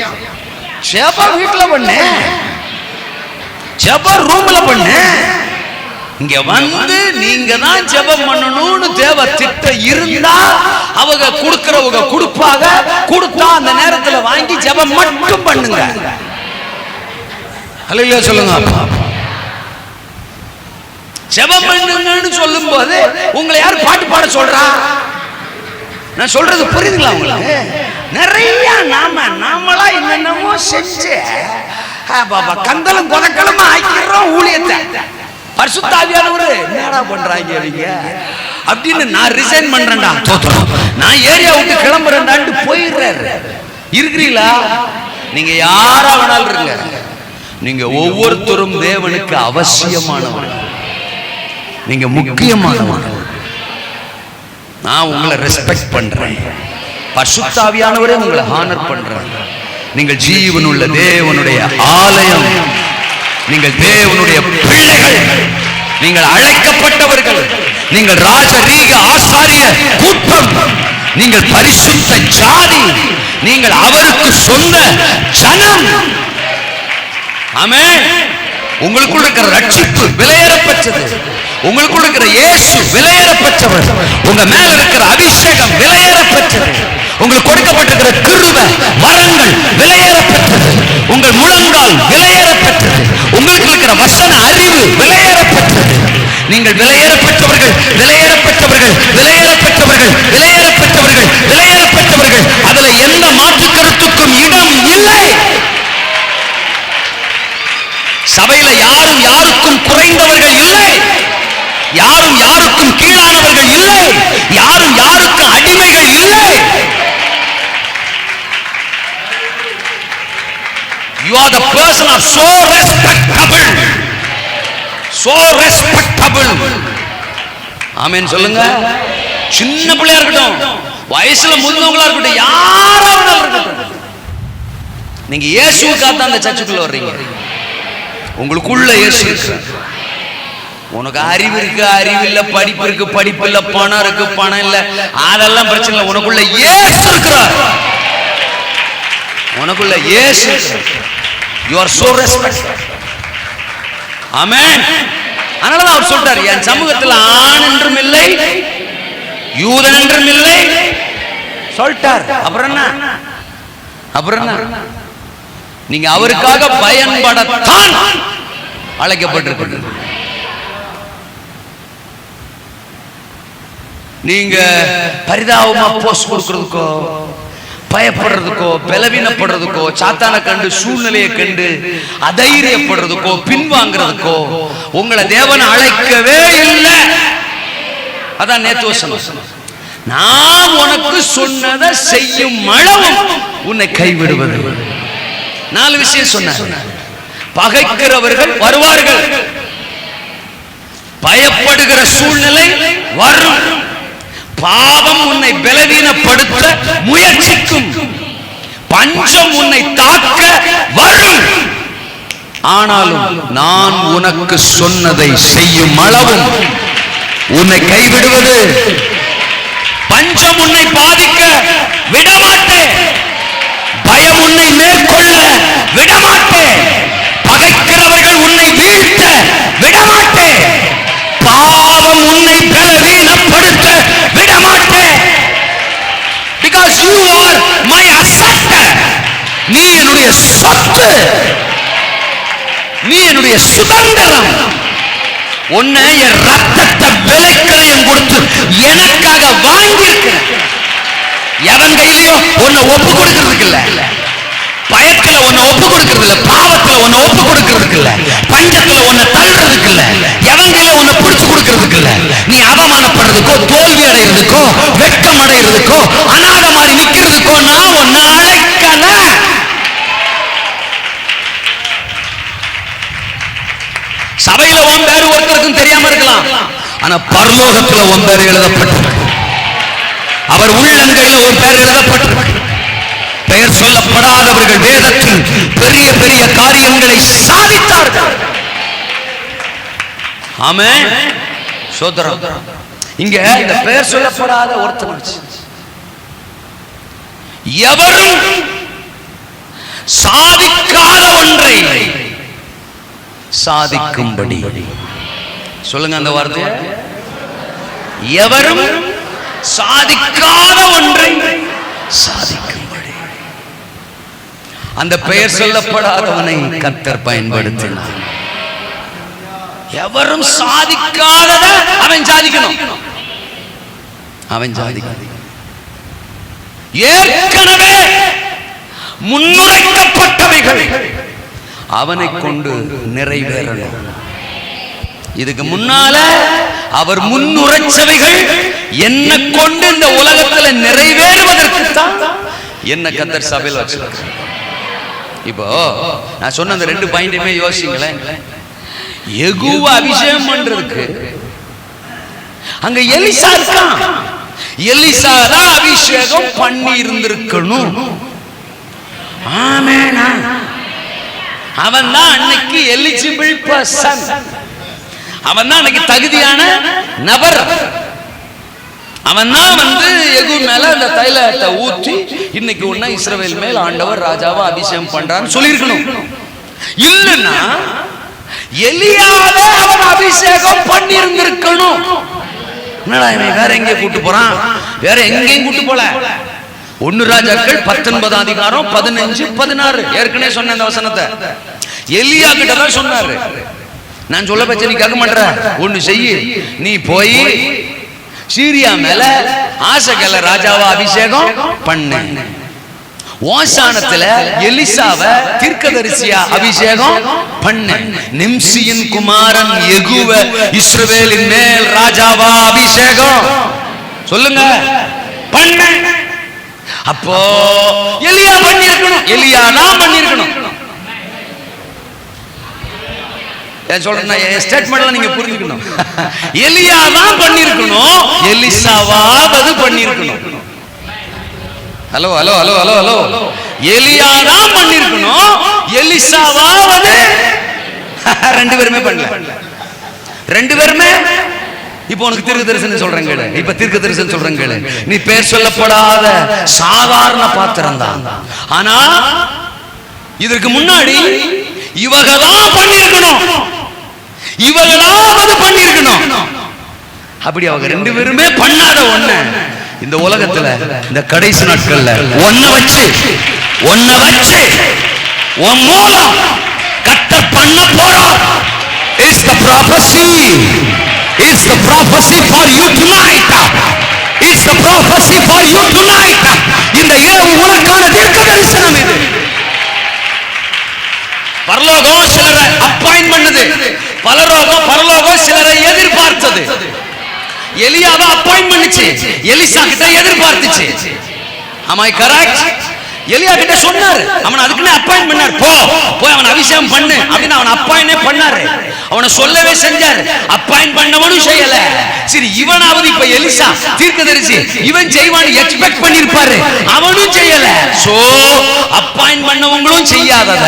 ஜெபம் வீட்டுல பண்ணு, ஜெபம் ரூம்ல பண்ணு. இங்க வந்து நீங்க தான் ஜெபம் பண்ணணும்னு தேவ திட்டம் இருந்தா அவங்க கொடுக்கிறவங்க கொடுப்பாங்க. கொடுத்தா அந்த நேரத்துல வாங்கி ஜெபம் மட்டும் பண்ணுங்க. அல்லேலூயா சொல்லுங்க. ஜெபம் பண்ணுங்கன்னு சொல்லும் போது உங்களை யார் பாட்டு பாட சொல்றா? நான் சொல்றது புரியுதுங்களா உங்களுக்கு? நிறைய நாமளா என்னென்னமோ செஞ்சு கந்தலும் கொதக்கலும் ஆக்கிறோம் ஊழியத்தை. பரிசுத்த ஆவியானவர் என்னடா பண்றாங்க அவங்க அப்படின்னு நான் ரிசைன் பண்றேன்டா, நான் ஏரியா விட்டு கிளம்புறேன்டான்னு போயிடுறாரு. இருக்கிறீங்களா? நீங்க யாரா வேணாலும் இருங்க, நீங்க ஒவ்வொருத்தரும் தேவனுக்கு அவசியமானவர், நீங்க முக்கியமானவர். நான் உங்களை ரெஸ்பெக்ட் பண்றேன். பரிசுத்த ஆவியானவரே உங்களை ஹானர் பண்றேன். நீங்கள் ஜீவனுள்ள தேவனுடைய ஆலயம், நீங்கள் தேவனுடைய பிள்ளைகள், நீங்கள் அழைக்கப்பட்டவர்கள், நீங்கள் ராஜரீக ஆசாரிய கூட்டம், நீங்கள் பரிசுத்த ஜாதி, நீங்கள் அவருக்கு சொந்த ஜனம். ஆமென். உங்களுக்குள் இருக்கிற ரட்சிப்பு விலையேறப்பட்டது, உங்களுக்குள் இருக்கிற இயேசு விலையேறப்பட்டவர், உங்க மேல இருக்கிற அபிஷேகம் விலையேறப்பட்டது, உங்களுக்கு கொடுக்கப்பட்டிருக்கிற கிருபை வரங்கள் விலையேறப்பட்டது, உங்கள் முழங்கால் விலையேறப்பட்டது, உங்களுக்கு இருக்கிற வசன அறிவு விலையேறப்பட்டது. நீங்கள் விலையேறப்பட்டவர்கள், விலையேறப்பட்டவர்கள், விலையேறப்பட்டவர்கள், விலையேறப்பட்டவர்கள், விலையேறப்பட்டவர்கள். அதுல எந்த மாற்று கருத்துக்கும் இடம் இல்லை. சபையில யாரும் யாருக்கும் குறைந்தவர்கள் இல்லை, யாரும் யாருக்கும் கீழானவர்கள் இல்லை, யாரும் யாருக்கும் அடிமைகள் இல்லை. You are the person of so respectable, so respectable. ஆமென் சொல்லுங்க. சின்ன பிள்ளையா இருக்கட்டும், வயசுல முதிர்ந்தவங்களா இருக்கட்டும், யாராவது இருக்கட்டும், நீங்க இயேசுவுக்காக அந்த சர்ச்சுக்குள்ள வர்றீங்க. உங்களுக்குள்ள இயேசு இருக்கிறார். உனக்கு அறிவு இருக்கு, அறிவு இல்ல, படிப்பு இருக்கு, படிப்பு இல்ல, பணம் இருக்கு, பணம் இல்ல, அதெல்லாம் பிரச்சனை இல்லை. உனக்குள்ள இயேசு இருக்கிறார். உனக்குள்ள இயேசு. You are so respected. ஆமென். அதனால அவர் சொல்றார், என் சமூகத்தில் ஆண் என்றும் இல்லை, யூதன் என்றும் இல்லை சொல்லிட்டார். அப்புறம் என்ன? அப்புறம் என்ன? நீங்க அவருக்காக பயன்படத்தான் அழைக்கப்பட்டிருக்கிறது. நீங்க பரிதாபமா போஸ்ட் கொடுக்கிறதுக்கோ, பயப்படுறதுக்கோ, பலவீனப்படுறதுக்கோ, சாத்தான கண்டு சூழ்நிலையை கண்டு அதைரியப்படுறதுக்கோ, பின்வாங்கிறதுக்கோ உங்களை தேவன் அழைக்கவே இல்லை. அதான் நேத்து வசனம், நான் உனக்கு சொன்னதை செய்யும் அளவும் உன்னை கைவிடுவது. 4 விஷயம் சொன்னார். பகைக்கிறவர்கள் வருவார்கள், பயப்படுகிற சூழ்நிலை வரும், பாவம் உன்னை பலவீனப்படுத்த முயற்சிக்கும், பஞ்சம் உன்னை தாக்க வரும், ஆனாலும் நான் உனக்கு சொன்னதை செய்யும் அளவும் உன்னை கைவிடுவது. பஞ்சம் பயமும் உன்னை பாதிக்க விடமாட்டேன். பயம் உன்னை மேற்கொள்ள விடமாட்டேன். பகைக்கிறவர்கள் உன்னை வீழ்த்த விடமாட்டேன். பாவம் உன்னை பலவீனப்படுத்த விடமாட்டேன். Because you are my asset. நீ என்னுடைய சொத்து, நீ என்னுடைய சுதந்திரம். உன்னை என் ரத்தத்தை விலைக்கிரயம் கொடுத்து எனக்காக வாங்கியிருக்கிறேன். எவன் கையிலையும் உன்னை ஒப்பு கொடுக்கிறதுக்கு இல்ல, பயத்துல உன்னை ஒப்பு கொடுக்கிறது இல்ல, பாவத்துல உன்னை ஒப்பு கொடுக்கிறதுக்கு இல்ல, பஞ்சத்துல உன்னை தள்ளுறதுக்கு இல்ல, எவன் கையில உன்னை பிடிச்சு கொடுக்கிறதுக்கு இல்ல. நீ அவமானப்படுறதுக்கோ, தோல்வி அடைகிறதுக்கோ, வெட்கம் அடைகிறதுக்கோ, அநாத மாதிரி நிக்கிறதுக்கோ நான் உன்னை அழைக்கல. சபையில உன் பேரு ஒருத்தருக்கும் தெரியாம இருக்கலாம், ஆனா பரலோகத்துல உன் பேரு எழுதப்பட்டிருக்கு. அவர் உள்ளங்கையில ஒரு பேர் எழுதப்பட்டிருக்கு. பெயர் சொல்லப்படாதவர்கள் வேதத்தில் பெரிய பெரிய காரியங்களை சாதித்தார்கள். ஆமென். சோதரம். இங்க இந்த பெயர் சொல்லப்படாத ஒருத்தர் எவரும் சாதிக்காத ஒன்றை சாதிக்கும்படி. சொல்லுங்க அந்த வார்த்தையை. எவரும் சாதிக்காத ஒன்றை சாதிக்கும்படி. அந்த பெயர் சொல்லப்படாதவனை கர்த்தர் பயன்படுத்தினார். எவரும் சாதிக்காதத அவன் சாதிக்கணும். அவன் சாதிக்கணும். ஏற்கனவே முன்னுரைக்கப்பட்டவைகள் அவனை கொண்டு நிறைவேறணும். இதுக்கு முன்னால அவர் முன்னுரைச்சவைகள் என்ன கொண்டு இந்த உலகத்துல நிறைவேறுவதற்கு தான் என்ன கர்த்தர் சபையில் வச்சிருக்கார். இப்போ நான் சொன்ன அந்த 2 பாயிண்டையுமே யோசிங்களேன். யெகூவா அபிஷேகம் பண்றதுக்கு அங்க எலிசா இருக்கான். எலிசா தான் அபிஷேகம் பண்ணி இருந்திருக்கணும். ஆமென். அவன் தான் அன்னைக்கு எலிஜிபிள் பர்சன். அவன் தான் அன்னைக்கு தகுதியான நபர். அவன் தான் யெகூ மேல அந்த தைலத்தை ஊற்றி இன்னைக்கு உன்ன இஸ்ரவேல் மேல் ஆண்டவர் ராஜாவா அபிஷேகம் பண்றான்னு சொல்லியிருக்கணும். இல்லன்னா எலியாவே அவன் அபிஷேகம் பண்ணி இருந்திருக்கணும். என்னடா இவன் வேற எங்கே கூட்டு போறான்? வேற எங்கேயும் கூட்டு போல. 1 ராஜாக்கள் 19 அதிகாரம் 15 16 ஏற்கனவே சொன்ன அந்த வசனத்தை எலியா கிட்ட தான் சொன்னாரு. நான் சொல்ல பச்சை நீ கேட்க மாட்டற. ஒண்ணு செய்யு, நீ போய் சீரியா மேல ஆசகல ராஜாவா அபிஷேகம் பண்ணு. ஓசானத்துல எலிசாவை தீர்க்கதரிசியா அபிஷேகம் பண்ணு. நிம்சியின் குமாரன் யெகூவ இஸ்ரவேலின் மேல் ராஜாவா அபிஷேகம் சொல்லுங்க பண்ணு. அப்போ எலியா பண்ணிருக்கணும். எலியா தான் பண்ணிருக்கணும். சொல்றேன் ஸ்டேட்மெண்ட்ல நீங்க புரிஞ்சுக்கணும். எலியா தான் பண்ணிருக்கணும். எலிசாவாவது பண்ணிருக்கணும். Hello hello hello hello hello. எலியா தான் பண்ணிருக்கணும். எலிசாவாவது 2 பேருமே பண்ணல. 2 பேருமே. இப்போ உனக்கு தீர்க்க தரிசனம் சொல்றேன் கேளு. இப்ப தீர்க்க தரிசனம் சொல்றேன் கேளு. நீ பேர் சொல்லப்படாத சாதாரண பாத்திரம் தான். ஆனா இதற்கு முன்னாடி இவங்கதான் பண்ணிருக்கணும். இவங்களாவது பண்ணிருக்கணும். அப்படி அவங்க 2 பேருமே பண்ணாத ஒண்ணு இந்த உலகத்துல இந்த கடைசி நாட்கள்ல ஒன்ன வச்சு உன் மூலம் கர்த்தர் பண்ண போறார். It's the prophecy. It's the prophecy for you tonight. It's the prophecy for you tonight. இந்த இரவு உனக்கான தீர்க்க தரிசனம் இது. பரலோகம் சிலரை அப்பாயிண்ட் பண்ணது. பரலோகம் சிலரை எதிர்பார்த்தது. எலியாவை அப்பாயிண்ட் பண்ணிச்சு. எலிசா கிட்ட எதிர்பார்த்துச்சு. Am I correct? எலியா கிட்ட சொன்னாரு. அவன் அதுக்குன்னு அப்பாயிண்ட் பண்ணார். போய் அவன் அபிஷேகம் பண்ணு அப்படின்னு அவன் அப்பாயிண்டே பண்ணாரு. அவனை சொல்லவே செஞ்சாரு. அப்பாயிண்ட் பண்ணவனும் செய்யல. சரி இவனாவது இப்ப எலிசா தீர்க்கதரிசி இவன் செய்வான்னு எக்ஸ்பெக்ட் பண்ணிருப்பாரு. அவனும் செய்யல. சோ அப்பாயிண்ட் பண்ணவங்களும் செய்யாதத,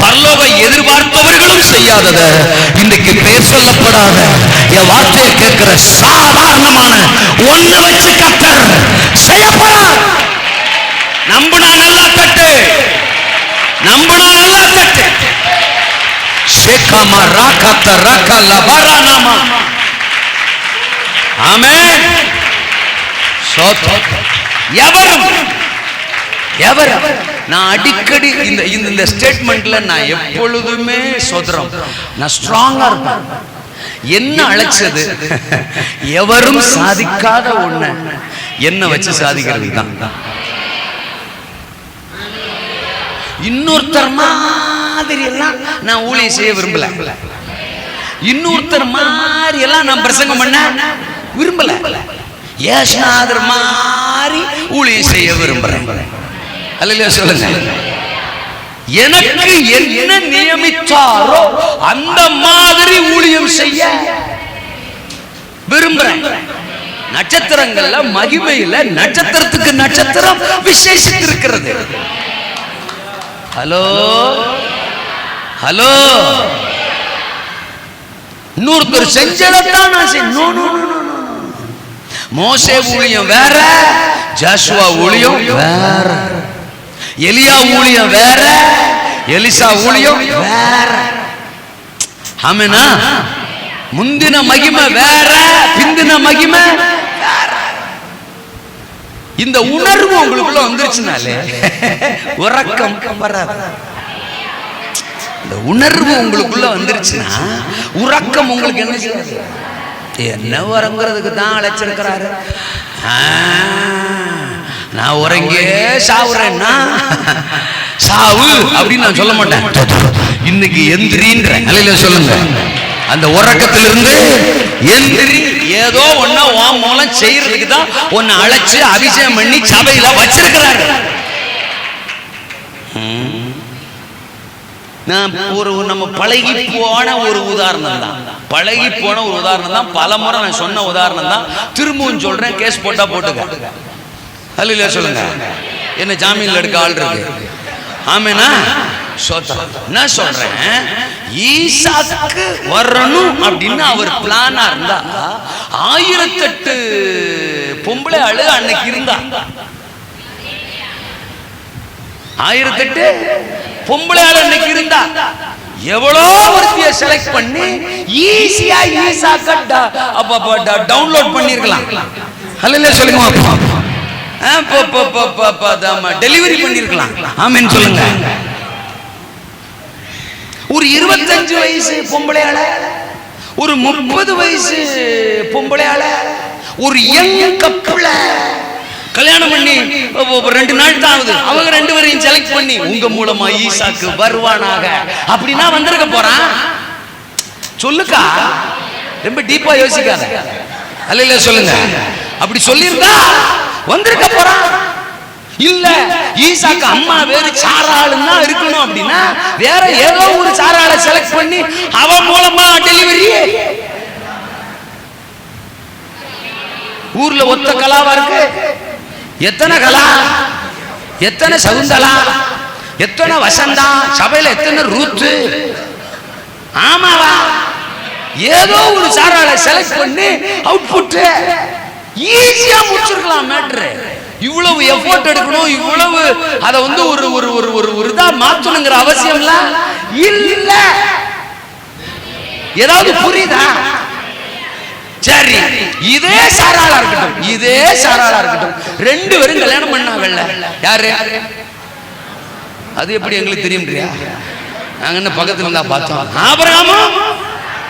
பரலோக எதிர்பார்ப்பவர்களும் செய்யாதத, இன்னைக்கு பேர் சொல்லப்படாத என் வார்த்தையை கேட்கிற சாதாரணமான ஒன்ன வச்சு கர்த்தர் ஷேகமா ராகத ரகல பரானாமா. ஆமென். ஸ்தோத்திரம். எவரும் நான் அடிக்கடி இந்த ஸ்டேட்மெண்ட்ல நான் எப்பொழுதுமே சோதரம், நான் ஸ்ட்ராங்கா இருப்பேன். என்ன அழைச்சது? எவரும் சாதிக்காத ஒண்ணு என்ன வச்சு சாதிக்கிறது தான். இன்னொருத்தர் மாதிரி எல்லாம் நான் ஊழியம் செய்ய விரும்பல. இன்னொருத்தர் மாதிரி எல்லாம் நான் பிரசங்கம் பண்ண விரும்பல. ஏசுநாதர் மாதிரி ஊழியம் செய்ய விரும்புறேன். அல்லேலூயா சொல்லுங்க. எனக்கு என்ன நியமித்தாரோ அந்த மாதிரி ஊழியம் செய்ய விரும்புறேன். நட்சத்திரங்கள்ல மகிமையில நட்சத்திரத்துக்கு நட்சத்திரம் விசேஷித்திருக்கிறது. ஹலோ ஹலோ, இன்னொருத்தர் செஞ்சதான் நான் செய்யணும். மோசே ஊழியம் வேற, ஜாஷுவா ஊழியம் வேற, எலியா ஊழியம் வேற, எலிசா ஊழியம் வேற. ஆமெனா? முந்தின மகிமை வேற, பிந்தின மகிமை வேற. இந்த உணர்வு உங்களுக்குள்ள வந்துருச்சுனாலே உறக்கம் வராது. இந்த உணர்வு உங்களுக்குள்ள வந்துருச்சுன்னா உறக்கம் உங்களுக்கு என்ன செய்யாது? என்ன உறங்குறதுக்கு தான் அழைச்சிருக்கிறாரு. நான் உறங்கே சாவுறேன்னா சாவு அப்படின்னு நான் சொல்ல மாட்டேன். இன்னைக்கு எந்திரின்ற நிலையில சொல்லுங்க. அந்த உறக்கத்திலிருந்து எந்திரி. ஏதோ ஒன்ன உன் மூலம் செய்யறதுக்கு தான் உன்னை அழைச்சு அபிஷேகம் பண்ணி சபையில வச்சிருக்கிறாரு. நம்ம பழகி போன ஒரு உதாரணம் தான், பழகி போன ஒரு உதாரணம் தான். பல முறை நான் சொன்ன உதாரணம் தான், திரும்பவும் சொல்றேன். கேஸ் போட்டா போட்டுக்க. அல்லேலூயா சொல்லுங்க. என்ன ஜாமீன்ல எடுக்க ஆள் இருக்கு. ஆமெனா? நான் சொல்றேன், ஈசாக்கு வரணும் அப்படின்னு அவர் பிளானா இருந்தா 1008 பொம்பளை ஆளு அன்னைக்கு இருந்தா. 1008 பொம்பளை ஆளு அன்னைக்கு இருந்தா. எவ்வளோ ஒருத்திய செலக்ட் பண்ணி ஈஸியா ஈசாக்க டவுன்லோட் பண்ணிருக்கலாம். அல்லேலூயா சொல்லுங்க. டெலிவரி பண்ணிருக்கலாம். ஆமென் சொல்லுங்க. ஒரு 25 வயசு பொம்பளையாள, ஒரு 30 வயசு பொம்பளையாள, ஒரு யங் கப்புல கல்யாணம் பண்ணி 2 நாள் தான் ஆகுது. அவங்க 2 பேரையும் செலக்ட் பண்ணி உங்க மூலமா ஈசாக்கு வருவானாக அப்படின்னா வந்திருக்க போறான். சொல்லுக்கா, ரொம்ப டீப்பா யோசிக்காத. அல்லேலூயா சொல்லுங்க. அப்படி சொல்லியிருந்தா வந்திருக்க போறான். இல்ல ஈசாக்கு அம்மா வேறு சாராளுன்னா இருக்கணும் அப்படின்னா வேற ஏதோ ஒரு சாராளை செலக்ட் பண்ணி அவன் மூலமா டெலிவரி. ஊர்ல ஒத்த கலாவா இருக்கு. எத்தனை கலா, எத்தனை சகுந்தலா, எத்தனை வசந்தா, சபையில எத்தனை ரூத்து. ஆமாவா? ஏதோ ஒரு சாராளை செலக்ட் பண்ணி அவுட்புட் ஈஸியா முடிச்சிருக்கலாம் மேட்ரு. இவ்வளவு எஃபோர்ட் எடுக்கணும், இவ்வளவு அதை வந்து ஒரு ஒரு ஒரு ஒரு ஒரு இதா மாற்றணுங்கிற அவசியம் இல்ல. ஏதாவது புரியுதா? சரி, இதே சாராளா இருக்கட்டும், இதே சாராளா இருக்கட்டும், 2 பேரும் கல்யாணம் பண்ணாங்கல்ல. யாரு? அது எப்படி எங்களுக்கு தெரியும்ன்றியா? நாங்க என்ன பக்கத்துல இருந்தா பார்த்தோம். ஆபிரகாமும்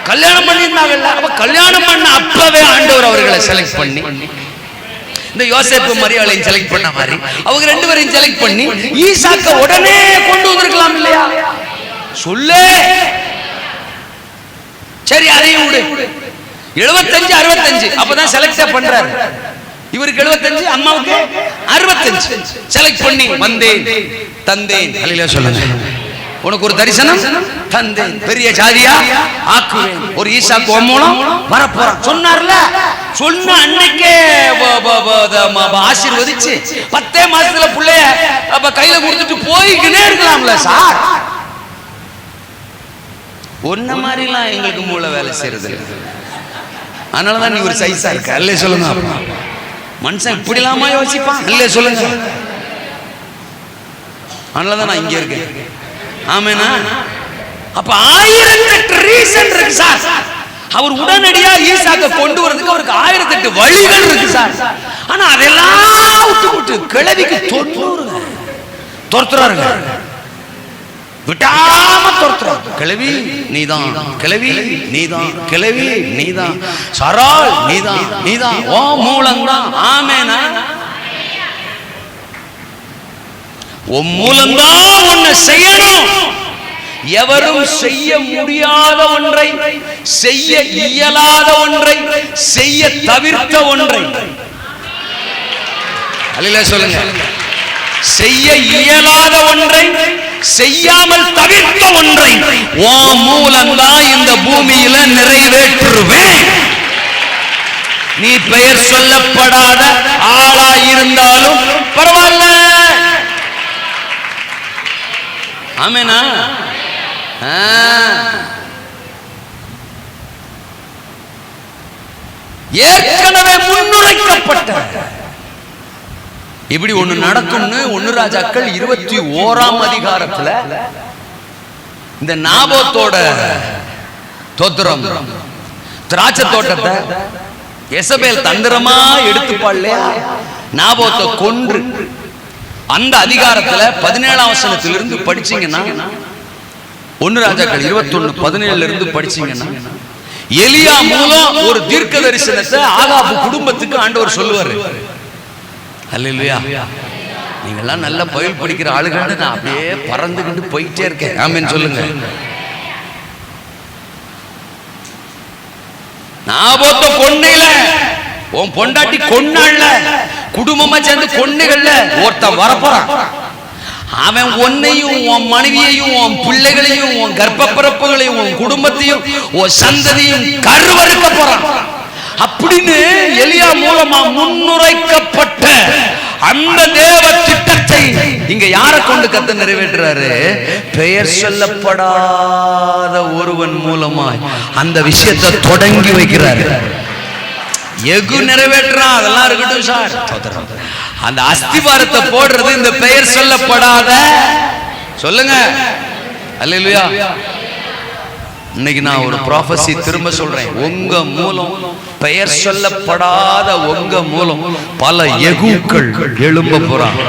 கல்யாணம் பண்ணியிருந்தாங்கல்ல. அப்ப கல்யாணம் பண்ண அப்பவே ஆண்டவர் அவர்களை செலக்ட் பண்ணி, இந்த யோசேப்பு மரியாளையும் செலக்ட் பண்ண மாதிரி அவங்க 2 பேரையும் செலக்ட் பண்ணி ஈசாக்க உடனே கொண்டு வந்திருக்கலாம் இல்லையா? சொல்லு. சரி, அதையும் விடு. 75 65 அப்பதான் செலக்ட் பண்றாரு. இவருக்கு 75, அம்மாவுக்கு 65 செலக்ட் பண்ணி வந்தேன் தந்தேன். அல்லேலூயா சொல்லுங்க. உனக்கு ஒரு தரிசனம் தந்தேன், பெரிய ஜாதியா ஆக்குவேன், ஒரு ஈசாக்கு மூலம் வரப்போறான் சொன்னார்ல. சொன்ன அன்னைக்கே ஆசீர்வதிச்சு 10 மாசத்துல பிள்ளைய கையில கொடுத்துட்டு போய்க்கினே இருக்கலாம்ல சார். ஒன்ன மாதிரிலாம் எங்களுக்கு மூளை வேலை செய்யறது. அதனாலதான் நீ ஒரு சைஸா இருக்க. அல்லேலூயா சொல்லுங்க. மனுஷன் இப்படி இல்லாம யோசிப்பான். அல்லேலூயா சொல்லுங்க. அதனாலதான் நான் இங்க இருக்கேன். ஆமெனா? அப்ப 1008 ரீசன் இருக்கு சார். அவர் உடனடியா ஈசாக்க கொண்டு வரதுக்கு அவருக்கு 1008 வழிகள் இருக்கு சார். ஆனா அதெல்லாம் விட்டு கிழவிக்கு துரத்துறாருங்க, விட்டாம துரத்துறாரு. கிழவி நீதான், கிழவி நீதான், கிழவி நீதான், சரால் நீதான், நீதான், ஓ மூலம்தான். ஆமேனா? உன் மூலம்தான் உன்னை செய்யணும். எவரும் செய்ய முடியாத ஒன்றை, செய்ய இயலாத ஒன்றை, செய்ய தவிர்த்த ஒன்றை, அல்லேலூயா சொல்லுங்க. செய்ய இயலாத ஒன்றை, செய்யாமல் தவிர்த்த ஒன்றை உன் மூலம்தான் இந்த பூமியில நிறைவேற்றுவேன். நீ பெயர் சொல்லப்படாத ஆளா இருந்தாலும் பரவாயில்ல. ஆமெனா? ஏற்கனவே முன்னுரைக்கப்பட்ட இப்படி ஒண்ணு நடக்கும்னு 1 ராஜாக்கள் 21ஆம் அதிகாரத்துல இந்த நாபோத்தோட தோத்திரம் திராட்சை தோட்டத்தை எசபேல் தந்திரமா எடுத்துப்பாள். நாபோத்தை கொன்று அந்த அதிகாரத்துல 17ஆம் வசனத்திலிருந்து படிச்சீங்கன்னா, 1 ராஜாக்கள் 21:17 இருந்து படிச்சீங்கன்னா, எலியா மூலம் ஒரு தீர்க்க தரிசனத்தை ஆகாபு குடும்பத்துக்கு ஆண்டவர் சொல்லுவாரு. அல்லேலூயா. நீங்கெல்லாம் நல்ல பைபிள் படிக்கிற ஆளுகள், நான் அப்படியே பறந்துகிட்டு போயிட்டே இருக்கேன். ஆமென் சொல்லுங்க. நாபோத்த கொன்னையில உன் பொண்டாட்டி கொன்னாள்ல, குடும்பமா சேர்ந்து கொன்னைகள்ல ஒருத்த வரப்போறான். அவன் உன்னையும் உன் மனைவியையும் உன் பிள்ளைகளையும் உன் கர்ப்ப பிறப்புகளையும் உன் குடும்பத்தையும் உன் சந்ததியும் கருவறுக்க போறான் அப்படின்னு எலியா மூலமா முன்னுரைக்கப்பட்ட அந்த தேவ திட்டத்தை இங்க யாரை கொண்டு கர்த்தர் நிறைவேற்றுறாரு? பெயர் சொல்லப்படாத ஒருவன் மூலமாய் அந்த விஷயத்தை தொடங்கி வைக்கிறாரு. எகு நிறைவேற்றான், அதெல்லாம் இருக்கட்டும் சார். அந்த அஸ்திவாரத்தை போடுறது இந்த பெயர் சொல்லப்படாத, சொல்லுங்க அல்லேலூயா. இன்னைக்கு நான் ஒரு ப்ராஃபஸி திரும்ப சொல்றேன். உங்க மூலம், பெயர் சொல்லப்படாத உங்க மூலம் பல எகுக்கள் எழும்ப போறாங்க.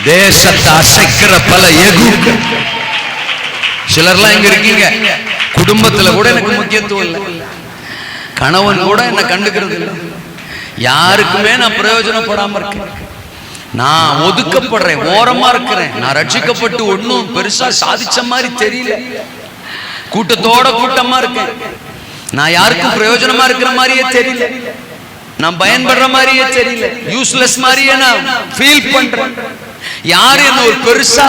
தேசத்தை அசைக்கிற பல எகுக்கள். சிலர்லாம் இங்க இருக்கீங்க, குடும்பத்துல கூட எனக்கு முக்கியத்துவம் இல்லை, கணவன் கூட என்ன கண்டுக்கிறது இல்லை, யாருக்குமே நான் பிரயோஜனப்படாம இருக்கேன், நான் ஒதுக்கப்படுறேன், ஓரமா இருக்கிறேன், நான் ரட்சிக்கப்பட்டு ஒன்னும் பெருசா சாதிச்ச மாதிரி தெரியல, கூட்டத்தோட கூட்டமா இருக்கேன், நான் யாருக்கும் பிரயோஜனமா இருக்கிற மாதிரியே தெரியல, நான் பயன்படுற மாதிரியே தெரியல, யூஸ்லெஸ் மாதிரியே நான் ஃபீல் பண்றேன். யாரு என்ன ஒரு பெருசா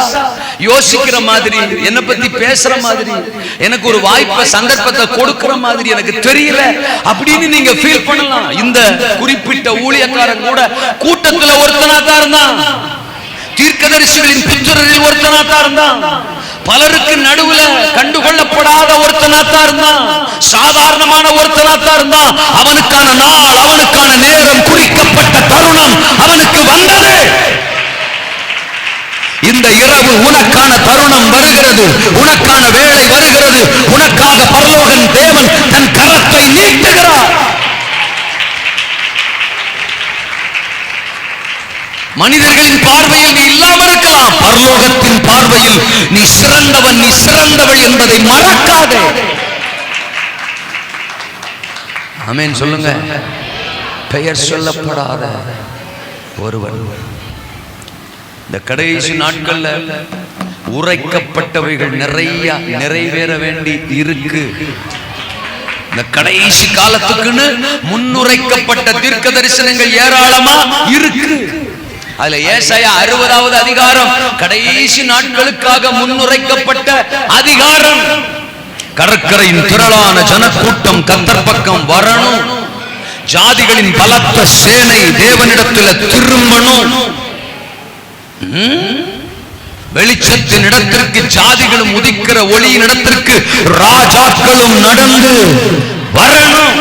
யோசிக்கிற மாதிரி, என்ன பத்தி பேசுற மாதிரி, எனக்கு ஒரு வாய்ப்பை சந்தர்ப்பத்தை கொடுக்கிற மாதிரி எனக்கு தெரியல அப்படின்னு நீங்க ஃபீல் பண்ணலாம். இந்த குறிப்பிட்ட ஊழியக்காரன் கூட கூட்டத்துல ஒருத்தனா தான் இருந்தான், தீர்க்கதரிசிகளின் புத்திரரில் ஒருத்தனா தான் இருந்தான், பலருக்கு நடுவுல கண்டுகொள்ளப்படாத ஒருத்தனாத்தான் இருந்தான், சாதாரணமான ஒருத்தனாத்தான் இருந்தான். அவனுக்கான நாள், அவனுக்கான நேரம், குறிக்கப்பட்ட தருணம் அவனுக்கு வந்தது. இந்த இரவு உனக்கான தருணம் வருகிறது, உனக்கான வேளை வருகிறது, உனக்காக பரலோகன் தேவன் தன் கரத்தை நீட்டுகிறார். மனிதர்களின் பார்வையில் நீ இல்லாமல் இருக்கலாம், பரலோகத்தின் பார்வையில் நீ சிறந்தவன், நீ சிறந்தவள் என்பதை மறக்காதே. ஆமென் சொல்லுங்க. பெயர் சொல்லப்படாத ஒருவன். இந்த கடைசி நாட்கள்ல உரைக்கப்பட்டவைகள் நிறைய நிறைவேற வேண்டி இருக்கு. இந்த கடைசி காலத்துக்குன்னு முன்னுரைக்கப்பட்ட தீர்க்க தரிசனங்கள் ஏராளமா இருக்கு. அதுல ஏசாயா 60வது அதிகாரம் கடைசி நாட்களுக்காக முன்னுரைக்கப்பட்ட அதிகாரம். கடற்கரையின் திரளான ஜனக்கூட்டம் கர்த்தர் பக்கம் வரணும், ஜாதிகளின் பலத்த சேனை தேவனிடத்தில் திரும்பணும், வெளிச்சத்தின் இடத்திற்கு ஜாதிகளும் உதிக்கிற ஒளியின் இடத்திற்கு ராஜாக்களும் நடந்து வரணும்.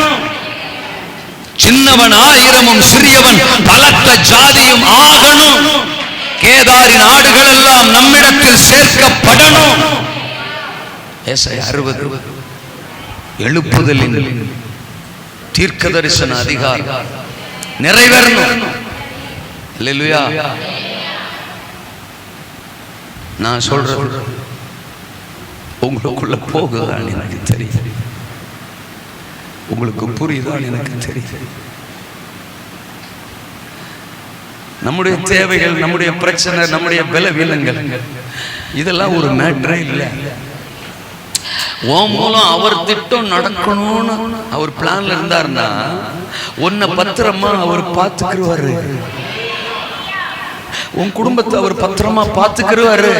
சின்னவன் 1000 சிறியவன் பலத்த ஜாதியும் ஆகணும். காரி நாடுகள் எல்லாம் நம்மிடத்தில் சேர்க்கப்படணும். ஏசாயா 60 எழுப்புதலின் தீர்க்க தரிசன அதிகாரம் நிறைவேறணும். அல்லேலூயா. நான் சொல்றது உங்களுக்குள்ள போகுதான் எனக்கு தெரியும், உங்களுக்கு புரியுதான் எனக்கு தெரியும். நம்முடைய தேவைகள், நம்முடைய பிரச்சனை, நம்முடைய பலவீனங்கள் இதெல்லாம் ஒரு மேட்டரே இல்லை. உன் மூலம் அவர் திட்டம் நடக்கணும்னு அவர் பிளான்ல இருந்தாருன்னா உன்னை பத்திரமா அவர் பார்த்துக்கிருவாரு, உன் குடும்பத்தை அவர் பத்திரமா பார்த்துக்கிருவாரு,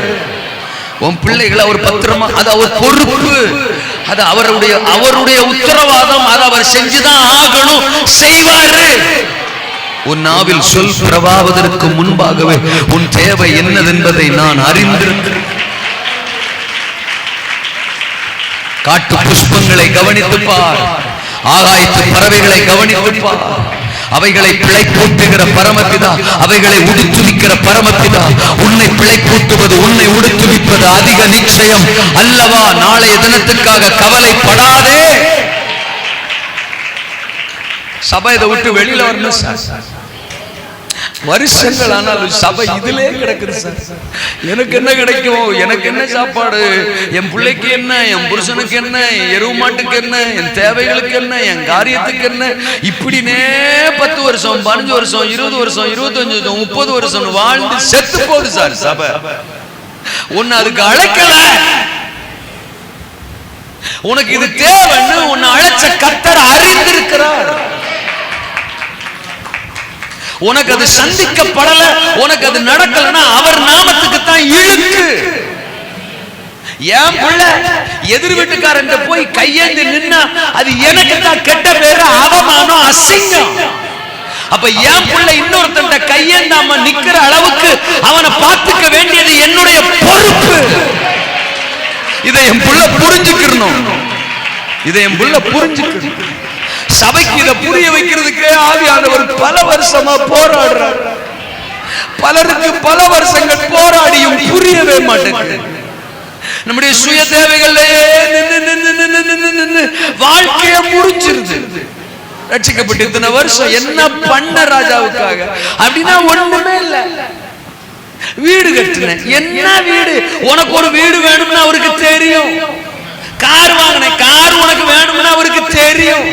உன் பிள்ளைகளை அவர் பத்திரமா, அது அவர் பொறுப்பு, அது அவருடைய உத்தரவாதம், அதை அவர் செஞ்சுதான் ஆகணும், செய்வாரு. உன் நாவில் சொல் பிரபாவதற்கு முன்பாகவே உன் தேவை என்னதென்பதை நான் அறிந்திருக்கிறேன். காட்டு புஷ்பங்களை கவனித்துப்பார், ஆகாயத்து பறவைகளை கவனித்துப்பார். அவைகளை பிழைப்பூட்டுகிற பரமபிதா, அவைகளை உடுத்துவிக்கிற பரமபிதா. உன்னை பிழைப்பூட்டுவது, உன்னை உடுத்துவிப்பது அதிக நிச்சயம் அல்லவா? நாளைய தினத்துக்காக கவலைப்படாதே. சபை இதை விட்டு வெளியில வரணும் சார். வருஷங்கள் ஆனாலும் சபை இதிலே கிடக்குது சார். எனக்கு என்ன கிடைக்கும், எனக்கு என்ன சாப்பாடு, என் பிள்ளைக்கு என்ன, என் புருஷனுக்கு என்ன, எருவு மாட்டுக்கு என்ன, என் தேவைகளுக்கு என்ன, என் காரியத்துக்கு என்ன, இப்படினே 10 வருஷம் 15 வருஷம் 20 வருஷம் 25 வருஷம் 30 வருஷம் வாழ்ந்து செத்து போகுது சார் சபை. உன்னை அதுக்கு அழைக்கல, உனக்கு இது தேவைன்னு உன்னை அழைச்ச கர்த்தர் அறிந்திருக்கிறார். உனக்கு அது சந்திக்கப்படல, உனக்கு அது நடக்கலன்னா அவர் நாமத்துக்கு தான் இழுக்கு. என் புள்ள எதிர் வீட்டுக்காரன் போய் கையேந்தி நின்னா அது எனக்கு தான் கெட்ட பேரு, அவமானம், அசிங்கம். அப்ப என் புள்ள இன்னொருத்தன் கையேந்தாம நிக்கிற அளவுக்கு அவனை பார்த்துக்க வேண்டியது என்னுடைய பொறுப்பு. இதை என் புள்ள புரிஞ்சுக்கணும், இதை என் புள்ள புரிஞ்சுக்கணும். சபைக்கு இதை புரிய வைக்கிறதுக்கே ஆவியானவர் பல வருஷமா போராடுறார். பலருக்கு பல வருஷங்கள் போராடியும் புரியவே மாட்டேங்குது. நம்முடைய சுய தேவைகள்லயே வாழ்க்கைய முடிஞ்சிருது. ரட்சிக்கப்பட்டு இத்தனை வருஷம் என்ன பண்ண ராஜாவுக்காக அப்படின்னா ஒண்ணுமே இல்ல. வீடு கட்டின, என்ன வீடு, உனக்கு ஒரு வீடு வேணும்னு அவருக்கு தெரியும். கார் வாங்கின, கார் உனக்கு வேணும்னு அவருக்கு தெரியும்.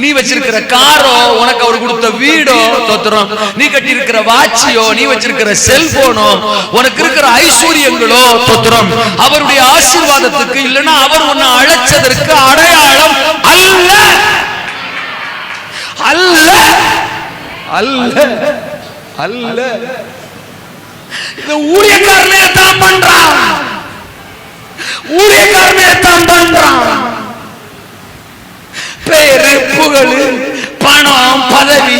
நீ வச்சிருக்கிற காரோ, உனக்கு அவர் கொடுத்த வீடோ தோத்திரம், நீ கட்டி இருக்கிற வாட்சியோ, நீ வச்சிருக்கிற செல்போனோ, உனக்கு இருக்கிற ஐஸ்வர்யங்களோ தோத்திரம் அவருடைய ஆசீர்வாதத்துக்கு இல்லைன்னா அவர் உன்னை அழைச்சதற்கு அடையாளம் அல்ல, அல்ல, அல்ல, அல்ல. இந்த ஊழியக்காரனே தான் பண்றான், ஊழியக்காரனே தான் பண்றான். பேரு, புகழ், பணம், பதவி,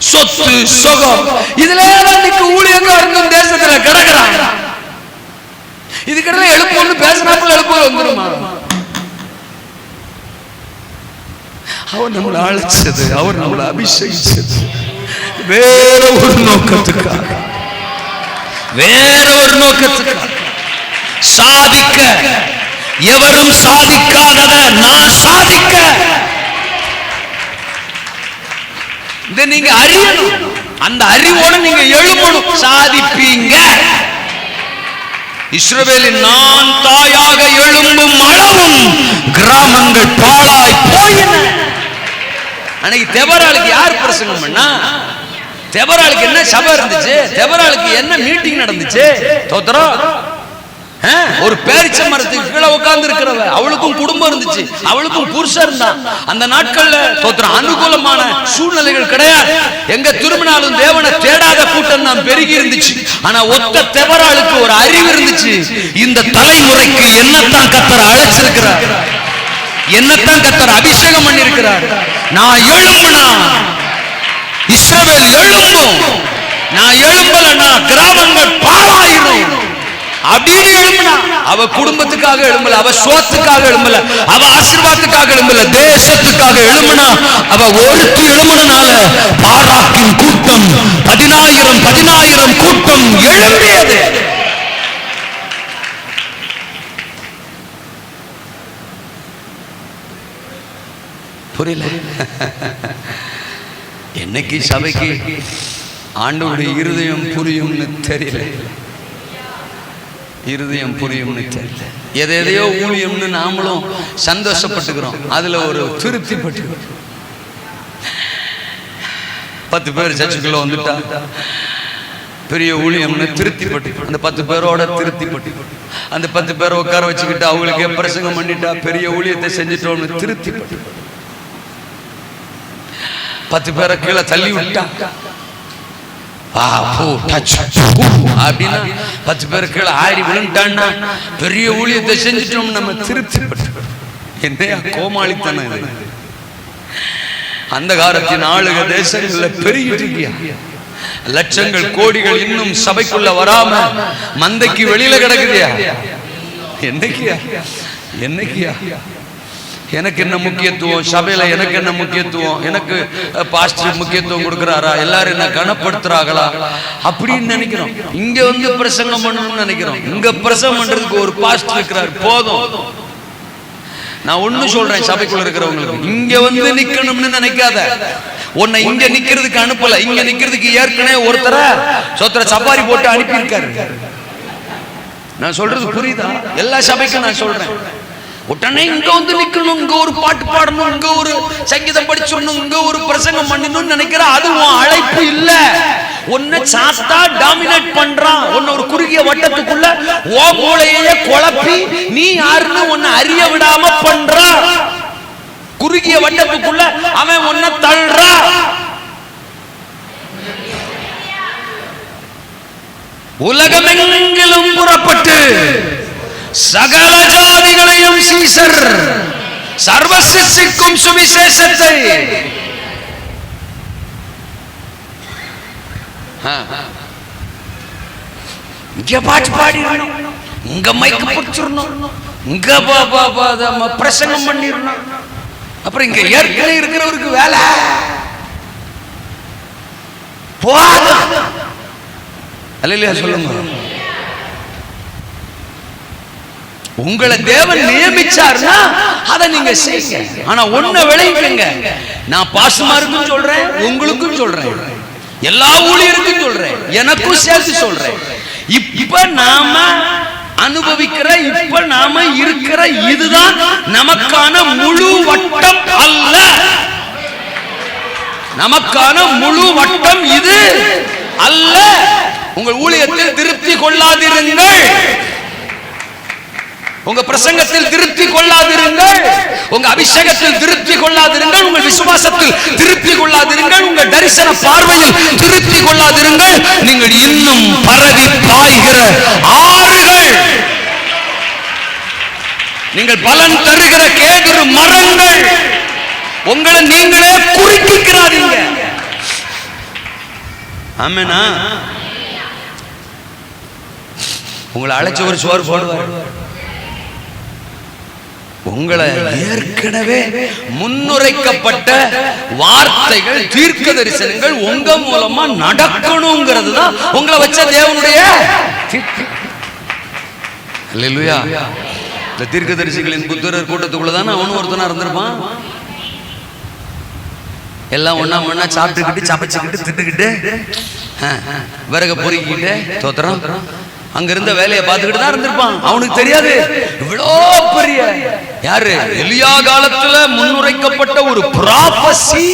சொத்து, சுகம், இதுல ஊழியக்காரன் தேசத்துல கிடக்குறாங்க. இதுக்கிட்ட எழுப்பு பேசினாப்புல எழுப்பு வந்துருமா? அவர் நம்மளை அழைச்சது, அவர் நம்மளை அபிஷேகிச்சது வேற ஒரு நோக்கத்துக்காக, வேற ஒரு நோக்கத்துக்காக. சாதிக்க எவரும் சாதிக்காதத நான் சாதிக்க. இதை நீங்க அறியணும், அந்த அறிவோட நீங்க எழுப்பணும், சாதிப்பீங்க. இஸ்ரவேலின் நான் தாயாக எழும்பும் அளவும் கிராமங்கள் பாழாய் போயின. அன்னைக்கு தெபராளுக்கு யார் பிரசங்கம் பண்ணா? தெபராளுக்கு என்ன சபை இருந்துச்சு? தெபராளுக்கு என்ன மீட்டிங் நடந்துச்சு? தோத்திரம் ஒரு பேரிச்ச மரத்துக்கு கீழே உட்கார்ந்து இருக்கிறவ, அவளுக்கும் குடும்பம் இருந்துச்சு, அவளுக்கும் புருஷன் இருந்தான். அந்த நாட்கள்ல தோத்திரம் அனுகூலமான சூழ்நிலைகள் கிடையாது. எங்க திரும்பினாலும் தேவனை தேடாத கூட்டம் தான் பெருகி இருந்துச்சு. ஆனா ஒத்த தெபராளுக்கு ஒரு அறிவு இருந்துச்சு. இந்த தலைமுறைக்கு என்னத்தான் கர்த்தர் அழைச்சிருக்கிறார், என்னத்தான் கர்த்தர் அபிஷேகம் பண்ணி இருக்கிறார். நான் எழும்புனா இஸ்ரவேல் எழும்பும், நான் எழும்பலன்னா கிராமங்கள் பாழாயிரும் அப்படின்னு எழும்புனா. அவ குடும்பத்துக்காக எழும்பல, அவ சோத்துக்காக எழும்பல, அவ ஆசீர்வாதத்துக்காக எழும்பல, தேசத்துக்காக எழும்புனா. அவ ஒருத்தி எழும்புனால பாராக்கின் கூட்டம் 10,000 கூட்டம் விரும்பியது. புரியல? என்னைக்கு சபைக்கு ஆண்டவருடைய இருதயம் புரியும்னு தெரியல. இருதயம் புரியும்னு தெரியல. எதையோ ஊழியம்னு நாமளும் சந்தோஷப்பட்டுக்கிறோம். அதுல ஒரு திருப்தி பட்டுக்கிறோம். 10 பேர் சர்ச்சுக்குள்ள வந்துட்டா பெரிய ஊழியம்னு திருப்திப்பட்டு, அந்த 10 பேரோட திருப்திப்பட்டு, அந்த 10 பேரை உட்கார வச்சுக்கிட்டு அவங்களுக்கு பிரசங்கம் பண்ணிட்டா பெரிய ஊழியத்தை செஞ்சுட்டோம்னு திருப்திப்பட்டு, 10 பேரை கீழே தள்ளி விட்டா அப்படின்னா 10 பேர் கீழே ஆடி விழுந்துட்டான்னா பெரிய ஊழியத்தை செஞ்சுட்டோம் நம்ம திருப்திப்பட்டு. என்னையா கோமாளித்தனம் இது? அந்த காலத்தின் ஆளுக தேசங்கள்ல பெருகிட்டு இருக்கியா? லட்சங்கள் கோடிகள் இன்னும் சபைக்குள்ள வராம மந்தைக்கு வெளியில கிடக்குதியா? என்னைக்கியா? என்னைக்கியா? எனக்கு என்ன முக்கியத்துவம் சபையில? எனக்கு என்ன முக்கியத்துவம்? எனக்கு பாஸ்டர் முக்கியத்துவம் கொடுக்கிறாரா? எல்லாரும் என்ன கனப்படுத்துறாங்களா அப்படின்னு நினைக்கிறோம். இங்க வந்து பிரசங்கம் பண்ணணும்னு நினைக்கிறோம். இங்க பிரசங்கம் பண்றதுக்கு ஒரு பாஸ்டர் இருக்கிறார், போதும். நான் ஒண்ணு சொல்றேன் சபைக்குள்ள இருக்கிறவங்களுக்கு, இங்க வந்து நிக்கணும்னு நினைக்காத. உன்னை இங்க நிக்கிறதுக்கு அனுப்பல, இங்க நிக்கிறதுக்கு ஏற்கனவே ஒருத்தர சப்பாரி போட்டு அனுப்பி இருக்காரு. நான் சொல்றது புரியுதா? எல்லா சபைக்கும் நான் சொல்றேன், உடனே இங்க வந்து நிக்கணும், இங்க ஒரு பாட்டு பாடணும், இங்க ஒரு சங்கீதம் படிச்சணும், இங்க ஒரு பிரசங்கம் பண்ணணும்னு நினைக்கிற அது உன் அழைப்பு இல்ல. உன்னை சாத்தா டாமினேட் பண்றான். உன்னை ஒரு குறுகிய வட்டத்துக்குள்ள ஓ மூளையே குழப்பி நீ யாருன்னு உன்னை அறிய விடாம பண்றான். குறுகிய வட்டத்துக்குள்ள அவன் உன்னை தள்ளுறான். உலகமெங்கிலும் புறப்பட்டு சகல ஜாதிகளையும் சீசர் சர்வ சிருஷ்டிக்கும் சுவிசேஷத்தை இங்க பாட்டு பாடிடணும், இங்க மைக்கு பிடிச்சிடணும், இங்க பிரசங்கம் பண்ணிடணும். அப்புறம் இங்க ஏற்கனவே இருக்கிறவருக்கு வேலை போதும். அல்லேலூயா சொல்லுங்க. உங்களை தேவன் நியமிச்சார்னா அதை நீங்க செய்யுங்க. ஆனா ஒண்ணு விளைவிங்க. நான் பாஸ்டர்மாருக்கும் சொல்றேன், உங்களுக்கும் சொல்றேன், எல்லா ஊழியருக்கும் சொல்றேன், எனக்கும் சேர்த்து சொல்றேன். இப்ப நாம அனுபவிக்கிற, இப்ப நாம இருக்கிற இதுதான் நமக்கான முழு வட்டம் அல்ல. நமக்கான முழு வட்டம் இது அல்ல. உங்கள் ஊழியத்தில் திருப்தி கொள்ளாதிருங்கள், உங்க பிரசங்கத்தில் திருப்தி கொள்ளாதிருங்கள், உங்க அபிஷேகத்தில் திருப்தி கொள்ளாதிருங்கள், உங்கள் விசுவாசத்தில் திருப்தி கொள்ளாதிருங்கள், உங்கள் தரிசன பார்வையில் திருப்தி கொள்ளாதிருங்கள். நீங்கள் இன்னும் பரவி பாய்கிற ஆறுகள், நீங்கள் பலன் தருகிற கேதுரு மரங்கள். உங்களை நீங்களே குறுக்கிக்கிறாதீங்க. ஆமெனா? உங்களை அழைச்ச ஒரு சோறு போடுவார். உங்களை ஏற்கனவே முன்னுரைக்கப்பட்ட வார்த்தைகள், தீர்க்க தரிசனங்கள் உங்க மூலமா நடக்கணுங்கிறது தான் உங்களை வச்ச தேவனுடைய. அல்லேலூயா. இந்த தீர்க்க தரிசிகளின் புத்தர் கூட்டத்துக்குள்ளதானே அவனும் ஒருத்தனா இருந்திருப்பான். எல்லாம் ஒன்னா மண்ணா சாப்பிட்டுக்கிட்டு சமைச்சுக்கிட்டு திட்டுக்கிட்டு விறக பொறுக்கிக்கிட்டு தோத்திரம் அங்க இருந்த வேலையை பார்த்துக்கிட்டு தான் இருந்திருப்பான். அவனுக்கு தெரியாது இவ்வளோ பெரிய யாரு எலியா காலத்துல முன்னுரைக்கப்பட்ட ஒரு ப்ராபசி,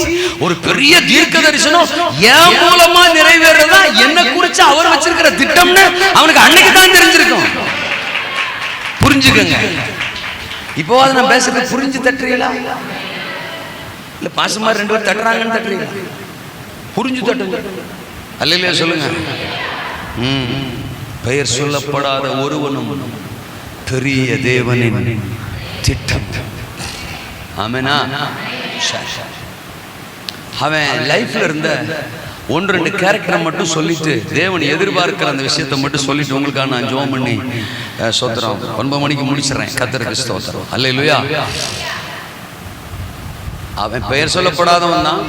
ஒரு பெரிய தீர்க்க தரிசனம் என் மூலமா நிறைவேறதா என்ன குறிச்சு அவர் வச்சிருக்கிற திட்டம்னு அவனுக்கு அன்னைக்கு தான் தெரிஞ்சிருக்கும். புரிஞ்சுக்கங்க. இப்போ அதை நான் பேசுறது புரிஞ்சு தட்டுறீங்களா? இல்ல பாசமார் 2 பேர் தட்டுறாங்கன்னு தட்டுறீங்களா? புரிஞ்சு தட்டுங்க. அல்லேலூயா சொல்லுங்க. பெயர் சொல்லப்படாத ஒருவனும் பெரிய தேவனின் திட்டம். ஆமெனா? அவன் லைஃப்ல இருந்த 1-2 கேரக்டரை மட்டும் சொல்லிட்டு தேவன் எதிர்பார்க்கிற அந்த விஷயத்தை மட்டும் சொல்லிட்டு உங்களுக்காக நான் ஜெபம் பண்ணி ஸ்தோத்திரம் 9 மணிக்கு முடிச்சிடறேன். கர்த்தருக்கு ஸ்தோத்திரம். அல்லேலூயா. அவன் பெயர் சொல்லப்படாதவன் தான்,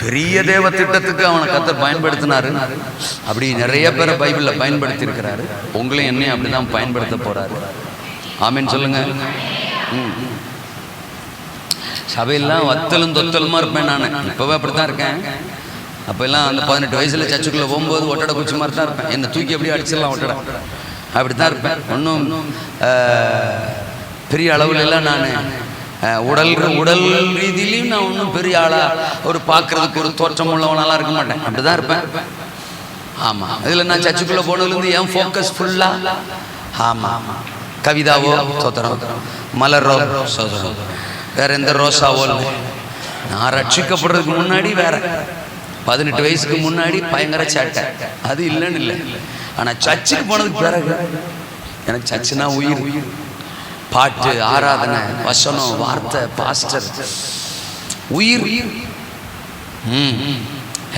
பெரிய தேவ திட்டத்துக்கு அவனை கர்த்தர் பயன்படுத்தினாரு. அப்படி நிறைய பேரை பைபிளில் பயன்படுத்தி இருக்கிறாரு. உங்களையும் என்னையும் அப்படிதான் பயன்படுத்த போறாரு. ஆமீன் சொல்லுங்க. சபையெல்லாம் வத்தலும் தொத்தலுமா இருப்பேன் நான். இப்பவே அப்படித்தான் இருக்கேன். அப்பெல்லாம் அந்த 18 வயசுல சர்ச்சுக்குள்ள போகும்போது ஒட்டடை குச்சி மாதிரி தான் இருப்பேன். என்னை தூக்கி அப்படியே அடிச்சிடலாம் ஒட்டடை, அப்படித்தான் இருப்பேன். ஒன்றும் பெரிய அளவுல எல்லாம் நான் உடல் ரீதியிலையும் நான் ஒன்றும் பெரிய ஆளா ஒரு பார்க்கறதுக்கு ஒரு தோற்றம் உள்ளவனாலாம் இருக்க மாட்டேன். அப்படிதான் இருப்பேன். ஆமா, இதுல நான் சர்ச்சுக்குள்ள போனதுலேருந்து என் ஃபோக்கஸ் ஃபுல்லா ஆமா கவிதாவோ சோதரம், மலரோ சோதரம், வேற எந்த ரோசாவோ. நான் ரட்சிக்கப்படுறதுக்கு முன்னாடி வேற 18 வயசுக்கு முன்னாடி பயங்கர சேட்டை, அது இல்லைன்னு இல்லை. ஆனால் சர்ச்சுக்கு போனதுக்கு பிறகு எனக்கு சர்ச்சுனா உயிர். பாட்டு, ஆராதனை, வசனம், வார்த்தை, பாஸ்டர், உயிர்.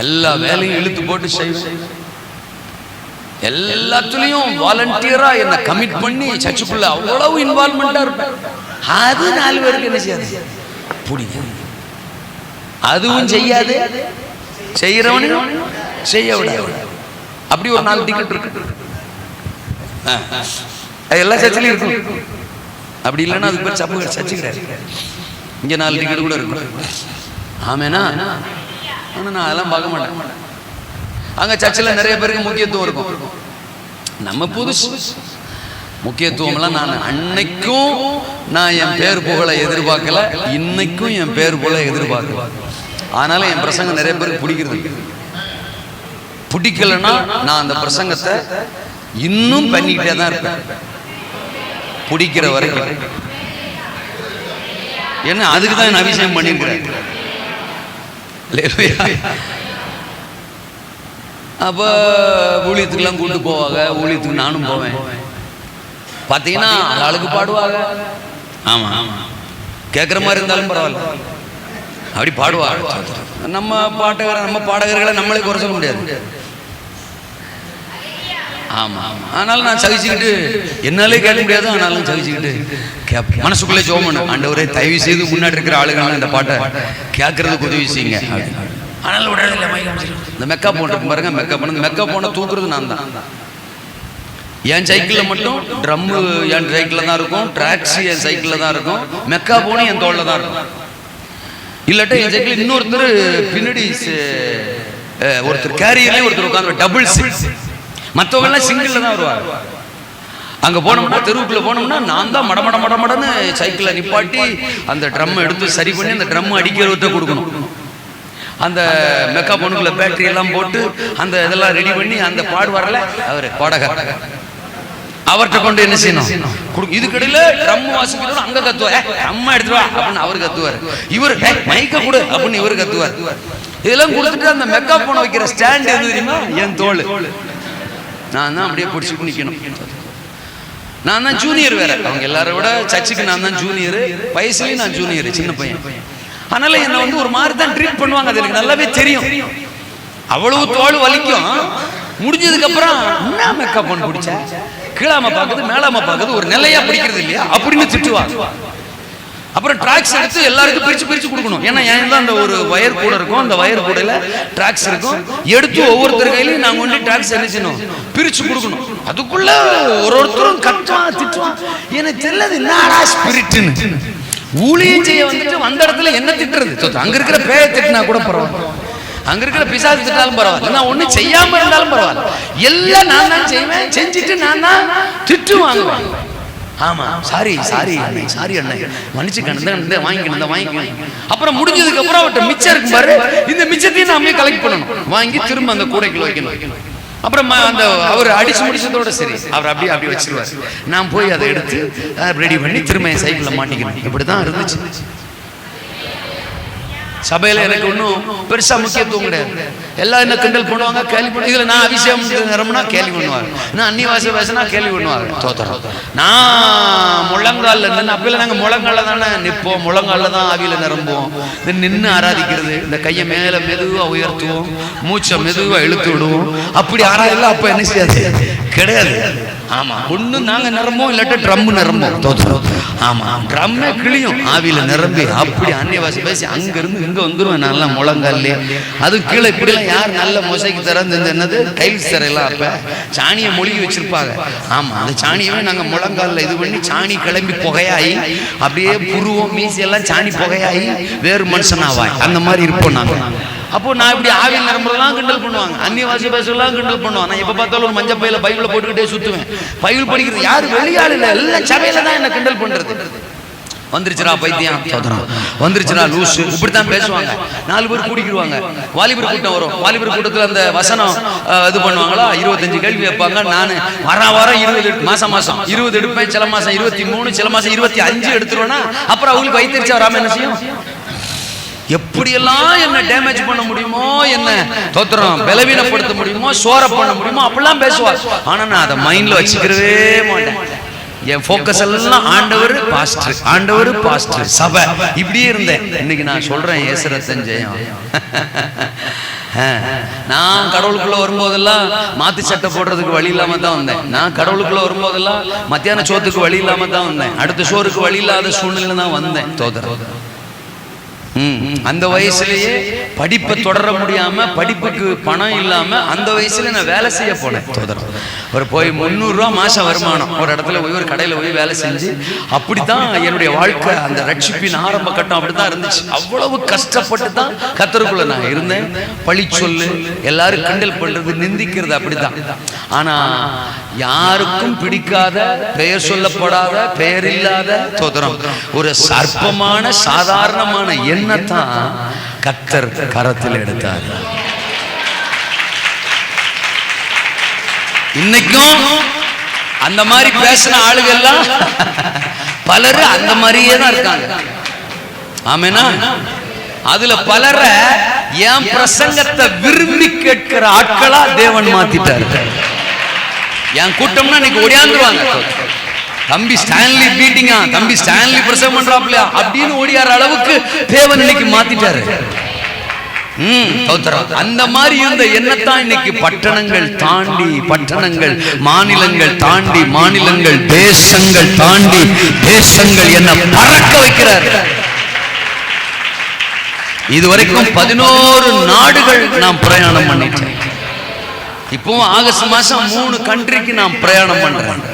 எல்லா வேலையும் இழுத்து போட்டு செய்வேன். எல்லாத்துலயும் வாலண்டியரா என்ன கமிட் பண்ணி சர்ச்சுக்குள்ள அவ்வளவு இன்வால்வ்மெண்டா இருப்பேன். அது 4 பேருக்கு என்ன செய்யாது, பிடிக்கும். அதுவும் செய்யாது, செய்யறவனையும் செய்ய விடாது. அப்படி ஒரு 4 டிக்கெட் இருக்கு. எல்லா சர்ச்சிலையும் இருக்கும். அப்படி இல்லைன்னா அதுக்கு பேர் சப்பு சர்ச்சு கிடையாது. இங்க 4 டிக்கெட் கூட இருக்கு. ஆமேனா? ஆனா நான் அதெல்லாம் பார்க்க மாட்டேன். அங்க சர்ச்சில் நிறைய பேருக்கு முக்கியத்துவம் இருக்கும். நம்ம புதுசு முக்கியத்துவம்லாம் நான் அன்னைக்கும் நான் என் பேர் புகழை எதிர்பார்க்கல, இன்னைக்கும் என் பேர் புகழை எதிர்பார்க்கல. அதனால என் பிரசங்கம் நிறைய பேருக்கு பிடிக்கிறது. பிடிக்கலன்னா நான் அந்த பிரசங்கத்தை இன்னும் பண்ணிக்கிட்டே தான் இருப்பேன், பிடிக்கிற வரைக்கும். என்ன அதுக்கு தான் நான் அபிஷேகம் பண்ணிருக்கிறேன். அப்ப ஊழியத்துக்கெல்லாம் கூட்டு போவாங்க. ஊழியத்துக்கு நானும் போவேன். பார்த்தீங்கன்னா ஆளுக்கு பாடுவாங்க. ஆமா, கேட்குற மாதிரி இருந்தாலும் பரவாயில்ல, அப்படி பாடுவாங்க. நம்ம பாடகர்களை நம்மளே குறை சொல்ல முடியாது. ஆமா, ஆனாலும் நான் சகிச்சுக்கிட்டு, என்னாலே கேட்க முடியாது, ஆனாலும் சகிச்சுக்கிட்டு கேட்பேன். மனசுக்குள்ளே ஜெபம் பண்ணு, ஆண்டவரே தயவு செய்து முன்னாடி இருக்கிற ஆளுங்க இந்த பாட்டை கேட்கறதுக்கு உதவி செய்யுங்க. ஆனாலும் உடனே இந்த மெக்கப் போட்டு பாருங்க, மெக்கப் போன தூக்குறது நான் தான். என் சைக்கிளில் மட்டும் ட்ரம்மு என் சைக்கிளில் தான் இருக்கும், ட்ராக்ஸி என் சைக்கிளில் தான் இருக்கும், மெக்கா போனும் என் தோளில் தான் இருக்கும். இல்லாட்டா என் சைக்கிள் இன்னொருத்தர் பின்னாடி ஒருத்தர் கேரியர்லேயும் ஒருத்தர் உட்காந்து டபுள் சீட். மற்றவங்கெல்லாம் சிங்கிளில் தான் வருவாங்க. அங்கே போனோம்னா தெருவுக்குள்ளே போனோம்னா நான் தான் மடமடன்னு சைக்கிளை நிப்பாட்டி அந்த ட்ரம் எடுத்து சரி பண்ணி அந்த ட்ரம் அடிக்கிறவர்கிட்ட கொடுக்கணும். அந்த மெக்கா பொண்ணுக்குள்ள பேட்டரி எல்லாம் போட்டு அந்த இதெல்லாம் ரெடி பண்ணி அந்த பாடுவார்ல அவரு பாடகர், அவர்கிட்ட கொண்டு என்ன செய்யணும், இதுக்கிடையில ட்ரம் வாசிக்கிறோம். அங்க கத்துவார், அம்மா எடுத்துவா அப்படின்னு அவரு கத்துவார். இவர் மைக்க கொடு அப்படின்னு இவரு கத்துவார். இதெல்லாம் கொடுத்துட்டு அந்த மெக்கா போன வைக்கிற ஸ்டாண்ட் எது தெரியுமா, என் தோல். நான் தான் அப்படியே பிடிச்சிட்டு நிக்கணும். நான் தான் ஜூனியர் வேற, அவங்க எல்லாரும் விட சர்ச்சுக்கு நான் தான் ஜூனியர், வயசுலயும் நான் ஜூனியர், சின்ன பையன். அதனால என்ன வந்து ஒரு மாதிரி தான் ட்ரீட் பண்ணுவாங்க. அது எனக்கு நல்லாவே தெரியும். அவ்வளவு தோல் வலிக்கும். முடிஞ்சதுக்கு அப்புறம் என்ன மேக்கப் பண்ண பிடிச்ச, கீழாம பாக்குது மேலாம பாக்குது, ஒரு நிலையா பிடிக்கிறது இல்லையா அப்படின்னு திட்டுவாங்க. அப்புறம் ட்ராக்ஸ் எடுத்து எல்லாருக்கும் பிரிச்சு கொடுக்கணும். ஏன்னா ஏன் தான் அந்த ஒரு வயர் கூட இருக்கும், அந்த வயர் கூடையில ட்ராக்ஸ் இருக்கும். எடுத்து ஒவ்வொருத்தர் கையிலையும் நாங்க வந்து ட்ராக்ஸ் என்ன செய்யணும், பிரிச்சு கொடுக்கணும். அதுக்குள்ள ஒருத்தரும் கத்துவான் திட்டுவான். எனக்கு தெரியல என்னடா ஸ்பிரிட்னு. ஊழியம் செய்ய வந்துட்டு வந்த இடத்துல என்ன திட்டுறது, அங்க இருக்கிற பேரை திட்டினா கூட பரவாயில்ல, அங்க இருக்கிற பிசாசு திட்டாலும் பரவாயில்ல, நான் ஒண்ணு செய்யாம இருந்தாலும் பரவாயில்ல, எல்லாம் நான் தான் செய்வேன், செஞ்சுட்டு நான் தான் திட்டு வாங்குவேன். ஆமா, சாரி அண்ணன் மன்னிச்சுக்கணும், வாங்கிக்கணும். அப்புறம் முடிஞ்சதுக்கு அப்புறம் அவர்கிட்ட மிச்சம் இருக்கும் பாரு, இந்த மிச்சத்தையும் நாம கலெக்ட் பண்ணணும், வாங்கி திரும்ப அந்த கூடைக்குள்ள வைக்கணும். அப்புறம் அந்த அவர் அடிச்சு முடிச்சதோட சரி அவர் அப்படி வச்சிருவார். நான் போய் அதை எடுத்து ரெடி பண்ணி திரும்ப என் சைக்கிளில் மாட்டிக்கணும். இப்படிதான் இருந்துச்சு. சபையில எனக்கு ஒன்றும் பெருசா முக்கியத்துவம் கிடையாது. எல்லாம் என்ன கிண்டல் பண்ணுவாங்க, கேள்வி பண்ணுவாங்க. இதுல நான் அபிஷேகம் நிரம்பினா கேள்வி பண்ணுவாங்க, நான் அன்னிவாசி பேசினா கேள்வி பண்ணுவாங்க. தோத்தரம் நான் முழங்கால நின்று, அப்பெல்லாம் நாங்கள் முழங்கால தானே நிற்போம், முழங்கால தான் ஆவியில நிரம்புவோம். இந்த நின்று ஆராதிக்கிறது, இந்த கையை மேல மெதுவா உயர்த்துவோம், மூச்சை மெதுவா இழுத்து விடுவோம். அப்படி ஆராதெல்லாம் அப்ப என்ன செய்யாது கிடையாது. ஆமா, ஒண்ணு நாங்க நிரம்பும், இல்லாட்ட ட்ரம் நிரம்பும். ஆமா, ட்ரம்மே கிளியும் ஆவியில நிரம்பி அப்படி அந்நிய பாஷை பேசி அங்க இருந்து இங்க வந்துருவேன். நல்லா முழங்காலே அது கீழே இப்படிலாம் யார் நல்ல மொசைக்கு திறந்து என்னது டைல்ஸ் தரையெல்லாம் அப்ப சாணியை மொழிகி வச்சிருப்பாங்க. ஆமா, அந்த சாணியவே நாங்க முழங்காலில் இது பண்ணி சாணி கிளம்பி புகையாயி அப்படியே புருவம் மீசி எல்லாம் சாணி புகையாயி வேறு மனுஷனாவாய் அந்த மாதிரி இருப்போம் நாங்க. அப்போ நான் இப்படி ஆவியில் நிரம்புறதெல்லாம் கிண்டல் பண்ணுவாங்க, அந்நிய வாசி பேசலாம் கிண்டல் பண்ணுவாங்க. நான் எப்ப பார்த்தாலும் ஒரு மஞ்சள் பையில பைபிளை போட்டுக்கிட்டே சுத்துவேன். பைபிள் படிக்கிறது யாரு வெளியாள் இல்லை, எல்லாம் சபையில தான் என்ன கிண்டல் பண்றது. வந்துருச்சுரா பைத்தியம், வந்துருச்சுரா லூசு, இப்படித்தான் பேசுவாங்க. 4 பேர் கூடிக்கிடுவாங்க. வாலிபர் கூட்டம் வரும். வாலிபர் கூட்டத்தில் அந்த வசனம் இது பண்ணுவாங்களா, 25 கேள்வி வைப்பாங்க. நான் வாரம் 20 மாசம் 20 எடுப்பேன். சில மாசம் 23, சில மாசம் 25 எடுத்துருவேன்னா அப்புறம் அவங்களுக்கு வைத்திருச்சா வராம என்ன செய்யும்? எப்படியெல்லாம் என்ன டேமேஜ் பண்ண முடியுமோ, என்ன தோத்திரம் பலவீனப்படுத்த முடியுமோ, சோர பண்ண முடியுமோ அப்படிலாம் பேசுவார். ஆனா நான் அதை மைண்ட்ல வச்சுக்கிறவே மாட்டேன். என் ஃபோக்கஸ் எல்லாம் ஆண்டவர் பாஸ்டர், ஆண்டவர் பாஸ்டர், சபை, இப்படியே இருந்தேன். இன்னைக்கு நான் சொல்றேன் இயேசு ரத்தம் ஜெயம். நான் கடவுளுக்குள்ள வரும்போதெல்லாம் மாத்து சட்டை போடுறதுக்கு வழி இல்லாம தான் வந்தேன். நான் கடவுளுக்குள்ள வரும்போதெல்லாம் மத்தியான சோத்துக்கு வழி இல்லாம தான் வந்தேன். அடுத்த சோறுக்கு வழி இல்லாத சூழ்நிலை தான் வந்தேன். தோதரம் அந்த வயசுலயே படிப்பை தொடர முடியாம, படிப்புக்கு பணம் இல்லாம அந்த வயசுல நான் வேலை செய்ய போனேன். ஒரு போய் 300 ரூபா மாசம் வருமானம், ஒரு இடத்துல போய் ஒரு கடையில போய் வேலை செஞ்சு அப்படித்தான் என்னுடைய வாழ்க்கை, அந்த ரட்சிப்பின் ஆரம்ப கட்டம் அப்படித்தான் இருந்துச்சு. அவ்வளவு கஷ்டப்பட்டு தான் கத்தருக்குள்ள நான் இருந்தேன். பழி சொல்லு, எல்லாரும் கிண்டல் பண்றது, நிந்திக்கிறது அப்படித்தான். ஆனா யாருக்கும் பிடிக்காத, பெயர் சொல்லப்படாத, பெயர் இல்லாத தோத்திரம் ஒரு சர்ப்பமான சாதாரணமான எண்ணத்தான் கர்த்தர் கரத்தில் எடுத்தார். இன்னைக்கும் அந்த மாதிரி பேசின ஆளுகள்லாம் பலரு அந்த மாதிரியே தான் இருக்காங்க. ஆமெனா? அதுல பலரை என் பிரசங்கத்தை விரும்பி கேட்கிற ஆட்களா தேவன் மாத்திட்டார். என் கூட்டம்னா இன்னைக்கு ஓடியாந்துருவாங்க. தம்பி ஸ்டான்லி பீட்டிங்கா, தம்பி ஸ்டான்லி பிரசவம் பண்றாப்லையா அப்படின்னு ஓடியார அளவுக்கு தேவன் இன்னைக்கு மாத்திட்டாரு. அந்த மாதிரி இருந்த எண்ணத்தான் இன்னைக்கு பட்டணங்கள் தாண்டி பட்டணங்கள், மாநிலங்கள் தாண்டி மாநிலங்கள், தேசங்கள் தாண்டி தேசங்கள் என்ன பறக்க வைக்கிறார். இதுவரைக்கும் 11 நாடுகள் நாம் பிரயாணம் பண்ணிட்டேன். இப்போ ஆகஸ்ட் மாசம் 3 கண்ட்ரிக்கு நாம் பிரயாணம் பண்றேன்.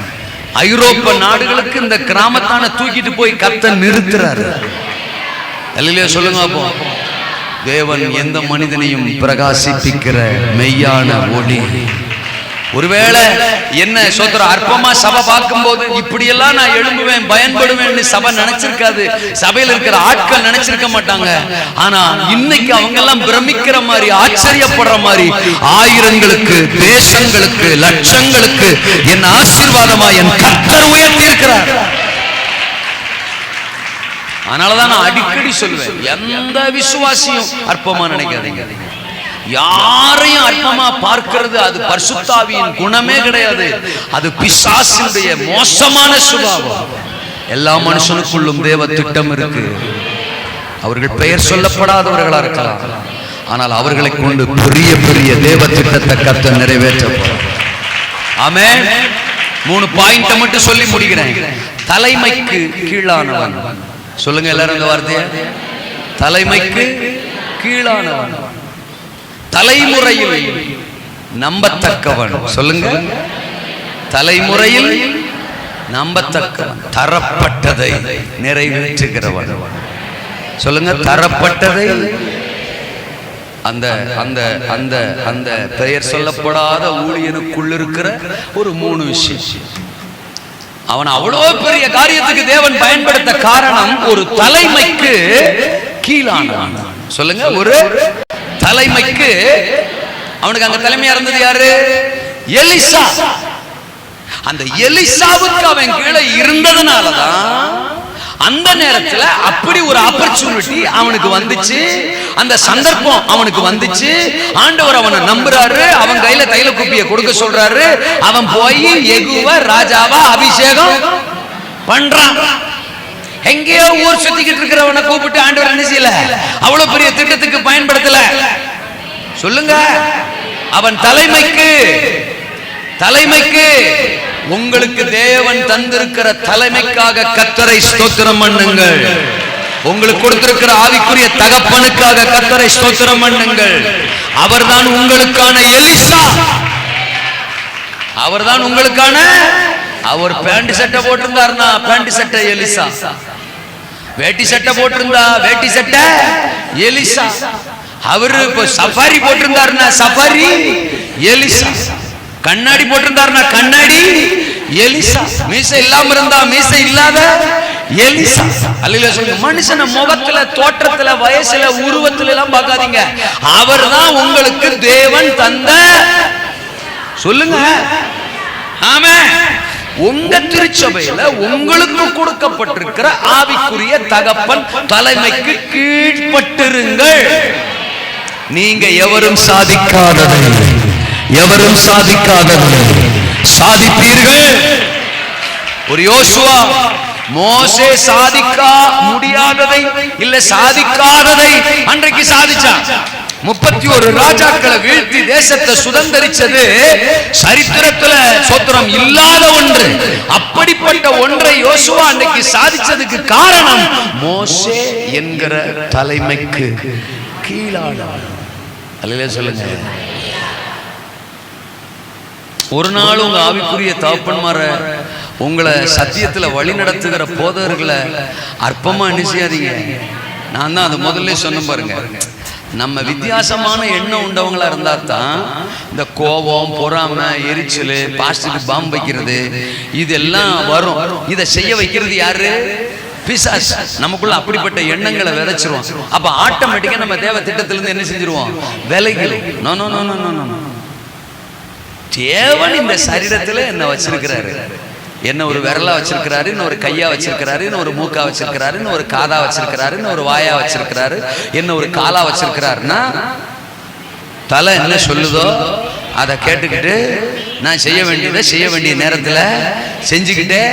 ஐரோப்பா நாடுகளுக்கு இந்த கிராமத்தான தூக்கிட்டு போய் கர்த்தர் நிறுத்துறாரு. அல்லேலூயா சொல்லுங்க. அப்போ தேவன் எந்த மனிதனையும் பிரகாசிப்பிக்கிற மெய்யான ஒளி. ஒருவேளை என்ன சோதர அற்பமா சபை பார்க்கும் போது இப்படியெல்லாம் நான் எழும்புவேன், பயன்படுவேன்னு சபை நினைச்சிருக்காது. சபையில் இருக்கிற ஆட்கள் நினைச்சிருக்க மாட்டாங்க. ஆனா இன்னைக்கு அவங்க எல்லாம் பிரமிக்கிற மாதிரி, ஆச்சரியப்படுற மாதிரி, ஆயிரங்களுக்கு, தேசங்களுக்கு, லட்சங்களுக்கு என் ஆசீர்வாதமா என் கர்த்தர் உயர்த்தி இருக்கிறார். அதனாலதான் நான் அடிக்கடி சொல்வேன், எந்த விசுவாசியும் அற்பமா நினைக்காதீங்க. யாரையும் அற்பமா பார்க்கிறது அது பரிசுத்தாவியின் குணமே கிடையாது. அது பிசாசினுடைய மோசமான சுபாவம். எல்லா மனுஷனுக்குள்ளும் தேவ திட்டம் இருக்கு. அவர்கள் பெயர் சொல்லப்படாதவர்களா இருக்கலாம், ஆனால் அவர்களை கொண்டு பெரிய பெரிய தேவ திட்டத்தை கர்த்தர் நிறைவேற்ற போறார். ஆமென். 3 பாயிண்ட மட்டும் சொல்லி முடிக்கிறேன். தலைமைக்கு கீழானவன். சொல்லுங்க எல்லாரும் இந்த வார்த்தையை. தலைமைக்கு கீழானவன், தலைமுறையில் நம்பத்தக்கவன். சொல்லுங்க, தலைமுறையில் நம்பத்தக்கவன், தரப்பட்டதை நிறைவேற்றுகிறவன். சொல்லுங்க, தரப்பட்டதை. அந்த அந்த அந்த அந்த பெயர் சொல்லப்படாத ஊழியனுக்குள் இருக்கிற ஒரு 3 விஷயம். அவன் அவ்வளவு பெரிய காரியத்துக்கு தேவன் பயன்படுத்த காரணம் ஒரு தலைமைக்கு கீழானவன். சொல்லுங்க, ஒரு தலைமைக்கு. அவனுக்கு அங்க தலைமையா இருந்தது யாரு? எலிசா. அந்த எலிசாவுக்கு அவன் கீழே இருந்ததுனாலதான் அந்த நேரத்துல அப்படி ஒரு ஆப்பர்ச்சுனிட்டி அவனுக்கு வந்துச்சு, அந்த சந்தர்ப்பம் அவனுக்கு வந்துச்சு. ஆண்டவர் அவனை நம்புறாரு, அவன் கையில தைல குப்பியை கொடுக்க சொல்றாரு. அவன் போய் எகுவ ராஜாவா அபிஷேகம் பண்றான். எங்கேயோ ஊர் சுத்திக்கிட்டு இருக்கிறவனை கூப்பிட்டு ஆண்டவர் என்ன செய்யல, அவ்வளவு பெரிய திட்டத்துக்கு பயன்படுத்தல. சொல்லுங்க, அவன் தலைமைக்கு உங்களுக்கு தேவன் தந்திருக்கிற தலைமைக்காக கர்த்தரை ஸ்தோத்திரம் பண்ணுங்கள். உங்களுக்கு கொடுத்திருக்கிற ஆவிக்குரிய தகப்பனுக்காக கர்த்தரை ஸ்தோத்திரம் பண்ணுங்கள். அவர்தான் உங்களுக்கான எலிசா. அவர்தான் உங்களுக்கான. அவர் பேண்ட் சட்டை போட்டிருந்தாருன்னா பேண்ட் சட்டை எலிசா, வேட்டி சட்டை போட்டிருந்தா வேட்டி சட்டை எலிசா. அவரு இப்ப சஃபாரி போட்டிருந்தாருன்னா சஃபாரி எலிசா, கண்ணாடி போட்டிருந்தாருன்னா கண்ணாடி எலிசா, மீசை இல்லாம இருந்தா மீசை இல்லாத எலிசா. அல்லேலூயா சொல்லுங்க. மனுஷன முகத்துல, தோற்றத்துல, வயசுல, உருவத்துல எல்லாம் பார்க்காதீங்க. அவர்தான் உங்களுக்கு தேவன் தந்த. சொல்லுங்க ஆமென். உங்க திருச்சபையில உங்களுக்கு கொடுக்கப்பட்டிருக்கிற ஆவிக்குரிய தகப்பன் தலைமைக்கு கீழ்ப்பட்டிருங்கள். நீங்க எவரும் சாதிக்காததை சாதிப்பீர்கள். ஒரு யோசுவா, மோசே சாதிக்க முடியாததை இல்ல சாதிக்காததை அன்றைக்கு சாதிச்சான். 31 ராஜாக்களை வீழ்த்தி தேசத்தை சுதந்தரிச்சது சரித்திரத்துல சோத்திரம் இல்லாத ஒன்று. அப்படிப்பட்ட ஒன்றை யோசுவா அன்றைக்கு சாதிச்சதுக்கு காரணம் மோசே என்கிற தலைமைக்கு கீழான. அல்லேலூயா சொல்லுங்க. ஒரு நாள் உங்க ஆவிக்குரிய தகப்பன்மார உங்களை சத்தியத்துல வழி நடத்துகிற போதவர்களை அற்பமா நினைச்சாதீங்க. நான் தான் அது முதல்ல சொன்ன பாருங்க. நம்ம வித்தியாசமான எண்ணம் உண்டவங்களா இருந்தா தான் இந்த கோபம், பொறாமை, எரிச்சல், பாஸ்டருக்கு பாம்பு வைக்கிறது இதெல்லாம் வரும். இதை செய்ய வைக்கிறது யாரு? பிசாசு. நமக்குள்ள அப்படிப்பட்ட எண்ணங்களை விதைச்சிருவோம். அப்ப ஆட்டோமேட்டிக்கா நம்ம தேவ திட்டத்திலிருந்து என்ன செஞ்சிருவோம்? விலகி. No no no no no. தேவன் இந்த சரீரத்துல என்ன வச்சிருக்கிறாரு? என்ன ஒரு விரலா வச்சிருக்கிறாரு, இன்னொரு கையா வச்சிருக்கிறாரு, இன்னொரு மூக்கா வச்சிருக்கிறாரு, இன்னொரு காதா வச்சிருக்கிறாரு, இன்னொரு வாயா வச்சிருக்கிறாரு, என்ன ஒரு காலா வச்சிருக்கிறாருன்னா தலை என்ன சொல்லுதோ அதை கேட்டுக்கிட்டு நான் செய்ய வேண்டியதை செய்ய வேண்டிய நேரத்துல செஞ்சுக்கிட்டே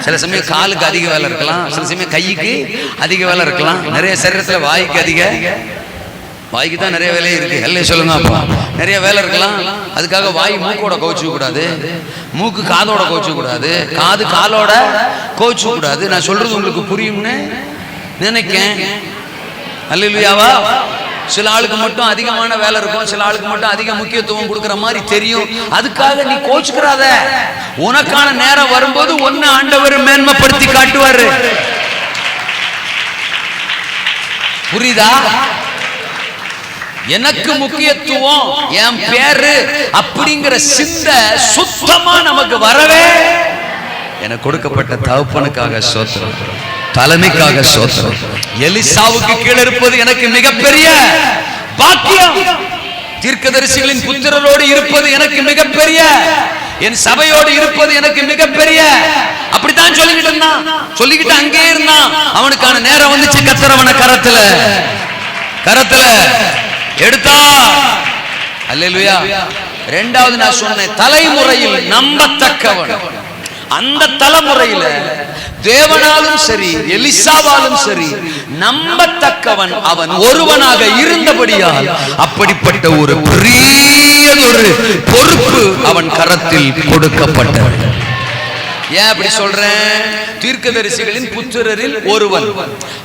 சில சமயம் காலுக்கு அதிக வேலை இருக்கலாம், சில சமயம் கைக்கு அதிக வேலை இருக்கலாம். நிறைய சரீரத்துல வாய்க்கு தான் நிறைய வேலையே இருக்கு. எல்லாம் சொல்லுங்க. அப்பா நிறைய வேலை இருக்கலாம். அதுக்காக வாய் மூக்கோட கோவிச்சுக்க கூடாது, மூக்கு காதோட கோவிச்சுக்க கூடாது, காது காலோட கோவிச்சுக்க கூடாது. நான் சொல்றது உங்களுக்கு புரியும்னு நினைக்கேன். அல்லேலூயாவா. சில ஆளுக்கு மட்டும் அதிகமான வேலை இருக்கும், சில ஆளுக்கு மட்டும் அதிக முக்கியத்துவம் கொடுக்கிற மாதிரி தெரியும். அதுக்காக நீ கோச்சுக்கிறாத. உனக்கான நேரம் வரும்போது ஒன்னு ஆண்டவர் மேன்மைப்படுத்தி காட்டுவாரு. புரியுதா? எனக்கு முக்கியத்துவம், என் பேரு அப்படிங்கிற சிந்தை சுத்தமா நமக்கு வரவே எனக்கு கொடுக்கப்பட்ட தகப்பனுக்காக ஸ்தோத்திரம், தலைமைக்காக ஸ்தோத்திரம். எலிசாவுக்கு கீழே இருப்பது எனக்கு மிகப்பெரிய பாக்கியம். தீர்க்கதரிசிகளின் புத்திரரோடு இருப்பது எனக்கு மிகப்பெரிய, என் சபையோடு இருப்பது எனக்கு மிகப்பெரிய. அப்படித்தான் சொல்லிக்கிட்டு அங்கே இருந்தான். அவனுக்கான நேரம் வந்துச்சு. கர்த்தரவன கரத்துல எடுத்தா. அல்லேலூயா. இரண்டாவது நான் சொன்னேன், தலைமுறையில் நம்பத்தக்கவன். அந்த தலைமுறையில தேவனாலும் சரி எலிசாவாலும் சரி நம்பத்தக்கவன் அவன் ஒருவனாக இருந்தபடியால் அப்படிப்பட்ட ஒரு பெரியதொரு பொறுப்பு அவன் கரத்தில் கொடுக்கப்பட்டது. ஏன் அப்படி சொல்றேன்? தீர்க்கதரிசிகளின் புத்திரரில் ஒருவன்.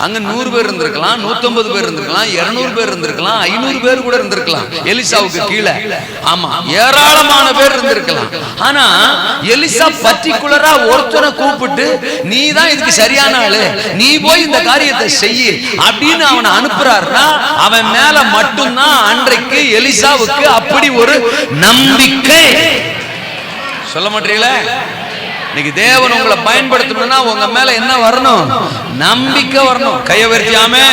அங்க 100 பேர் இருந்திருக்கலாம், 150 பேர் இருந்திருக்கலாம், 200 பேர் இருந்திருக்கலாம், 500 பேர் கூட இருந்திருக்கலாம். எலிசாவுக்கு கீழே ஆமா ஏராளமான பேர் இருந்திருக்கலாம். ஆனா எலிசா பர்டிகுலரா ஒருத்தனை கூப்பிட்டு நீ தான் இதுக்கு சரியான ஆளு, நீ போய் இந்த காரியத்தை செய்ய அப்படின்னு அவனை அனுப்புறாருன்னா அவன் மேல மட்டும்தான் அன்றைக்கு எலிசாவுக்கு அப்படி ஒரு நம்பிக்கை. சொல்ல மாட்டீங்களா? இன்னைக்கு தேவன் உங்களை பயன்படுத்தணும்னா உங்க மேல என்ன வரணும்? நம்பிக்கை வரணும். கையை உயர்த்தியாமே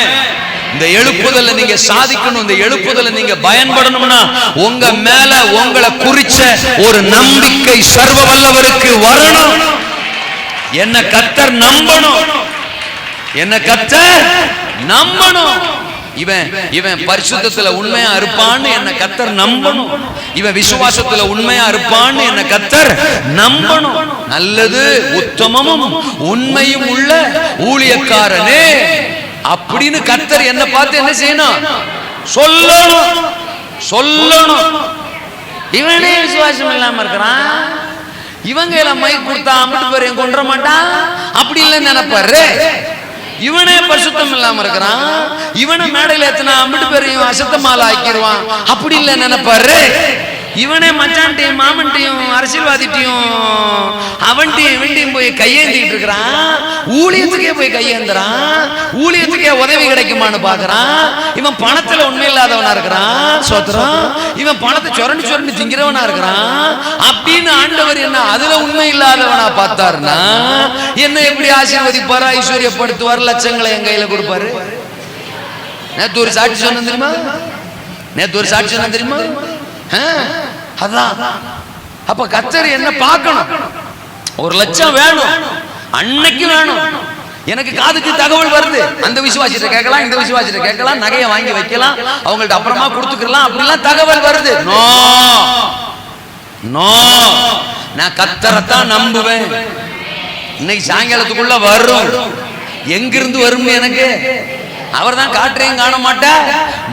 இந்த எழுப்புதல நீங்க சாதிக்கணும். இந்த எழுப்புதல நீங்க பயன்படணும்னா உங்க மேல உங்களை குறிச்ச ஒரு நம்பிக்கை சர்வ வல்லவருக்கு வரணும். என்ன கர்த்தர் நம்பணும், என்ன கர்த்தர் நம்பணும். இவன் பரிசுத்தத்துல உண்மையா இருப்பான்னு என்ன கர்த்தர் நம்பணும். இவன் விசுவாசத்துல உண்மையா இருப்பான்னு என்ன கர்த்தர் நம்பணும். நல்லது உத்தமமும் உண்மையும் உள்ள ஊழியக்காரனே அப்படின்னு கர்த்தர் என்ன பார்த்து என்ன செய்யணும்? சொல்லணும். இவனே விசுவாசம் இல்லாம இருக்கிறான். இவங்க எல்லாம் மைக் கொடுத்தா அம்பிட்டு பேரையும் கொன்ற மாட்டான் அப்படி இல்லைன்னு நினைப்பாரு. இவனே பரிசுத்தம் இல்லாம இருக்கிறான். இவனை மேடையில் எத்தனை அம்பிட்டு பேரையும் அசுத்தமால ஆக்கிடுவான் அப்படி இல்லை நினைப்பாரு. இவனே மச்சான்ட்டையும் மாமன்ட்டையும் அரசியல்வாதிட்டையும் அவன்ட்டையும் இவன்ட்டையும் போய் கையேந்திட்டு இருக்கிறான். ஊழியத்துக்கே போய் கையேந்துறான். ஊழியத்துக்கே உதவி கிடைக்குமான்னு பாக்குறான். இவன் பணத்துல உண்மை இல்லாதவனா இருக்கிறான். சோத்திரம். இவன் பணத்தை சொரண்டு சொரண்டு திங்கிறவனா இருக்கிறான். அப்படின்னு ஆண்டவர் என்ன அதுல உண்மை இல்லாதவனா பார்த்தாருன்னா என்ன எப்படி ஆசீர்வதிப்பாரு, ஐஸ்வர்யப்படுத்துவார், லட்சங்களை என் கையில கொடுப்பாரு. நேத்து ஒரு சாட்சி சொன்ன தெரியுமா? நேத்து ஒரு சாட்சி சொன்ன தெரியுமா? அதான். அப்ப கர்த்தர் என்ன பார்க்கணும்? 1 லட்சம் வேணும், அன்னைக்கு வேணும். எனக்கு காதுக்கு தகவல் வருது, அந்த விசுவாசிட்ட கேட்கலாம், இந்த விசுவாசிட்ட கேட்கலாம், நகையை வாங்கி வைக்கலாம், அவங்கள்ட்ட அப்புறமா கொடுத்துக்கலாம், அப்படிலாம் தகவல் வருது. நோ நோ, நான் கர்த்தரைத்தான் நம்புவேன். இன்னைக்கு சாயங்காலத்துக்குள்ள வரும். எங்கிருந்து வரும் எனக்கு? அவர் தான் காற்றையும் காண மாட்டேன்,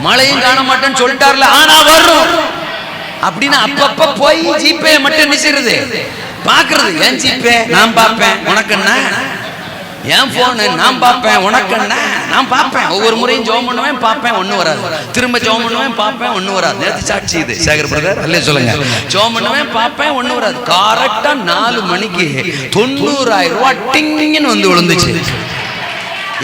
மழையும் காண மாட்டேன்னு சொல்லிட்டார்ல, ஆனா வரும் அப்படின்னு அப்பப்ப போய் ஜிபே மட்டும் நினைச்சிருது பாக்குறது. ஏன் ஜிபே நான் பார்ப்பேன், உனக்கு என்ன? என் போனு நான் பார்ப்பேன், உனக்கு என்ன? நான் பார்ப்பேன். ஒவ்வொரு முறையும் ஜெபம் பண்ணுவேன், பார்ப்பேன், ஒண்ணு வராது. திரும்ப ஜெபம் பண்ணுவேன், பார்ப்பேன், ஒண்ணு வராது. நேத்து சாட்சி இது சேகர் பிரதர் அல்ல சொல்லுங்க. ஜெபம் பண்ணுவேன், பார்ப்பேன், ஒண்ணு வராது. கரெக்டா 4 மணிக்கு 90,000 ரூபாய் டிங்னு வந்து விழுந்துச்சு.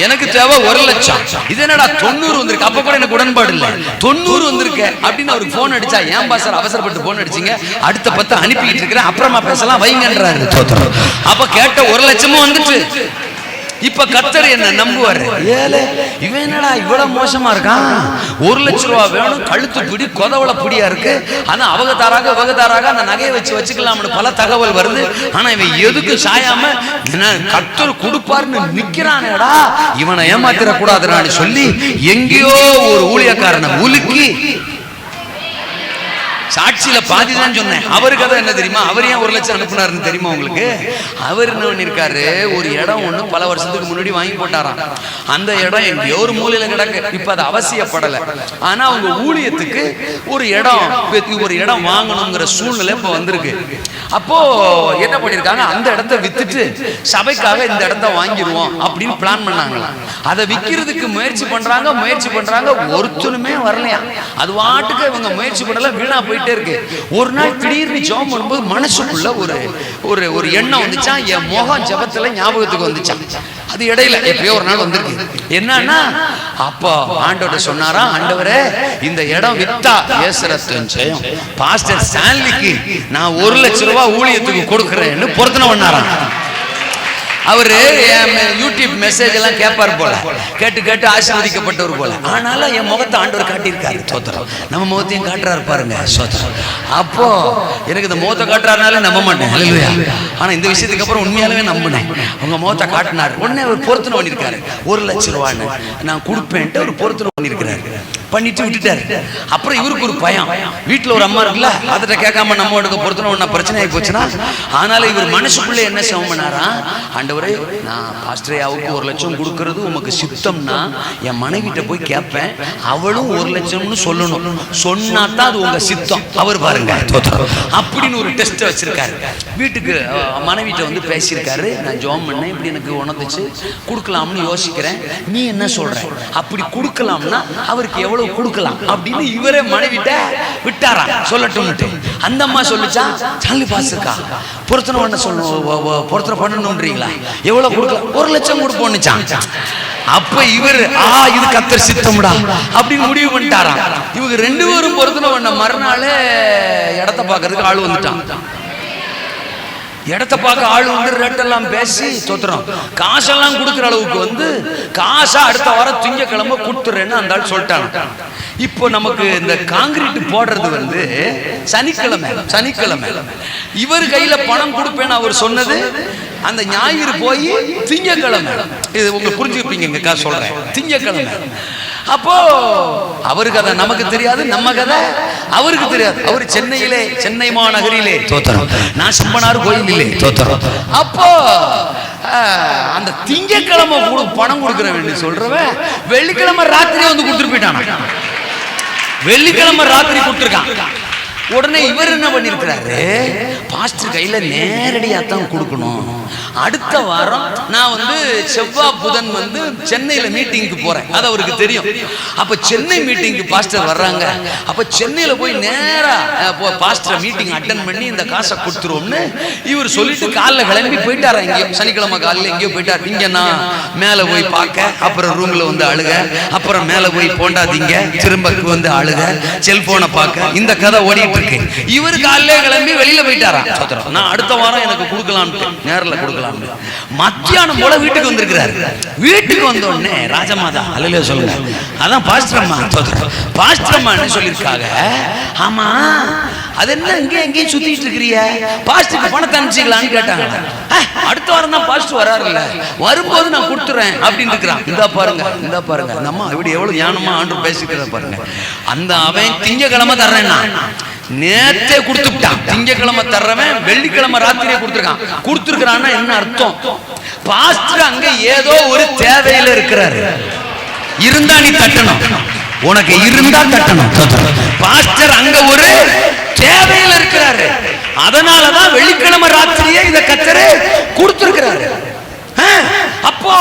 எனக்கு தேவை 1 லட்சம். இது என்னடா 90 வந்திருக்கு? அப்ப கூட எனக்கு உடன்பாடு இல்லை. 90 வந்திருக்கு அப்படின்னு அவருக்கு போன் அடிச்சா, ஏன் பாசர் அவசரப்பட்டு போன் அடிச்சீங்க, அடுத்த 10 அனுப்பிட்டு இருக்கிறேன், அப்புறமா பேசலாம் வைங்கன்றாரு. அப்ப கேட்ட 1 லட்சமும் வந்துட்டு. இப்ப கர்த்தர் என்ன நம்புவாரு? இவன் என்னடா இவ்வளவு மோசமா இருக்கான், 1 லட்சம் ரூபாய் வேணும், கழுத்து பிடி கொதவள பிடியா இருக்கு, ஆனா அவகதாராக அந்த நகையை வச்சுக்கலாம்னு பல தகவல் வருது. ஆனா இவன் எதுக்கு சாயாம கர்த்தர் கொடுப்பாருன்னு நிக்கிறானேடா, இவனை ஏமாத்திர கூடாதுன்னு சொல்லி எங்கேயோ ஒரு ஊழியக்காரனை உலுக்கி சாட்சியில பாதி தான் சொன்னேன். அவருக்கு அதை என்ன தெரியுமா? அவர் ஏன் 1 லட்சம் அனுப்புனாருன்னு தெரியுமா உங்களுக்கு? அவர் என்ன பண்ணிருக்காரு, ஒரு இடம் ஒண்ணு பல வருஷத்துக்கு முன்னாடி வாங்கி போட்டாராம். அந்த இடம் எங்கேயோ ஒரு மூலையில கிடக்கு. இப்ப அது அவசியப்படலை. ஆனா அவங்க ஊழியத்துக்கு ஒரு இடம் வாங்கணுங்கிற சூழ்நிலை இப்ப வந்திருக்கு. அப்போ என்ன பண்ணிருக்காங்க, அந்த இடத்த வித்துட்டு சபைக்காக இந்த இடத்த வாங்கிடுவோம் அப்படின்னு பிளான் பண்ணாங்களாம். அதை விற்கிறதுக்கு முயற்சி பண்றாங்க, ஒருத்தனுமே வரலையா. அது வாட்டுக்கு இவங்க முயற்சி பண்ணல, வீணா போயிட்டே இருக்கு. ஒரு நாள் திடீர்னு ஜெபம் பண்ணும்போது மனசுக்குள்ள ஒரு எண்ணம் வந்துச்சான். என் முகம் ஜெபத்துல ஞாபகத்துக்கு வந்துச்சான். அது இடையில எப்பயோ ஒரு நாள் வந்திருக்கு. என்னன்னா அப்போ ஆண்டவர் சொன்னாரா, ஆண்டவரே இந்த இடம் வித்தா ஏசுரத்தின் ஜெயம் பாஸ்டர் ஸ்டான்லிக்கு நான் 1 லட்சம் ரூபாய் ஊழியத்துக்கு கொடுக்குறேன்னு பொருத்தனை பண்ணாராம். அவரு யூடியூப் மெசேஜ் எல்லாம் கேட்பாரு போல, கேட்டு ஆசீர்வதிக்கப்பட்டவர் போல. ஆனாலும் என் முகத்தை ஆண்டவர் காட்டியிருக்காரு. சோத்திரம். நம்ம முகத்தையும் காட்டுறாரு பாருங்க. சோத்திரம். அப்போ எனக்கு இந்த முகத்தை காட்டுறாருனால நம்ப மாட்டேன். அல்லேலூயா. ஆனா இந்த விஷயத்துக்கு அப்புறம் உண்மையாலுமே நம்பினேன். அவங்க முகத்தை காட்டினார். உடனே ஒரு பொருத்தனை பண்ணியிருக்காரு. 1 லட்சம் ரூபான்னு நான் கொடுப்பேன்ட்டு ஒரு பொருத்தனை பண்ணியிருக்கிறாரு. பண்ணிட்டு விட்டுட்டாரு. அப்புறம் இவருக்கு ஒரு பயம், வீட்டுல ஒரு அம்மா இருக்குல்ல, அதை கேட்காம நம்ம பொருத்தனை ஒண்ணா பிரச்சனை ஆகி போச்சுன்னா. ஆனாலும் இவர் மனசுக்குள்ள என்ன செய்வோம் பண்ணாரா, ஆண்டவரே நான் பாஸ்டரையாவுக்கு 1 லட்சம் கொடுக்கறது உமக்கு சித்தம்னா என் மனைவிட்ட போய் கேட்பேன், அவளும் 1 லட்சம்னு சொல்லணும், சொன்னாதான் அது உங்க சித்தம். அவர் பாருங்க அப்படின்னு ஒரு டெஸ்ட் வச்சிருக்காரு. வீட்டுக்கு மனைவிட்ட வந்து பேசியிருக்காரு. நான் ஜெபம் பண்ணேன், இப்படி எனக்கு உணர்ந்துச்சு, கொடுக்கலாம்னு யோசிக்கிறேன், நீ என்ன சொல்ற? அப்படி கொடுக்கலாம்னா அவருக்கு எவ்வளவு கொடுக்கலாம் அப்படின்னு இவரே மனைவிட்ட விட்டாரா, சொல்லட்டும். அந்த அம்மா சொல்லிச்சா, சாலி பாஸ்டர்க்கா பொருத்தனை பண்ண சொல்லணும், பொருத்தனை பண்ணணும்ன்றீங்களா, எவ்வளவு கொடுக்கலாம்? 1 லட்சம் கொடுப்போம்னுச்சான். அப்ப இவர் இது கர்த்தர் சித்தம்டா அப்படின்னு முடிவு பண்ணிட்டாராம். இவங்க 2 பேரும் பொருத்தனை பண்ண மறுநாளே இடத்த பாக்குறதுக்கு ஆள் வந்துட்டான். இடத்த பார்க்க ஆள் வந்து ரேட்டெல்லாம் பேசி சொத்துறோம், காசெல்லாம் கொடுக்குற அளவுக்கு வந்து காசா அடுத்த வாரம் திங்கக்கிழமை கொடுத்துறேன்னு அந்த ஆள் சொல்லிட்டாங்க. இப்போ நமக்கு இந்த காங்கிரீட் போடுறது வந்து சனிக்கிழமை இவர் கையில பணம் கொடுப்பேன்னு அவர் சொன்னது அந்த ஞாயிறு போய் திங்கக்கிழமை. இது உங்க புரிஞ்சுப்பீங்க சொல்றேன், திங்கக்கிழமை. அப்போ அவருக்கு கதை நமக்கு தெரியாது, நம்ம கதை அவருக்கு தெரியாது. அவர் சென்னை மாநகரிலே தோத்திரம், நான் செம்பனார் கோயிலே தோத்திரம். அப்போ அந்த திங்கக்கிழமை பணம் கொடுக்குற வேண்டி சொல்றவன் வெள்ளிக்கிழமை ராத்திரி வந்து கொடுத்துட்டு போயிட்டான். வெள்ளிக்கிழமை ராத்திரி கொடுத்துருக்கான். உடனே இவர் என்ன பண்ணிருக்கிறாரு, பாஸ்டர் கையில நேரடியா தான் கொடுக்கணும். அடுத்த வாரம் நான் செவ்வாய் புதன் சென்னையில மீட்டிங்க்கு போறேன், அது அவருக்கு தெரியும். அப்ப சென்னை மீட்டிங்க்கு பாஸ்டர் வர்றாங்க. அப்ப சென்னையில போய் நேரா பாஸ்டர் மீட்டிங் அட்டென்ட் பண்ணி இந்த காசை கொடுத்துருவோம்னு இவர் சொல்லிட்டு காலைல கிளம்பி போயிட்டாரா. எங்கேயோ சனிக்கிழமை காலையில எங்கேயோ போயிட்டார். இங்க நான் மேல போய் பார்க்க, அப்புறம் ரூம்ல அழுக, அப்புறம் மேல போய் போண்டாதீங்க, திரும்ப அழுக, செல்போனை பார்க்க, இந்த கதை ஓடிட்டு இருக்கு. இவர் காலையில கிளம்பி வெளியில போயிட்டாரா. நான் அடுத்த வாரம் எனக்கு கொடுக்கலாம், நேரில் கொடுக்கலாம். மத்தியானம் போல வீட்டுக்கு வந்திருக்கிறாரு. வீட்டுக்கு வந்த உடனே ராஜமாதா அல்லையா சொல்லுங்க, அதான் பாஸ்டர் அம்மா என்ன சொல்லியிருக்காங்க, ஆமா அது என்ன இங்கே எங்கேயும் சுத்திட்டு இருக்கிறீங்க, பாஸ்டருக்கு பணத்தை அனுப்பிச்சிக்கலான்னு கேட்டாங்க. அடுத்த வாரம் தான் பாஸ்டர் வராருல்ல, வரும்போது நான் கொடுத்துறேன் அப்படின்னு இருக்கிறான். இந்த பாருங்க அந்த அம்மா இப்படி எவ்வளவு ஞானமா ஆண்டு பேசிக்கிறத பாருங்க. அந்த அவன் திங்கக்கிழமை தர்றேன்னா நேத்தே கொடுத்துட்டான். திங்கக்கிழமை தர்றவன் வெள்ளிக்கிழமை ராத்திரியே கொடுத்துருக்கான்னா என்ன அர்த்தம்? பாஸ்டர் அங்க ஏதோ ஒரு தேவையில இருக்கிறாரு. இருந்தா நீ தட்டணும், உனக்கு இருந்தா தட்டணும். பாஸ்டர் அங்க ஒரு தேவையில இருக்கிறாரு. அதனாலதான் வெள்ளிக்கிழமை ராத்திரியே இத கத்தரு கொடுத்திருக்கிறாரு. அப்போ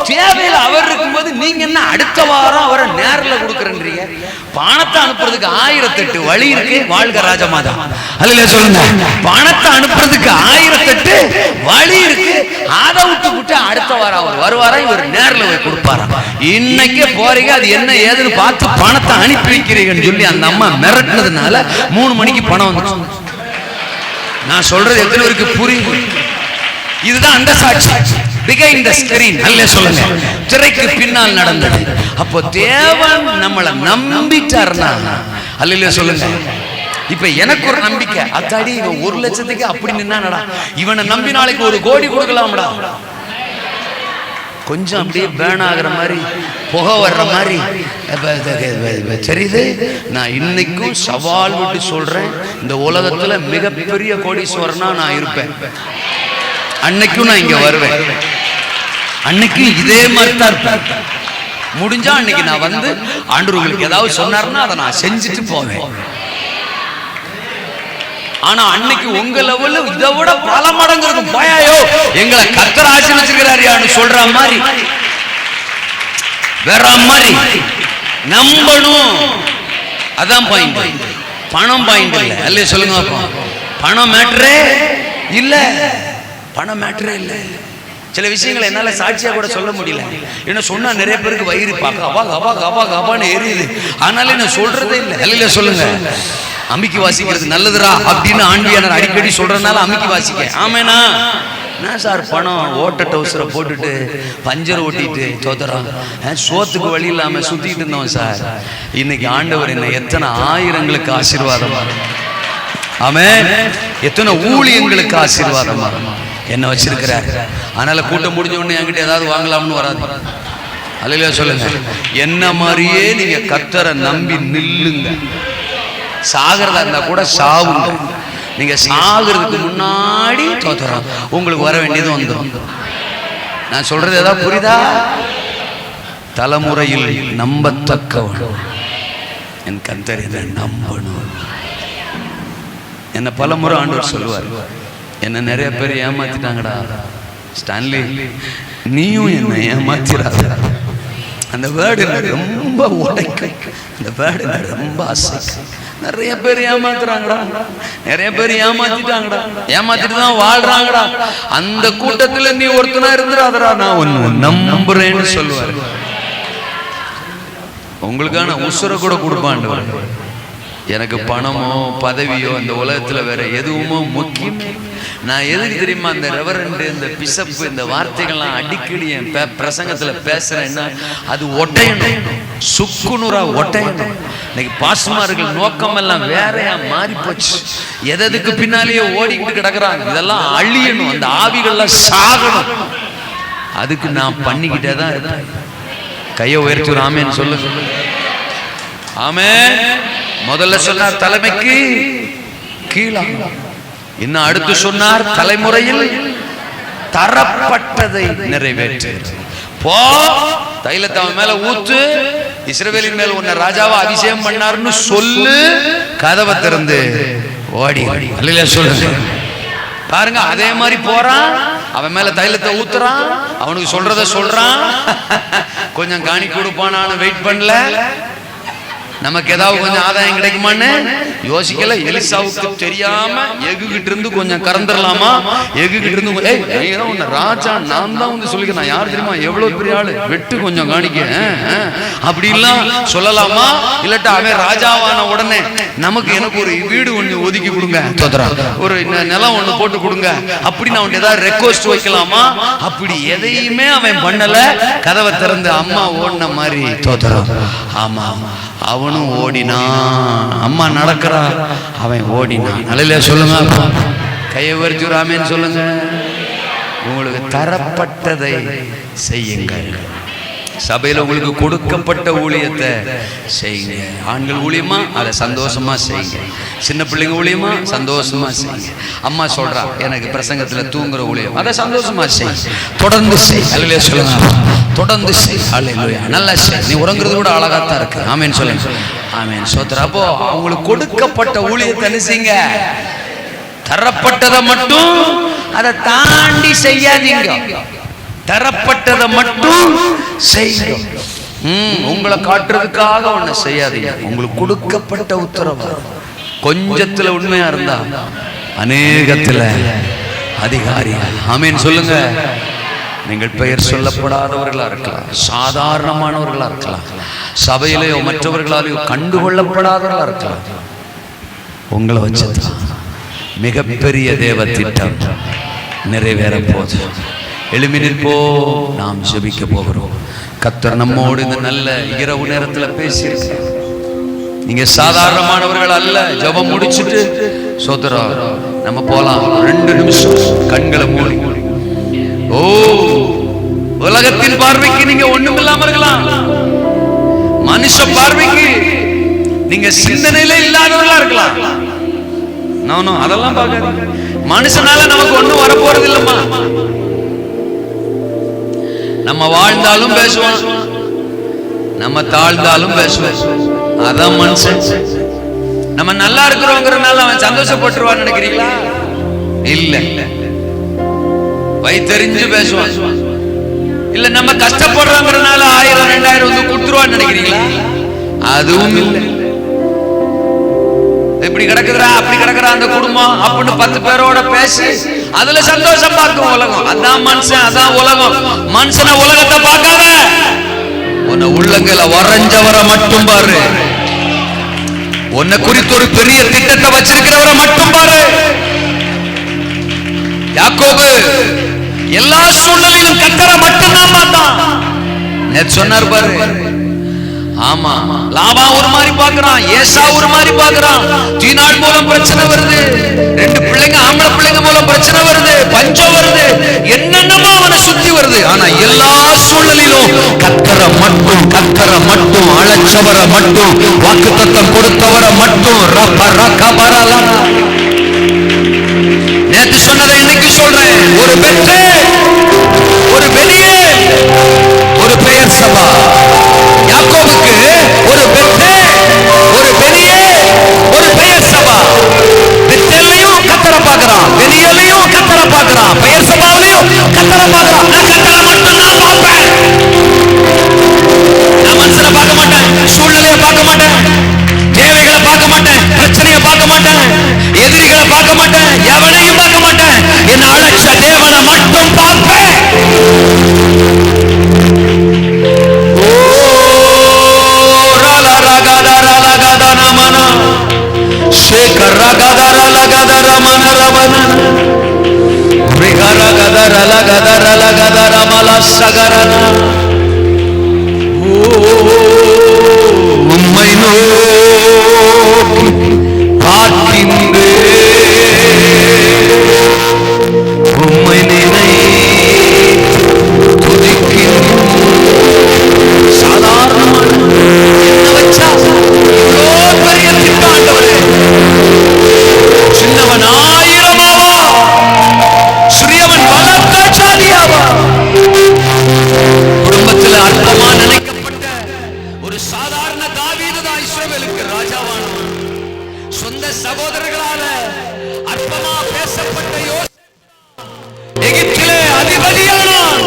தேவையில அவர் இருக்கும்போது நீங்க என்ன அடுத்த வாரம் அவரை நேரில் கொடுக்கறீங்க? பணத்தை அனுப்புறதுக்கு 1008 வழி இருக்கு. வாழ்க ராஜமாதா அல்ல சொல்லுங்க. பணத்தை அனுப்புறதுக்கு 1008 வழி இருக்கு. அதை விட்டு அடுத்த வாரம் அவர் வருவாரா, இவர் நேரில் போய் கொடுப்பாரா? இன்னைக்கே போறீங்க, அது என்ன ஏதுன்னு பார்த்து பணத்தை அனுப்பி வைக்கிறீங்கன்னு சொல்லி அந்த அம்மா மிரட்டினதுனால 3 மணிக்கு பணம் வந்துச்சு. நான் சொல்றது எத்தனை பேருக்கு புரியுது? இதுதான் அந்த சாட்சி. behind the screen அல்லே சொல்லுங்க, திரைக்கு பின்னால் நடந்தது. அப்போ தேவன் நம்மளை நம்பிட்டார்னா அல்லே சொல்லுங்க. இப்ப எனக்கு ஒரு நம்பிக்கை, அத்தாடி இவன் 1 லட்சத்துக்கு அப்படி நின்னானடா, இவனை நம்பி நாளைக்கு 1 கோடி கொடுக்கலாம்டா. கொஞ்சம் அப்படியே பேன் ஆகிற மாதிரி, புகை வர்ற மாதிரி தெரியுது. நான் இன்னைக்கும் சவால் விட்டு சொல்றேன், இந்த உலகத்துல மிகப்பெரிய கோடீஸ்வரனா நான் இருப்பேன். அன்னைக்கும் நான் இங்க வருவேன், அன்னைக்கு இதே மாதிரி தான் இருப்பேன். முடிஞ்சா அன்னைக்கு நான் ஆண்டவர் உங்களுக்கு ஏதாவது சொன்னார்னா அதை நான் செஞ்சுட்டு போவேன். ஆனா அன்னைக்கு உங்க லெவல்ல இதை விட பல மடங்கு இருக்கும். பாயாயோ எங்களை கர்த்தர் ஆசீர்வதிக்கிறாரு சொல்ற மாதிரி வேற மாதிரி நம்பணும். அதான் பாயிண்ட், பணம் பாயிண்ட் இல்ல. அல்ல சொல்லுங்க, பணம் மேட்டரே இல்ல, பணம் மேட்டரே இல்லை. சில விஷயங்களை என்னால சாட்சியா கூட சொல்ல முடியல. என்ன சொன்னா நிறைய பேருக்கு வயிறு அபான்னு எரியுது. ஆனாலும் நான் சொல்றதே இல்லை. அல்ல சொல்லுங்க, அமிக்கி வாசிக்கிறது நல்லதுரா அப்படின்னு ஆண்டியானர் அடிக்கடி சொல்றதுனால அமிக்கி வாசிக்க. ஆமேனா என்ன சார், பணம் ஓட்ட டவுசரை போட்டுட்டு பஞ்சர் ஓட்டிட்டு தோத்துறான், சோத்துக்கு வழி இல்லாம சுத்திட்டு இருந்தோம் சார். இன்னைக்கு ஆண்டவர் என்ன எத்தனை ஆயிரங்களுக்கு ஆசீர்வாதமா, ஆமென், எத்தனை ஊழியங்களுக்கு ஆசீர்வாதமா என்ன வச்சிருக்கிறார். அதனால கூட்டம் முடிஞ்ச உடனே என்கிட்ட ஏதாவது வாங்கலாம்னு வராது. அல்லையா சொல்லுங்க, என்ன மாதிரியே நீங்க கர்த்தரை நம்பி நில்லுங்க. சாகிறதா இருந்தா கூட சாவுங்க. நீங்க சாகிறதுக்கு முன்னாடி தோத்துறோம், உங்களுக்கு வர வேண்டியது வந்துடும். நான் சொல்றது ஏதாவது புரியுதா? தலைமுறையில் நம்பத்தக்கவன் என் கர்த்தர் என்ன நம்பணும். என்ன பலமுறை ஆண்டவர் சொல்லுவார், என்ன நிறைய பேர் ஏமாத்திட்டாங்கடா ஸ்டான்லி, நீயும் என்ன ஏமாத்திராத. அந்த வேர்டு ரொம்ப உடைக்கும், அந்த வேர்டு ரொம்ப அசைக்கும். நிறைய பேர் ஏமாத்துறாங்கடா, நிறைய பேர் ஏமாத்திட்டாங்கடா, ஏமாத்திட்டு தான் வாழ்றாங்கடா. அந்த கூட்டத்துல நீ ஒருத்தனா இருந்துடாதடா, நான் ஒன்னு நம்புறேன்னு சொல்லுவாரு. உங்களுக்கான உசுரை கூட கொடுப்பான். எனக்கு பணமோ பதவியோ இந்த உலகத்துல வேற எதுவுமோ முக்கியம். நான் எதுக்கு தெரியுமா அந்த ரெவரண்ட், இந்த பிசப்பு, இந்த வார்த்தைகள்லாம் அடிக்கடி என் பிரசங்கத்துல பேசுறேன்னா அது ஒட்டையணும், சுக்குநூறா ஒட்டையணும். இன்னைக்கு பாஸ்மார்கள் நோக்கம் எல்லாம் வேறையா மாறி போச்சு. எதுக்கு பின்னாலேயே ஓடிக்கிட்டு கிடக்குறாங்க. இதெல்லாம் அழியணும், அந்த ஆவிகள்லாம் சாகணும். அதுக்கு நான் பண்ணிக்கிட்டே தான் இருப்பேன். கையை உயர்த்தி ஒரு ஆமேன்னு சொல்லு. ஆமென். முதல்ல சொன்னார் தலைமைக்கு கீழே, இன்னும் அடுத்து சொன்னார் தலைமுறையில் தரப்பட்டதை நிறைவேற்று. போ, தைலத்தை அவன் மேல ஊத்து, இஸ்ரவேலின் மேல உன்னை ராஜாவா அபிஷேகம் பண்ணாருன்னு சொல்லு, கதவை திறந்து ஓடி அல்லேலூயா சொல்லுங்க. பாருங்க, அதே மாதிரி போறான், அவன் மேல தைலத்தை ஊத்துறான், அவனுக்கு சொல்றத சொல்றான், கொஞ்சம் காணி கொடுப்பான்னு வெயிட் பண்ணல, நமக்கு ஏதாவது கொஞ்சம் ஆதாயம் கிடைக்குமான்னு யோசிக்கல. எலிசாவுக்கு தெரியாம எகுகிட்ட இருந்து கொஞ்சம் கறந்துடலாமா, எகுகிட்ட இருந்து ராஜா நான் தான் வந்து சொல்லிக்க, நான் யார் தெரியுமா, எவ்வளவு பெரிய ஆளு, வெட்டு கொஞ்சம் காணிக்க அப்படிலாம் சொல்லலாமா? இல்லாட்டா அவன் ராஜாவான உடனே நமக்கு எனக்கு ஒரு வீடு ஒண்ணு ஒதுக்கி கொடுங்க, ஒரு நிலம் ஒண்ணு போட்டு கொடுங்க அப்படின்னு அவன் ஏதாவது ரெக்வஸ்ட் வைக்கலாமா? அப்படி எதையுமே அவன் பண்ணல. கதவை திறந்து அம்மா ஓடின மாதிரி தோத்துறான். ஆமா, அவனும் ஓடினான். அம்மா நடக்கிறா, அவன் ஓடினான். அல்லேலூயா சொல்லுங்க. கையை வரிச்சு ஆமென் சொல்லுங்க. உங்களுக்கு தரப்பட்டதை செய்யுங்கள். சபையில் உங்களுக்கு கொடுக்கப்பட்ட ஊழியத்தை செய்யுங்க. ஆண்கள் ஊழியமா அதை சந்தோஷமா செய்யுங்க. சின்ன பிள்ளைங்க ஊழியமா சந்தோஷமா செய்யுங்க. அம்மா சொல்றா எனக்கு பிரசங்கத்துல தூங்குற ஊழியம், அதை சந்தோஷமா செய், தொடர்ந்து செய். அல்லேலூயா சொல்லுங்க. தொடர்ந்து செய். அல்லேலூயா. நல்லா செய். நீ உறங்குறது கூட அழகாத்தான் இருக்கு. ஆமென் சொல்லுங்க. ஆமென் சோதரா. அப்போ உங்களுக்கு கொடுக்கப்பட்ட ஊழியத்தை செய்யுங்க. தரப்பட்டதை மட்டும் அதை தாண்டி செய்யாதீங்க. தரப்பட்டதை மட்டும் செய்யுங்க. உங்களை காட்டுறதுக்காக ஒண்ணு செய்யாதீங்க. உங்களுக்கு கொடுக்கப்பட்ட உத்தரவு. கொஞ்சத்துல உண்மையா இருந்தா அநேகத்துல அதிகாரி. ஆமென் சொல்லுங்க. நீங்கள் பெயர் சொல்லப்படாதவர்களா இருக்கலாம், சாதாரணமானவர்களா இருக்கலாம், சபையிலேயோ மற்றவர்களாலேயோ கண்டுகொள்ளப்படாதவர்களா இருக்கலாம். உங்களை வச்சு மிகப்பெரிய தேவ திட்டம் நிறைவேற போது. எழும்பி நிற்போம், நாம் ஜெபிக்க போகிறோம். கர்த்தர் நம்மோடு இந்த நல்ல இரவு நேரத்தில் பேசியிருக்க. நீங்க சாதாரணமானவர்கள் அல்ல. ஜெபம் முடிச்சுட்டு சோதரா நம்ம போலாம். 2 நிமிஷம் கண்களை மூடி. ஓ, உலகத்தின் பார்வைக்கு நீங்க ஒண்ணும் இல்லாம இருக்கலாம். மனுஷ பார்வைக்கு நீங்க சிந்தனையில இல்லாதவர்களா இருக்கலாம். அதெல்லாம் பார்க்காதீங்க. மனுஷனால நமக்கு ஒண்ணும் வரப்போறது இல்லம்மா. நம்ம வாழ்ந்தாலும் பேசுவோம், நம்ம தாழ்ந்தாலும் பேசுவோம். அதான் மனுஷன். நம்ம நல்லா இருக்கிறோங்கிறனால அவன் சந்தோஷப்பட்டுருவான்னு நினைக்கிறீங்களா? இல்ல, வைத்தறிஞ்சு பேசுவான். இல்ல நம்ம கஷ்டப்படுறோங்கிறனால 1000 2000 வந்து கொடுத்துருவான்னு நினைக்கிறீங்களா? அதுவும் இல்லை. இப்படி கிடக்குறா அப்படி கிடக்குறா அந்த குடும்பம் அப்படின்னு 10 பேரோட பேசி அதுல சந்தோஷம் பார்க்கும் உலகம். அதான் மனுஷன், அதான் உலகம். மனுஷனை உலகத்தை பார்க்காத, உன்னை உள்ளங்களை வரைஞ்சவரை மட்டும் பாரு. உன்னை குறித்து ஒரு பெரிய திட்டத்தை வச்சிருக்கிறவரை மட்டும் பாரு. யாக்கோபு எல்லா சூழ்நிலையிலும் கர்த்தரை மட்டும்தான் பார்த்தான். நேத்து சொன்னார் பாரு. ஆமா, லாபா ஒரு மாதிரி பாக்குறான், ஏசா ஒரு மாதிரி பாக்குறான். தீனாள் மூலம் பிரச்சனை வருது, 2 பிள்ளைங்க ஆம்பளை பிள்ளைங்க மூலம் பிரச்சனை வருது, பஞ்சம் வருது, என்னென்னமோ அவனை சுத்தி வருது. ஆனா எல்லா சூழ்நிலையிலும் கர்த்தரை மட்டும், கர்த்தரை மட்டும், அழைச்சவரை மட்டும், வாக்குத்தத்தம் கொடுத்தவரை மட்டும். நேற்று சொன்னதை இன்னைக்கு சொல்றேன். ஒரு பெற்றே, ஒரு வெளியே, ஒரு பெயர் சபா. யாக்கோபுக்கு ஒரு பெற்றே, ஒரு வெளியே, ஒரு பெயர் சபா. பெத்தேலையும் கர்த்தரை பார்க்கறான், வெளியிலையும் கர்த்தரை பார்க்கறான், பெயர் சபாவிலையும் கர்த்தரை பார்க்கறான். நான் கர்த்தரை மட்டும் தான் பார்ப்பேன். நான் மனுஷனை பார்க்க மாட்டேன், சூழ்நிலையை பார்க்க மாட்டேன், தேவைகளை பார்க்க மாட்டேன், பிரச்சனையை பார்க்க மாட்டேன், எதிரிகளை பார்க்க மாட்டேன், எவனையும் பார்க்க மாட்டேன். என்ன அழைச்ச தேவனை மட்டும் பார்ப்பேன். உம்மை நோக்கி பார்க்கின்றே, உம்மை நினைத்து துதிக்கின்றேன். சாதாரணமான என்ன வச்சா இவ்வளோ பெரிய திட்டம் ஆண்டவரே. சின்னவன் 1000ஆவா, சிறியவன் பலத்த ஜாதியாவா. குடும்பத்தில் அற்பமா நினைக்கப்பட்ட ஒரு சாதாரண தாவீது தான் இஸ்ரவேலுக்கு சொந்த சகோதரர்களால அற்பமா பேசப்பட்ட எகிப்திலே அதிபதியானான்.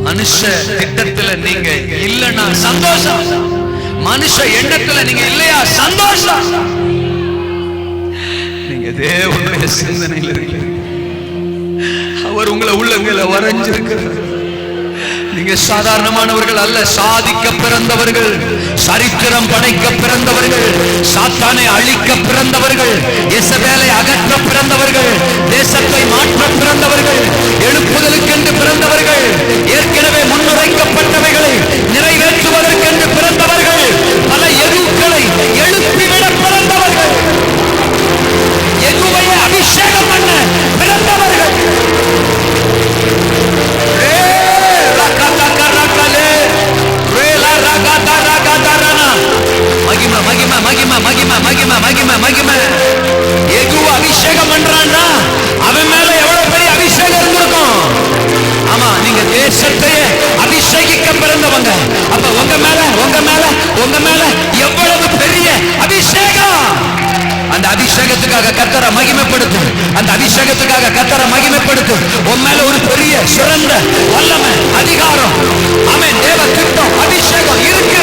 மனுஷ திட்டத்துல நீங்க இல்லைன்னா சந்தோஷம், மனுஷ எண்ணத்துல நீங்க இல்லையா சந்தோஷம். நீங்க தேவனுடைய சிந்தனையில் இருக்கு. அவர் உங்களை உள்ள வரைஞ்சிருக்கிறார். நீங்க சாதாரணமானவர்கள் அல்ல, சாதிக்க பிறந்தவர்கள், சரித்திரம் படைக்க பிறந்தவர்கள், சாத்தானை அழிக்க பிறந்தவர்கள், எசபேலை அகற்ற பிறந்தவர்கள், தேசத்தை மாற்ற பிறந்தவர்கள், எழுப்புதலுக்கென்று பிறந்தவர்கள், ஏற்கனவே முன்னுரைக்கப்பட்டவைகளை நிறைவேற்றுவதற்கென்று பிறந்தவர்கள், பல எருக்களை எழுப்பிவிட பிறந்தவர்கள், எகுவையை அபிஷேகம் பண்ண பிறந்தவர்கள். அபிஷேகம் பண்றான்னா அவன் மேல எவ்வளவு பெரிய அபிஷேகம் இருந்திருக்கும். ஆமா, நீங்க தேசத்தையே அபிஷேகிக்க பிறந்தவங்க. அப்ப உங்க மேல எவ்வளவு பெரிய அபிஷேகம். அந்த அபிஷேகத்துக்காக கர்த்தரை மகிமைப்படுத்து, அந்த அபிஷேகத்துக்காக கர்த்தரை மகிமைப்படுத்து. உன் மேல ஒரு பெரிய சிறந்த வல்லமை, அதிகாரம், ஆமென், தேவ திட்டம், அபிஷேகம் இருக்கு.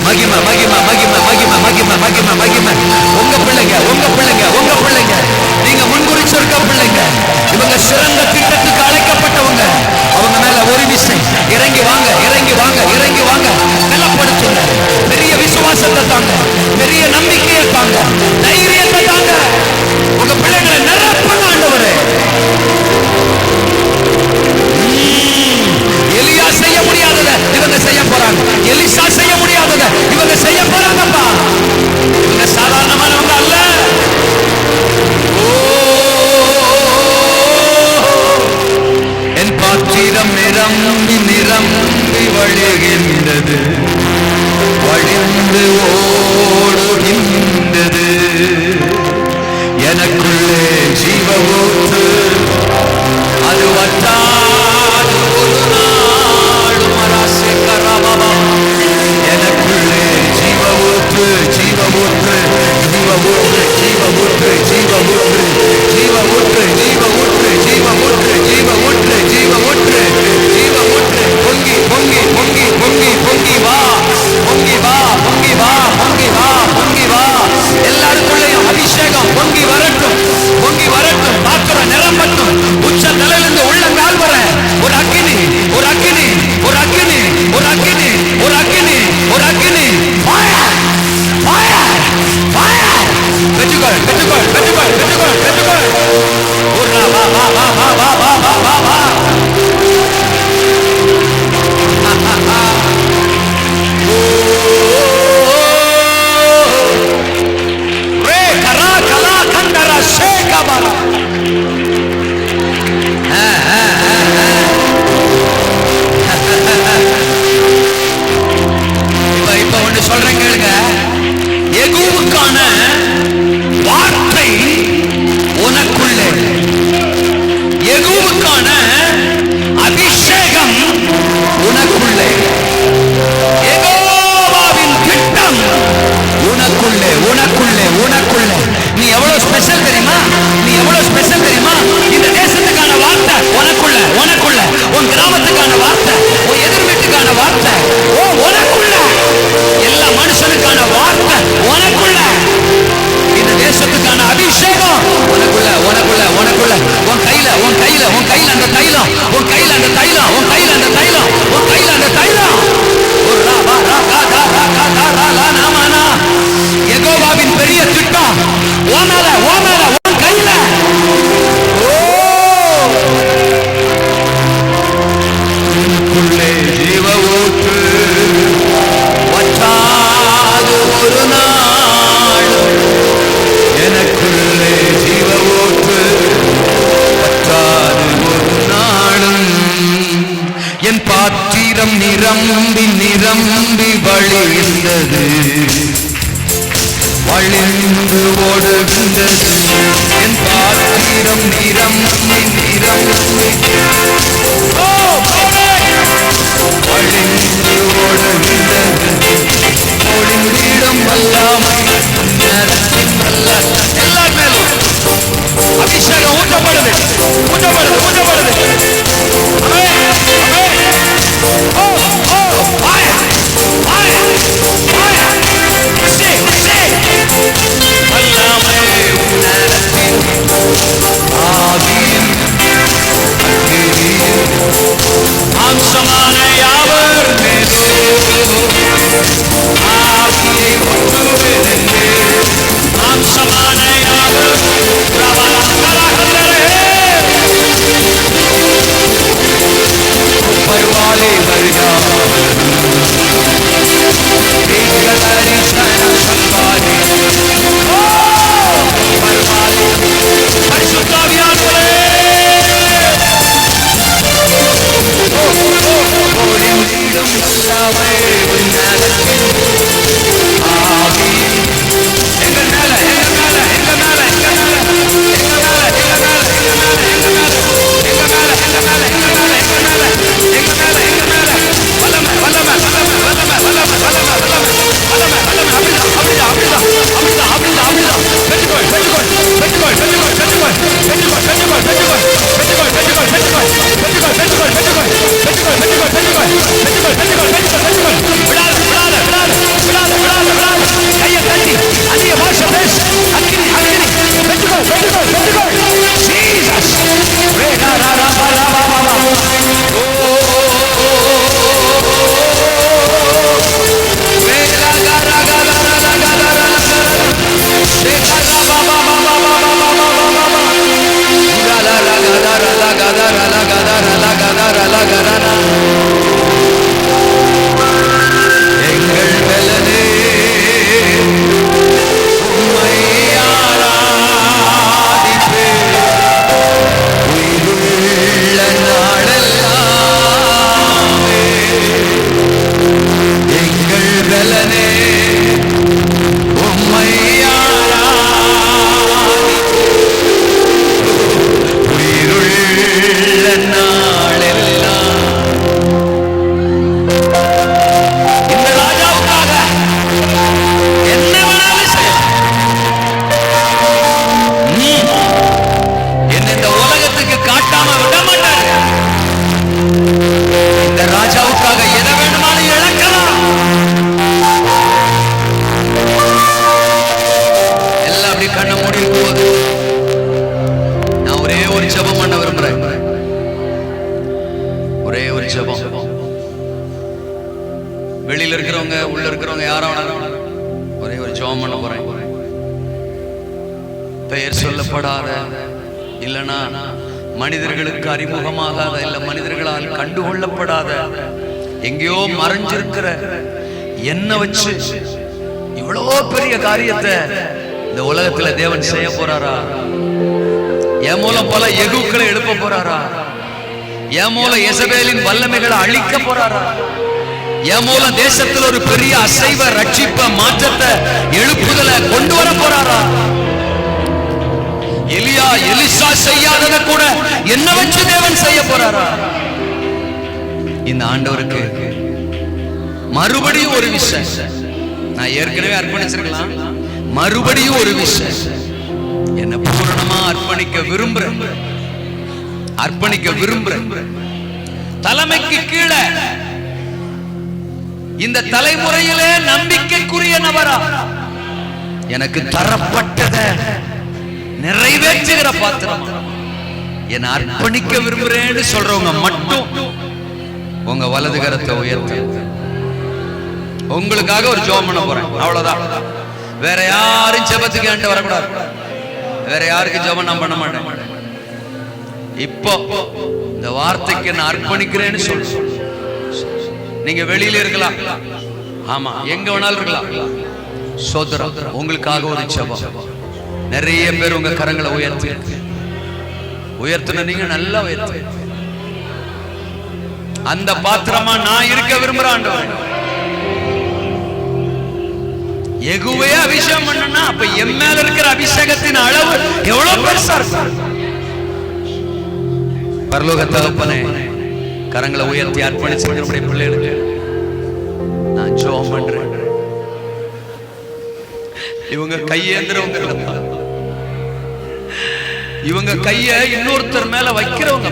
மகிமை மகிமை மகிமை மகிமை மகிமை மகிமை மகிமை. உங்க பிள்ளைங்க நீங்க முன்குறிச்சிருக்க பிள்ளைங்க, இவங்க சிறந்த திட்டத்துக்கு அழைக்கப்பட்டவங்க. அவங்க மேல ஒரு விசை இறங்கி வாங்க, இறங்கி வாங்க, இறங்கி வாங்க. பலப்படுத்துங்க, பெரிய விசுவாசத்தை தாங்க, பெரிய நம்பிக்கையை தாங்க, தைரியத்தை தாங்க. உங்க பிள்ளைங்களை நிரப்புங்க ஆண்டவரே. எலியா செய்ய முடியாததை இவங்க செய்ய போறாங்க, எலிசா செய்ய முடியாததை இவங்க செய்ய போறாங்கப்பா. இவங்க சாதாரணமானவங்க அல்ல. என் பாத்திரம் நிரம்பி நிரம்பி வழிகின்றது, வழிந்து ஓடுகின்றது. எனக்குள்ளே ஜீவ ஊற்று, அது வற்றாது ஒரு நாளும் அரசே கரபாபா. எனக்குள்ளே ஜீவ ஊற்று, ஜீவ ஊற்று, ஜீவ ஊற்று, ஜீவ ஊற்று, ஜீவ ஊற்று, ஜீவ ஊற்று, ஜீவ ஊற்று, ஜீவ ஊற்று, ஜீவ ஊற்று, ஜீவ ஊற்று, ஜீவ ஊற்று. பொங்கி பொங்கி பொங்கி பொங்கி பொங்கி வா, பொங்கி வா, பொங்கி வா, பொங்கி வா, பொங்கி வா. எல்லாருக்குள்ளேயும் அபிஷேகம் பொங்கி வரட்டும், பொங்கி வரட்டும். பாத்திரம் நிரம்பட்டும், உச்ச தலையிலிருந்து உள்ளங்கால் வர ஒரு அக்கினி, ஒரு அக்கினி, ஒரு அக்கினி, ஒரு அக்கினி, ஒரு அக்கினி, ஒரு அக்கினி. Fire fire fire. பெற்றுக்கொள் பெற்றுக்கொள் பெற்றுக்கொள் பெற்றுக்கொள் பெற்றுக்கொள். ஒரு வா வா வா வா வா வா வா வா வா. ரே கரா கலா கண்டரா ஷேகபரா. இப்ப ஒண்ணு சொல்றேன் கேளுங்க. எகூவுக்கான வார்த்தை உனக்குள்ளே, எகூவுக்கான அபிஷேகம் உனக்குள்ளே, யெகோவாவின் திட்டம் உனக்குள்ளே, உனக்குள்ளே, உனக்குள்ளே. நீ எவ்வளவு ஸ்பெஷல் தெரியுமா? நீ எவ்வளவு ஸ்பெஷல் தெரியுமா? இந்த தேசத்துக்கான வார்த்தை உனக்குள்ள, உனக்குள்ள. உன் கிராமத்துக்கான வார்த்தை, உன் எதிர் வீட்டுக்கான வார்த்தை உனக்குள்ள. எல்லா மனுஷனுக்கான வார்த்தை உனக்குள்ள. இந்த தேசத்துக்கான அபிஷேகம் உனக்குள்ள, உனக்குள்ள, உனக்குள்ள. உன் கையில, உன் கையில, உன் கையில அந்த தைலம், உன் கையில அந்த தைலம், உன் கையில அந்த தைலம், உன் கையில அந்த தைலம். ஒரு ராபா ராகா தா ராகா தா ராலா நாமானா. யெகோவாவின் பெரிய திட்டம் உன் மேல, உன் மேல, உன் கையில. உனக்குள்ளே ஜீவ ஊற்று, வற்றாது ஒரு நாள். எனக்குள்ளே ஜீவ ஊற்று, வற்றாது ஒரு நாளும். என் பாத்திரம் நிரம்பி நிரம்பி வழிந்தது, வழிந்து ஓடுகின்றது. என் பாத்திரம் நிரம்பி நிரம்பி இருக்கிறவங்க உள்ள இருக்கிறவங்க யாரும் ஒரே ஒரு ஜெபம் பண்ண போறேன். பெயர் சொல்லப்படாத, இல்லைன்னா மனிதர்களுக்கு அறிமுகமாகாத, இல்ல மனிதர்களால் கண்டுகொள்ளப்படாத, எங்கேயோ மறைஞ்சிருக்கிற என்ன வச்சு இவ்வளோ பெரிய காரியத்தை இந்த உலகத்துல தேவன் செய்ய போறாரா? என் மூலம் பல எகுக்களை எழுப்ப போறாரா? என் மூலம் எசபேலின் வல்லமைகளை அழிக்க போறாரா? என் மூலம் தேசத்தில் ஒரு பெரிய அசைவ ரட்சிப்ப மாற்றத்தை எழுப்புதலை கொண்டு வர போறாரா? எலியா எலிசா செய்யாததை கூட என்ன வச்சு தேவன் செய்ய போறாரா? இந்த ஆண்டவருக்கு மறுபடியும் ஒரு விஷயம், நான் ஏற்கனவே அர்ப்பணிச்சிருக்கலாம், மறுபடியும் ஒரு விஷயம், என்ன பூரணமா அர்ப்பணிக்க விரும்புறேன், அர்ப்பணிக்க விரும்புறேன். தலைமைக்கு கீழே இந்த தலைமுறையிலே நம்பிக்கைக்குரிய நபரா எனக்கு தரப்பட்டதை நிறைவேற்றுகிற பாத்திரம் என்ன அர்ப்பணிக்க விரும்புறேன்னு சொல்றவங்க மட்டும் உங்க வலது கரத்தை உயர்த்த உங்களுக்காக ஒரு ஜெபம் பண்ண போறேன். அவ்வளவுதான். வேற யாரும் ஜெபத்துக்கு என்கிட்ட வரக்கூடாது. வேற யாருக்கு ஜெபம் நான் பண்ண மாட்டேன். இப்போ இந்த வார்த்தைக்கு நான் அர்ப்பணிக்கிறேன்னு சொல்லு. நீங்க வெளியில இருக்கலாம், ஆமா, எங்க வேணாலும் இருக்கலாம். சோதரம், உங்களுக்காக ஒரு ஜெபம். நிறைய பேர் உங்க கரங்களை உயர்த்தின நீங்க நல்லா உயர்த்து. அந்த பாத்திரமா நான் இருக்க விரும்புறேன் ஆண்டவரே. எகுவே அபிஷேகம் பண்ணனா அப்ப என் மேல இருக்கிற அபிஷேகத்தின் அளவு எவ்வளவு பெருசா இருக்கும். பரலோக தகப்பனே, கரங்களை உயர்த்தி அர்ப்பணிச்சு நம்முடைய பிள்ளைகளுக்கு நான் ஜெபம் பண்றேன். இவங்க கையேந்திரவங்க, இவங்க கைய இன்னொருத்தர் மேல வைக்கிறவங்க,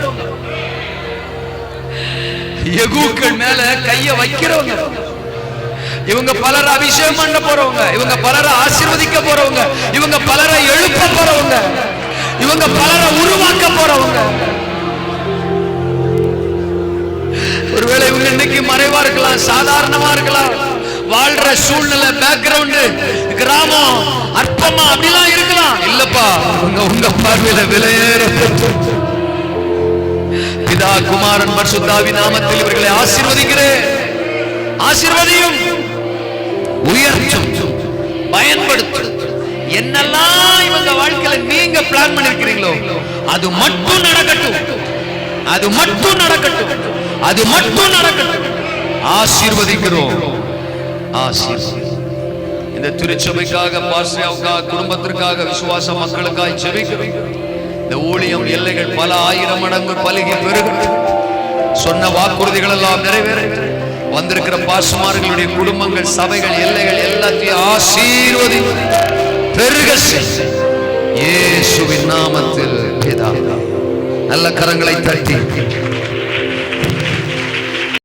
எகுக்கள் மேல கைய வைக்கிறவங்க, இவங்க பலரை அபிஷேகம் பண்ண போறவங்க, இவங்க பலரை ஆசீர்வதிக்க போறவங்க, இவங்க பலரை எழுப்ப போறவங்க, இவங்க பலரை உருவாக்க போறவங்க. ஒருவேளை இவங்க இன்னைக்கு மறைவா இருக்கலாம், சாதாரணமா இருக்கலாம், வாழ்ற சூழ்நிலை, பேக்ரவுண்ட், கிராமம், அற்பமா அப்படிலாம் இருக்கலாம். இல்லப்பா, உங்க பார்வையில விலையேற பிதா குமாரன் பரிசுத்தாவின் நாமத்தில் இவர்களை ஆசீர்வதிக்கிறேன். ஆசீர்வதியும், உயர்த்தும், பயன்படுத்தும். என்னெல்லாம் இவங்க வாழ்க்கையில நீங்க பிளான் பண்ணிருக்கிறீங்களோ அது மட்டும் நடக்கட்டும், அது மட்டும் நடக்கட்டும், அது மட்டும் நடக்கட்டும். ஆசீர்வதிக்கிறோம். இந்த திருச்சபைக்காக, பாஸ்டருக்காக, குடும்பத்திற்காக, விசுவாச மக்களுக்காக ஜெபிக்கிறோம். இந்த ஊழியம் எல்லைகள் பல ஆயிரம் மடங்கு பலுகி பெருகட்டும். சொன்ன வாக்குறுதிகள் எல்லாம் நிறைவேற, வந்திருக்கிற பாஸ்டர்மார்களுடைய குடும்பங்கள், சபைகள், எல்லைகள் எல்லாத்தையும் ஆசீர்வதி பெருக இயேசுவின் நாமத்தில். நல்ல கரங்களை தட்டி